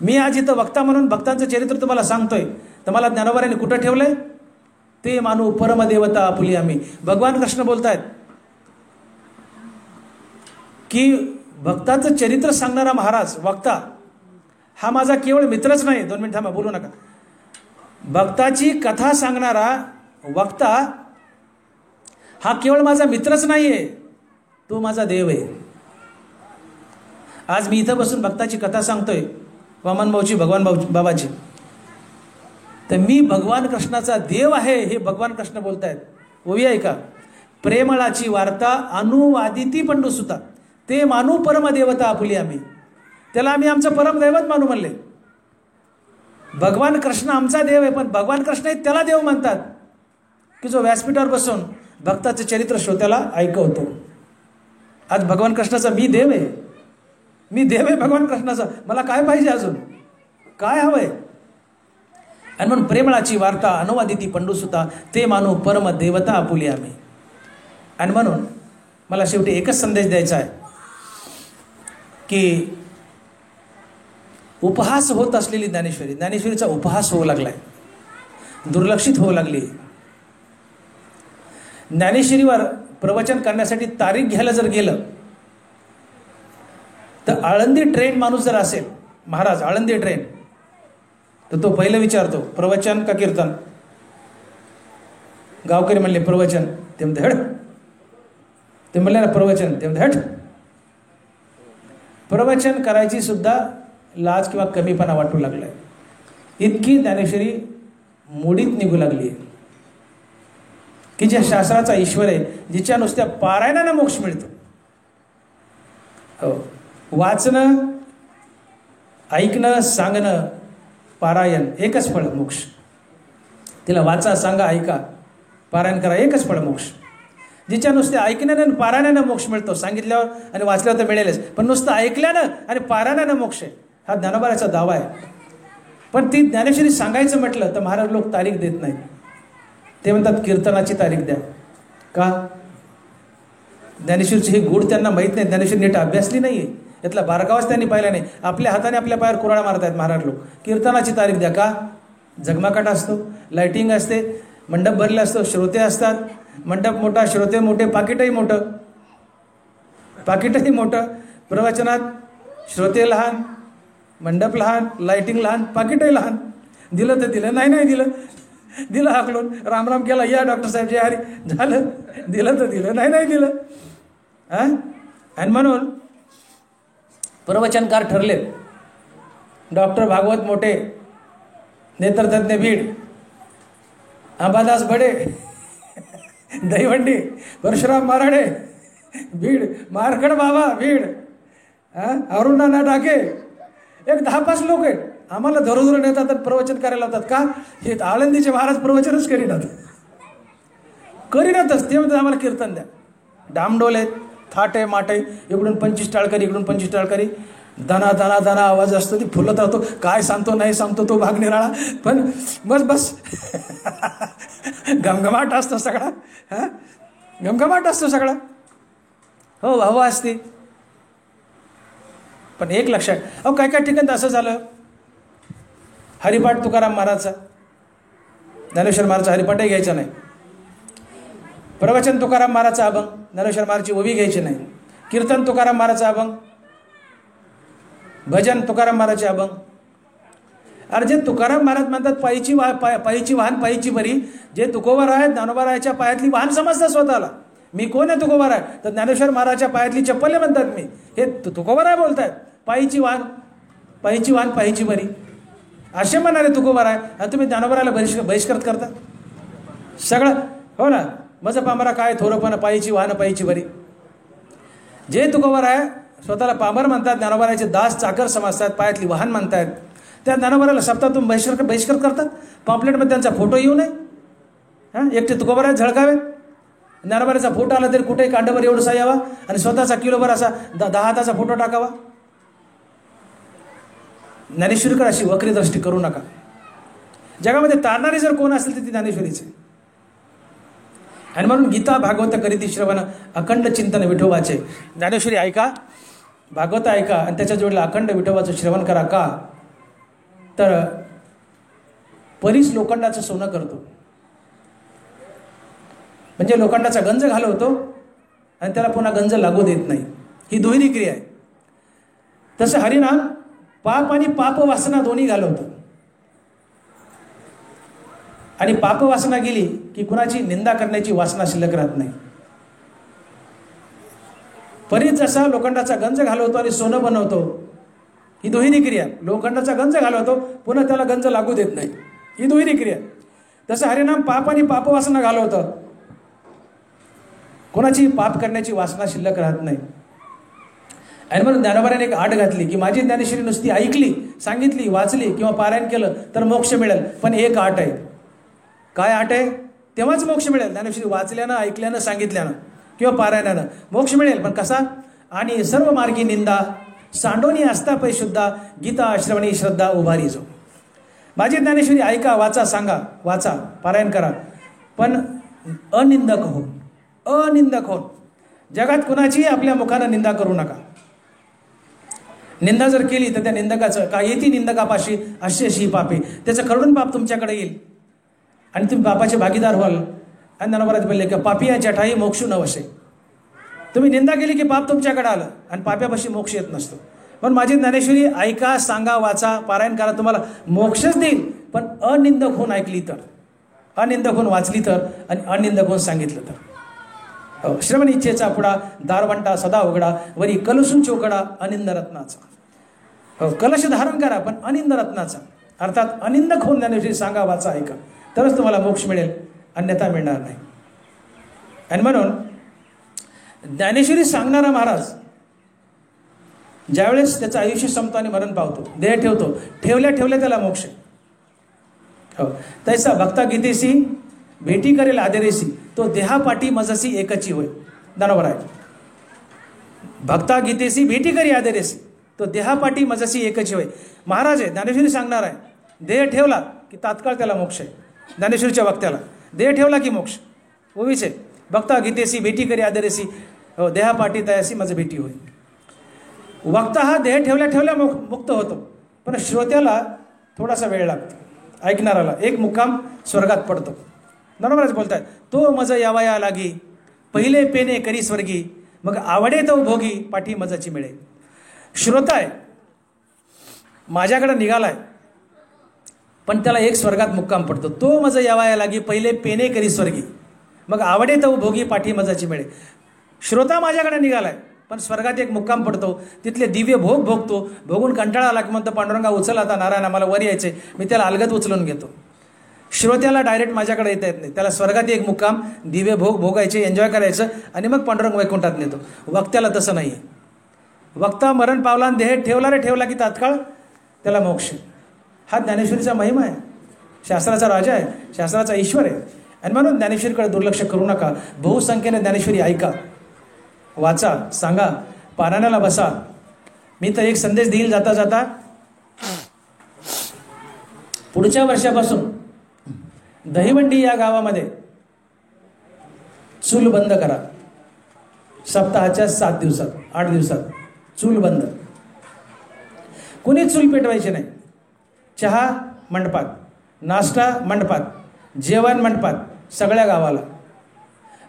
मी आज इथं वक्ता म्हणून भक्तांचं चरित्र तुम्हाला सांगतोय, तर मला ज्ञानोबाने कुठं ठेवलंय? ते मानू परमदेवता आपुली आम्ही. भगवान कृष्ण बोलतायत की भक्ताचं चरित्र सांगणारा महाराज वक्ता हा माझा केवळ मित्रच नाही. 2 मिनिट थांबा, बोलू नका. भक्ताची कथा सांगणारा वक्ता हा केवळ माझा मित्रच नाहीये, तो माझा देव आहे. आज मी इथं बसून भक्ताची कथा सांगतोय, वामन भाऊची, भगवान बाबाची, तर मी भगवान कृष्णाचा देव आहे हे भगवान कृष्ण बोलतायत. ओवी ऐका. प्रेमळाची वार्ता अनुवादिती पंडुसुता ते मानू परमदेवता आपुली आम्ही. त्याला आम्ही आमचं परमदैवत मानू म्हणले. भगवान कृष्ण आमचा देव आहे, पण भगवान कृष्ण त्याला देव म्हणतात की जो व्यासपीठावर बसून भक्ताचं चरित्र श्रोत्याला ऐकवतो. आज भगवान कृष्णाचा मी देव आहे, मी देव आहे भगवान कृष्णाचा. मला काय पाहिजे अजून, काय हवंय? आणि म्हणून प्रेमळाची वार्ता अनुवादिती पंडुसुता ते मानू परम देवता आपुली आम्ही. आणि म्हणून मला शेवटी एकच संदेश द्यायचा आहे की उपहास होत असलेली ज्ञानेश्वरीचा उपहास होऊ लागलाय, दुर्लक्षित होऊ लागली. ज्ञानेश्वरीवर प्रवचन करण्यासाठी तारीख घ्यायला जर गेलं तर आळंदी ट्रेन माणूस जर असेल, महाराज आळंदी ट्रेन, तर तो पहिलं विचारतो प्रवचन का कीर्तन? गावकरी म्हणले प्रवचन, ते म्हणते हट. ते म्हणले ना प्रवचन, ते म्हणते हट. प्रवचन करायची सुद्धा लाज किंवा कमीपणा वाटू लागलाय. इतकी ज्ञानेश्वरी मोडीत निघू लागली की ज्या शास्त्राचा ईश्वर आहे, जिच्या नुसत्या पारायणानं मोक्ष मिळतो. हो, वाचणं, ऐकणं, सांगणं, पारायण एकच फळ मोक्ष. तिला वाचा, सांगा, ऐका, पारायण करा, एकच फळ मोक्ष. जिच्या नुसत्या ऐकण्यानं आणि पारायणानं मोक्ष मिळतो. सांगितल्यावर आणि वाचल्यावर तर मिळेलच, पण नुसतं ऐकल्यानं आणि पारायणानं मोक्ष आहे, हा ज्ञानोबाचा दावा आहे. पण ती ज्ञानेश्वरी सांगायचं म्हटलं तर महाराज लोक तारीख देत नाहीत. ते म्हणतात कीर्तनाची तारीख द्या. का? ज्ञानेश्वरीचे हे गुढ त्यांना माहीत नाही. ज्ञानेश्वरी नीट अभ्यासली नाही, यातला बारकावाच त्यांनी पाहिला नाही. आपल्या हाताने आपल्या पायावर कुऱ्हाड मारतायत महाराज लोक. कीर्तनाची तारीख द्या. का? झगमाकाट असतो, लाइटिंग असते, मंडप भरले असतो, श्रोते असतात. मंडप मोठा, श्रोते मोठे, पाकिटही मोठं, पाकिटही मोठं. प्रवचनात श्रोते लहान, मंडप लहान, लाइटिंग लहान, पाकिटही लहान. दिलं तर दिलं, नाही दिलं, दिलं हाकलून, राम राम केला, या डॉक्टर साहेब जय हरी, झालं. दिलं तर दिलं, नाही दिलं. आणि म्हणून प्रवचनकार ठरले डॉक्टर भागवत मोठे, नेत्रतज्ञ बीड, अंबादास बडे दहीवंडी, परशुराम माराडे बीड, मारकड बाबा बीड, अरुणा टाके एक 10-5 लोक आहेत, आम्हाला धरून येतात आणि प्रवचन करायला लावतात. का? हे आळंदीचे महाराज प्रवचनच करीनातच ते म्हणतात आम्हाला कीर्तन द्या. डामडोल आहेत, थाटे माटे, इकडून 25 टाळकरी, इकडून 25 टाळकरी, दाना दाना दाना आवाज असतो, ती फुलत राहतो. काय सांगतो नाही सांगतो तो भाग निराळा, पण बस घमघमाट असतो सगळा. घमघमाट असतो सगळा. हो, हवा असते. पण एक लक्षात, काय काय ठिकाणी असं झालं. हरिपाठ तुकाराम महाराजचा, ज्ञानेश्वर महाराजचा हरिपाठही घ्यायचा नाही. प्रवचन तुकाराम महाराजचा अभंग, ज्ञानेश्वर महाराजची ओवी घ्यायची नाही. कीर्तन तुकाराम महाराजचा अभंग, भजन तुकाराम महाराजचे अभंग. अरे जे तुकाराम महाराज म्हणतात पायीची वाहन पायीची बरी, जे तुकोबर आहेत ज्ञानोबारायाच्या पायातली वाहन समजतात स्वतःला. मी कोण आहे तुकोबर आहे? तर ज्ञानेश्वर महाराजच्या पायातली चप्पल म्हणतात मी. हे तुकोबर आहे बोलतायत. पायीची वाहन पायीची बरी असे म्हणाले तुकोबर आहे, आणि तुम्ही ज्ञानोबाराला बहिष्कृत करता सगळं. हो ना, मज पामरा काय थोरपणा, पायीची वाहन पायीची बरी. जे तुकोबर आहे स्वतःला पामर म्हणतात, ज्ञानोबाराचे दास चाकर समजतात, पायातली वाहन म्हणतात, त्या ज्ञानोबाराला सप्ताहातून बहिष्कृत करतात. पॉम्पलेटमध्ये त्यांचा फोटो येऊ नये. एकटे तुकोबर आहेत झळकावे. ज्ञानोबाराचा फोटो आला तरी कुठेही कांडावर एवढसा यावा, आणि स्वतःचा किलोभर असा 10 हाताचा फोटो टाकावा. ज्ञानेश्वरीकडे अशी वक्री दृष्टी करू नका. जगामध्ये तारणारी जर कोण असेल तर ती ज्ञानेश्वरीचे. आणि म्हणून गीता भागवत करीती श्रवण, अखंड चिंतन विठोबाचे. ज्ञानेश्वरी ऐका, भागवत ऐका, आणि त्याच्या जोडीला अखंड विठोबाचं श्रवण करा. का? तर परीस लोखंडाचं सोनं करतो. म्हणजे लोखंडाचा गंज घालवतो आणि त्याला पुन्हा गंज लागू देत नाही. ही दुहेरी क्रिया आहे. तसं हरिनाम पाप आणि पाप वासना दोन्ही घालवतं. आणि पाप वासना गेली की कुणाची निंदा करण्याची वासना शिल्लक राहत नाही. परीत जसा लोखंडाचा गंज घालवतो आणि सोनं बनवतो, ही दुहेरी क्रिया. लोखंडाचा गंज घालवतो, पुन्हा त्याला गंज लागू देत नाही, ही दुहेरी क्रिया. तसं हरिनाम पाप आणि पाप वासना घालवतं, कोणाची पाप करण्याची वासना शिल्लक राहत नाही. आणि म्हणून ज्ञानोबाने एक आट घातली की माझी ज्ञानेश्वरी नुसती ऐकली, सांगितली, वाचली किंवा पारायण केलं तर मोक्ष मिळेल. पण एक आट आहे. काय आट आहे? तेव्हाच मोक्ष मिळेल. ज्ञानेश्वरी वाचल्यानं, ऐकल्यानं, सांगितल्यानं किंवा पारायणानं मोक्ष मिळेल. पण कसा? आणि सर्व मार्गी निंदा सांडोनी असता पै शुद्धा, गीता श्रवणी श्रद्धा उभारी जो. माझी ज्ञानेश्वरी ऐका, वाचा, सांगा, वाचा, पारायण करा, पण अनिंदक हो. अनिंदक हो. जगात कुणाची आपल्या मुखानं निंदा करू नका. निंदा जर केली तर त्या निंदकाचं का येती निंदकापाशी अशी अशी पापे, त्याचं खरडून पाप तुमच्याकडे येईल आणि तुम्ही पापाचे भागीदार व्हाल. आणि ज्ञानोबाराज बोलले की पापी या जठाई मोक्षू नवशे. तुम्ही निंदा केली की पाप तुमच्याकडे आलं आणि पाप्यापाशी मोक्ष येत नसतो. पण माझी ज्ञानेश्वरी ऐका, सांगा, वाचा, पारायण करा, तुम्हाला मोक्षच देईल. पण अनिंदक होऊन ऐकली तर, अनिंदक होऊन वाचली तर, आणि अनिंदक होऊन सांगितलं तर. श्रवण इच्छेचा पुढा दारवंटा सदा उघडा, वरी कलसून चोकडा अनिंद रत्नाचा. कलश धारण करा पण अनिंद रत्नाचा. अर्थात अनिंदक होऊन ज्ञानेश्वरी सांगा, वाचा, ऐका, तरच तुम्हाला मोक्ष मिळेल, अन्यथा मिळणार नाही. आणि म्हणून ज्ञानेश्वरी सांगणारा महाराज ज्यावेळेस त्याचं आयुष्य संपतो आणि मरण पावतो, देह ठेवतो, ठेवल्या ठेवल्या त्याला मोक्ष. हो, तैसा भक्ता गीतेसी भेटी करेल आदरेसी, तो देहापाठी मजसी एकची होय. ज्ञानोबा आहे. भक्ता गीतेसी भेटी करी आदरेसी, तो देहापाठी मजसी एकची होय. महाराज आहे, ज्ञानेश्वरी सांगणार आहे. देह ठेवला की तात्काळ त्याला मोक्ष आहे. ज्ञानेश्वरीच्या वक्त्याला देह ठेवला की मोक्ष. ओवीच आहे. भक्ता गीतेसी भेटी करी आदरेसी, हो, देहापाठी तयासी मज भेटी होय. वक्ता हा देह ठेवल्या ठेवल्या मुक्त होतो, पण श्रोत्याला थोडासा वेळ लागतो. ऐकणाराला एक मुक्काम स्वर्गात पडतो. ज्ञानोबाराज बोलतात, तो मज यावया लागी, पहिले पेने करी स्वर्गी, मग आवडे तो भोगी, पाठी मजाची मिळे. श्रोता आहे, माझ्याकडे निघालाय, पण त्याला एक स्वर्गात मुक्काम पडतो. तो मज यावया लागी, पहिले पेने करी स्वर्गी, मग आवडे तो भोगी, पाठी मजाची मिळे. श्रोता माझ्याकडे निघालाय, पण स्वर्गात एक मुक्काम पडतो, तिथले दिव्य भोग भोगतो. भोगून कंटाळा आला की म्हणतो, पांडुरंगा उचल आता, नारायण मला वर यायचे. मी त्याला अलगत उचलून घेतो. श्रोत्याला डायरेक्ट माझ्याकडे येता येत नाही. त्याला स्वर्गात एक मुक्काम, दिव्य भोग भोगायचे, एन्जॉय करायचं, आणि मग पांडुरंग वैकुंठात नेतो. वक्त्याला तसं नाही आहे. वक्ता मरण पावला आणि देह ठेवला रे ठेवला की तात्काळ त्याला मोक्ष. हा ज्ञानेश्वरीचा महिमा आहे. शास्त्राचा राजा आहे, शास्त्राचा ईश्वर आहे. आणि म्हणून ज्ञानेश्वरीकडे दुर्लक्ष करू नका. बहुसंख्येने ज्ञानेश्वरी ऐका, वाचा, सांगा, पारायणाला बसा. मी तर एक संदेश देईल जाता जाता, पुढच्या वर्षापासून दहिवंडी या गावामध्ये चूल बंद करा. सप्ताहाच्या 7 दिवसात 8 दिवसात चूल बंद. कुणी चूल पेटवायची नाही. चहा मंडपात, नाश्ता मंडपात, जेवण मंडपात, सगळ्या गावाला.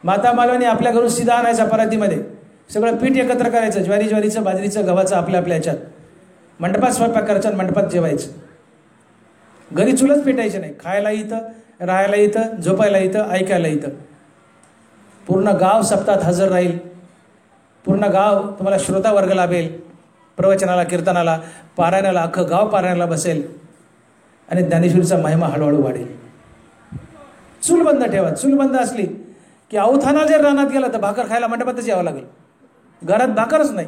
माता मालवणी आपल्या घरून सीधा आणायचा परातीमध्ये, सगळं पीठ एकत्र करायचं, ज्वारीचं, बाजरीचं, गव्हाचं, आपल्या ह्याच्यात मंडपात स्वयंपाक करायचा आणि मंडपात जेवायचं. घरी चुलच पेटायची नाही. खायला इथं, राहायला इथं, झोपायला इथं, ऐकायला इथं. पूर्ण गाव सप्ताहात हजर राहील. पूर्ण गाव तुम्हाला श्रोता वर्ग लाभेल. प्रवचनाला, कीर्तनाला, पारायणाला, अख्खं गाव पारायणाला बसेल आणि ज्ञानेश्वरीचा महिमा हळूहळू वाढेल. चूल बंद ठेवा. चूल बंद असली की अवथाना जर रानात गेला तर भाकर खायला मंडपातच यावं लागेल. घरात भाकरच नाही.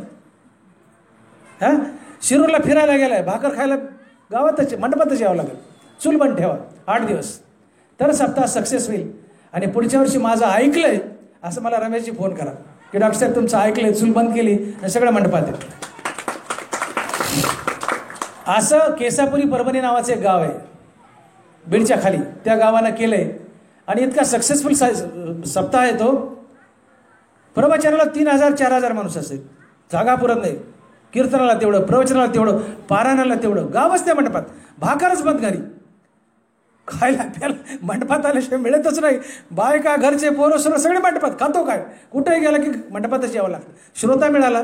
शिरूरला फिरायला गेलाय, भाकर खायला गावातच मंडपातच यावं लागेल. चूल बंद ठेवा 8 दिवस, तर सप्ताह सक्सेस होईल. आणि पुढच्या वर्षी माझं ऐकलंय असं मला रमेशजी फोन करा की डॉक्टर साहेब तुमचं ऐकलंय, चूल बंद केली आणि सगळं मंडपात आहे. असं केसापुरी परभणी नावाचं एक गाव आहे बीडच्या खाली, त्या गावानं केलंय. आणि इतका सक्सेसफुल सप्ताह आहे तो. प्रवचनाला 3000-4000 माणूस असेल, जागा पुरत नाही. कीर्तनाला तेवढं, प्रवचनाला तेवढं, पारायणाला तेवढं, गावच त्या मंडपात. भाकरच बंद घरी. खायला प्यायला मंडपात आल्याशिवाय मिळतच नाही. बायका, घरचे, पोरं सर्व सगळे मंडपात. खातो काय? कुठेही गेला की मंडपातच यावं लागतं. श्रोता मिळाला,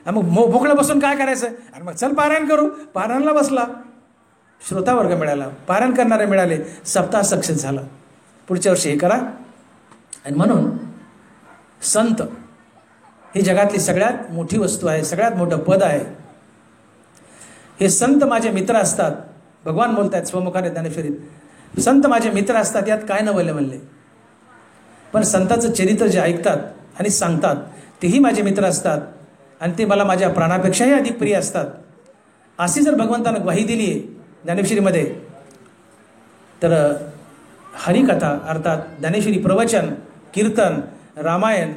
मग भोकळं बसून काय करायचं? आणि मग चल पारायण करू. पारायणाला बसला, श्रोता वर्ग मिळाला, पारायण करणारे मिळाले, सप्ताह सक्सेस झाला. पुढच्या वर्षी हे करा. आणि म्हणून संत ही जगातली सगळ्यात मोठी वस्तू आहे, सगळ्यात मोठं पद आहे. हे संत माझे मित्र असतात. भगवान बोलतात स्वमुखाने ज्ञानेश्वरीत, संत माझे मित्र असतात. यात काय नवले म्हणले? पण संतांचं चरित्र जे ऐकतात आणि सांगतात तेही माझे मित्र असतात आणि ते मला माझ्या प्राणापेक्षाही अधिक प्रिय असतात. अशी जर भगवंतानं ग्वाही दिली आहे ज्ञानेश्वरीमध्ये, तर हरिकथा अर्थात ज्ञानेश्वरी प्रवचन, कीर्तन, रामायण,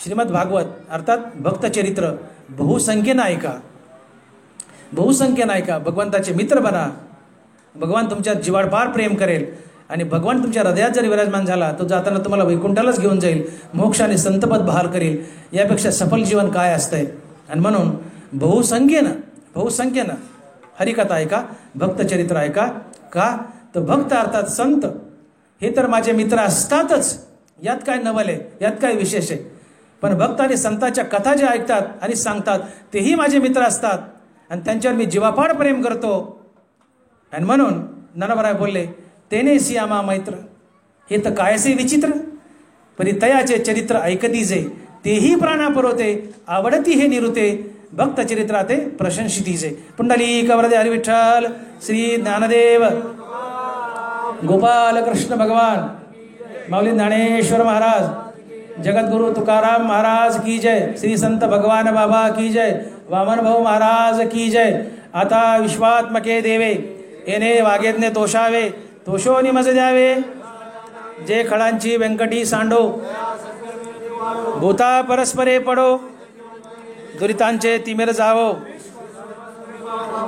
श्रीमद भागवत अर्थात भक्तचरित्र बहुसंख्येनं ऐका. बहुसंख्येनं ऐका. भगवंताचे मित्र बना. भगवान तुमच्या जीवाडपार प्रेम करेल. आणि भगवान तुमच्या हृदयात जरी विराजमान झाला तो जाताना तुम्हाला वैकुंठालाच घेऊन जाईल, मोक्ष आणि संतपद बहाल करेल. यापेक्षा सफल जीवन काय असतंय? आणि म्हणून बहुसंख्येनं हरिकथा ऐका, भक्तचरित्र ऐका. का? तर भक्त अर्थात संत हे तर माझे मित्र असतातच. यात काय नवल आहे? यात काय विशेष आहे? पण भक्त आणि संतांच्या कथा जे ऐकतात आणि सांगतात तेही माझे मित्र असतात आणि त्यांच्यावर मी जीवापाड प्रेम करतो. आणि म्हणून ज्ञानोबराय बोलले, तेने सियामा मैत्र, हे तर कायसे विचित्र, परी तयाचे चरित्र ऐकती जे, तेही प्राणा पुरवते, आवडती हे निरुते, भक्त चरित्राते प्रशंसिती जे. पुंडलिक वरदे हरी विठ्ठल श्री ज्ञानदेव गोपाल कृष्ण भगवान, माऊली ज्ञानेश्वर महाराज, जगद्गुरु तुकाराम महाराज की जय, श्री संत भगवान बाबा की जय, वामन भाऊ महाराज की जय. आता विश्वात्मके देवे, येणे वागेतने तोषावे, तोषोनी मज द्यावे, जे खळांची व्यंकटी सांडो, भूता परस्परे पडो, दुरितांचे तिमिर जावो,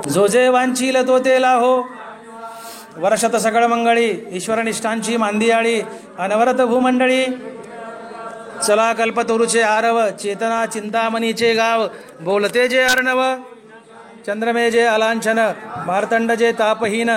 जो जे वांचील तो ते लाहो, वर्षात सकळ मंगळी, ईश्वरनिष्ठांची मांदियाळी, अनवरत भूमंडळी, चला कल्पतरुचे आरव, चेतना चिंतामणीचे गाव, बोलते जे अर्णव, चंद्रमे जे अलांछन, मार्तंड जे तापहीन,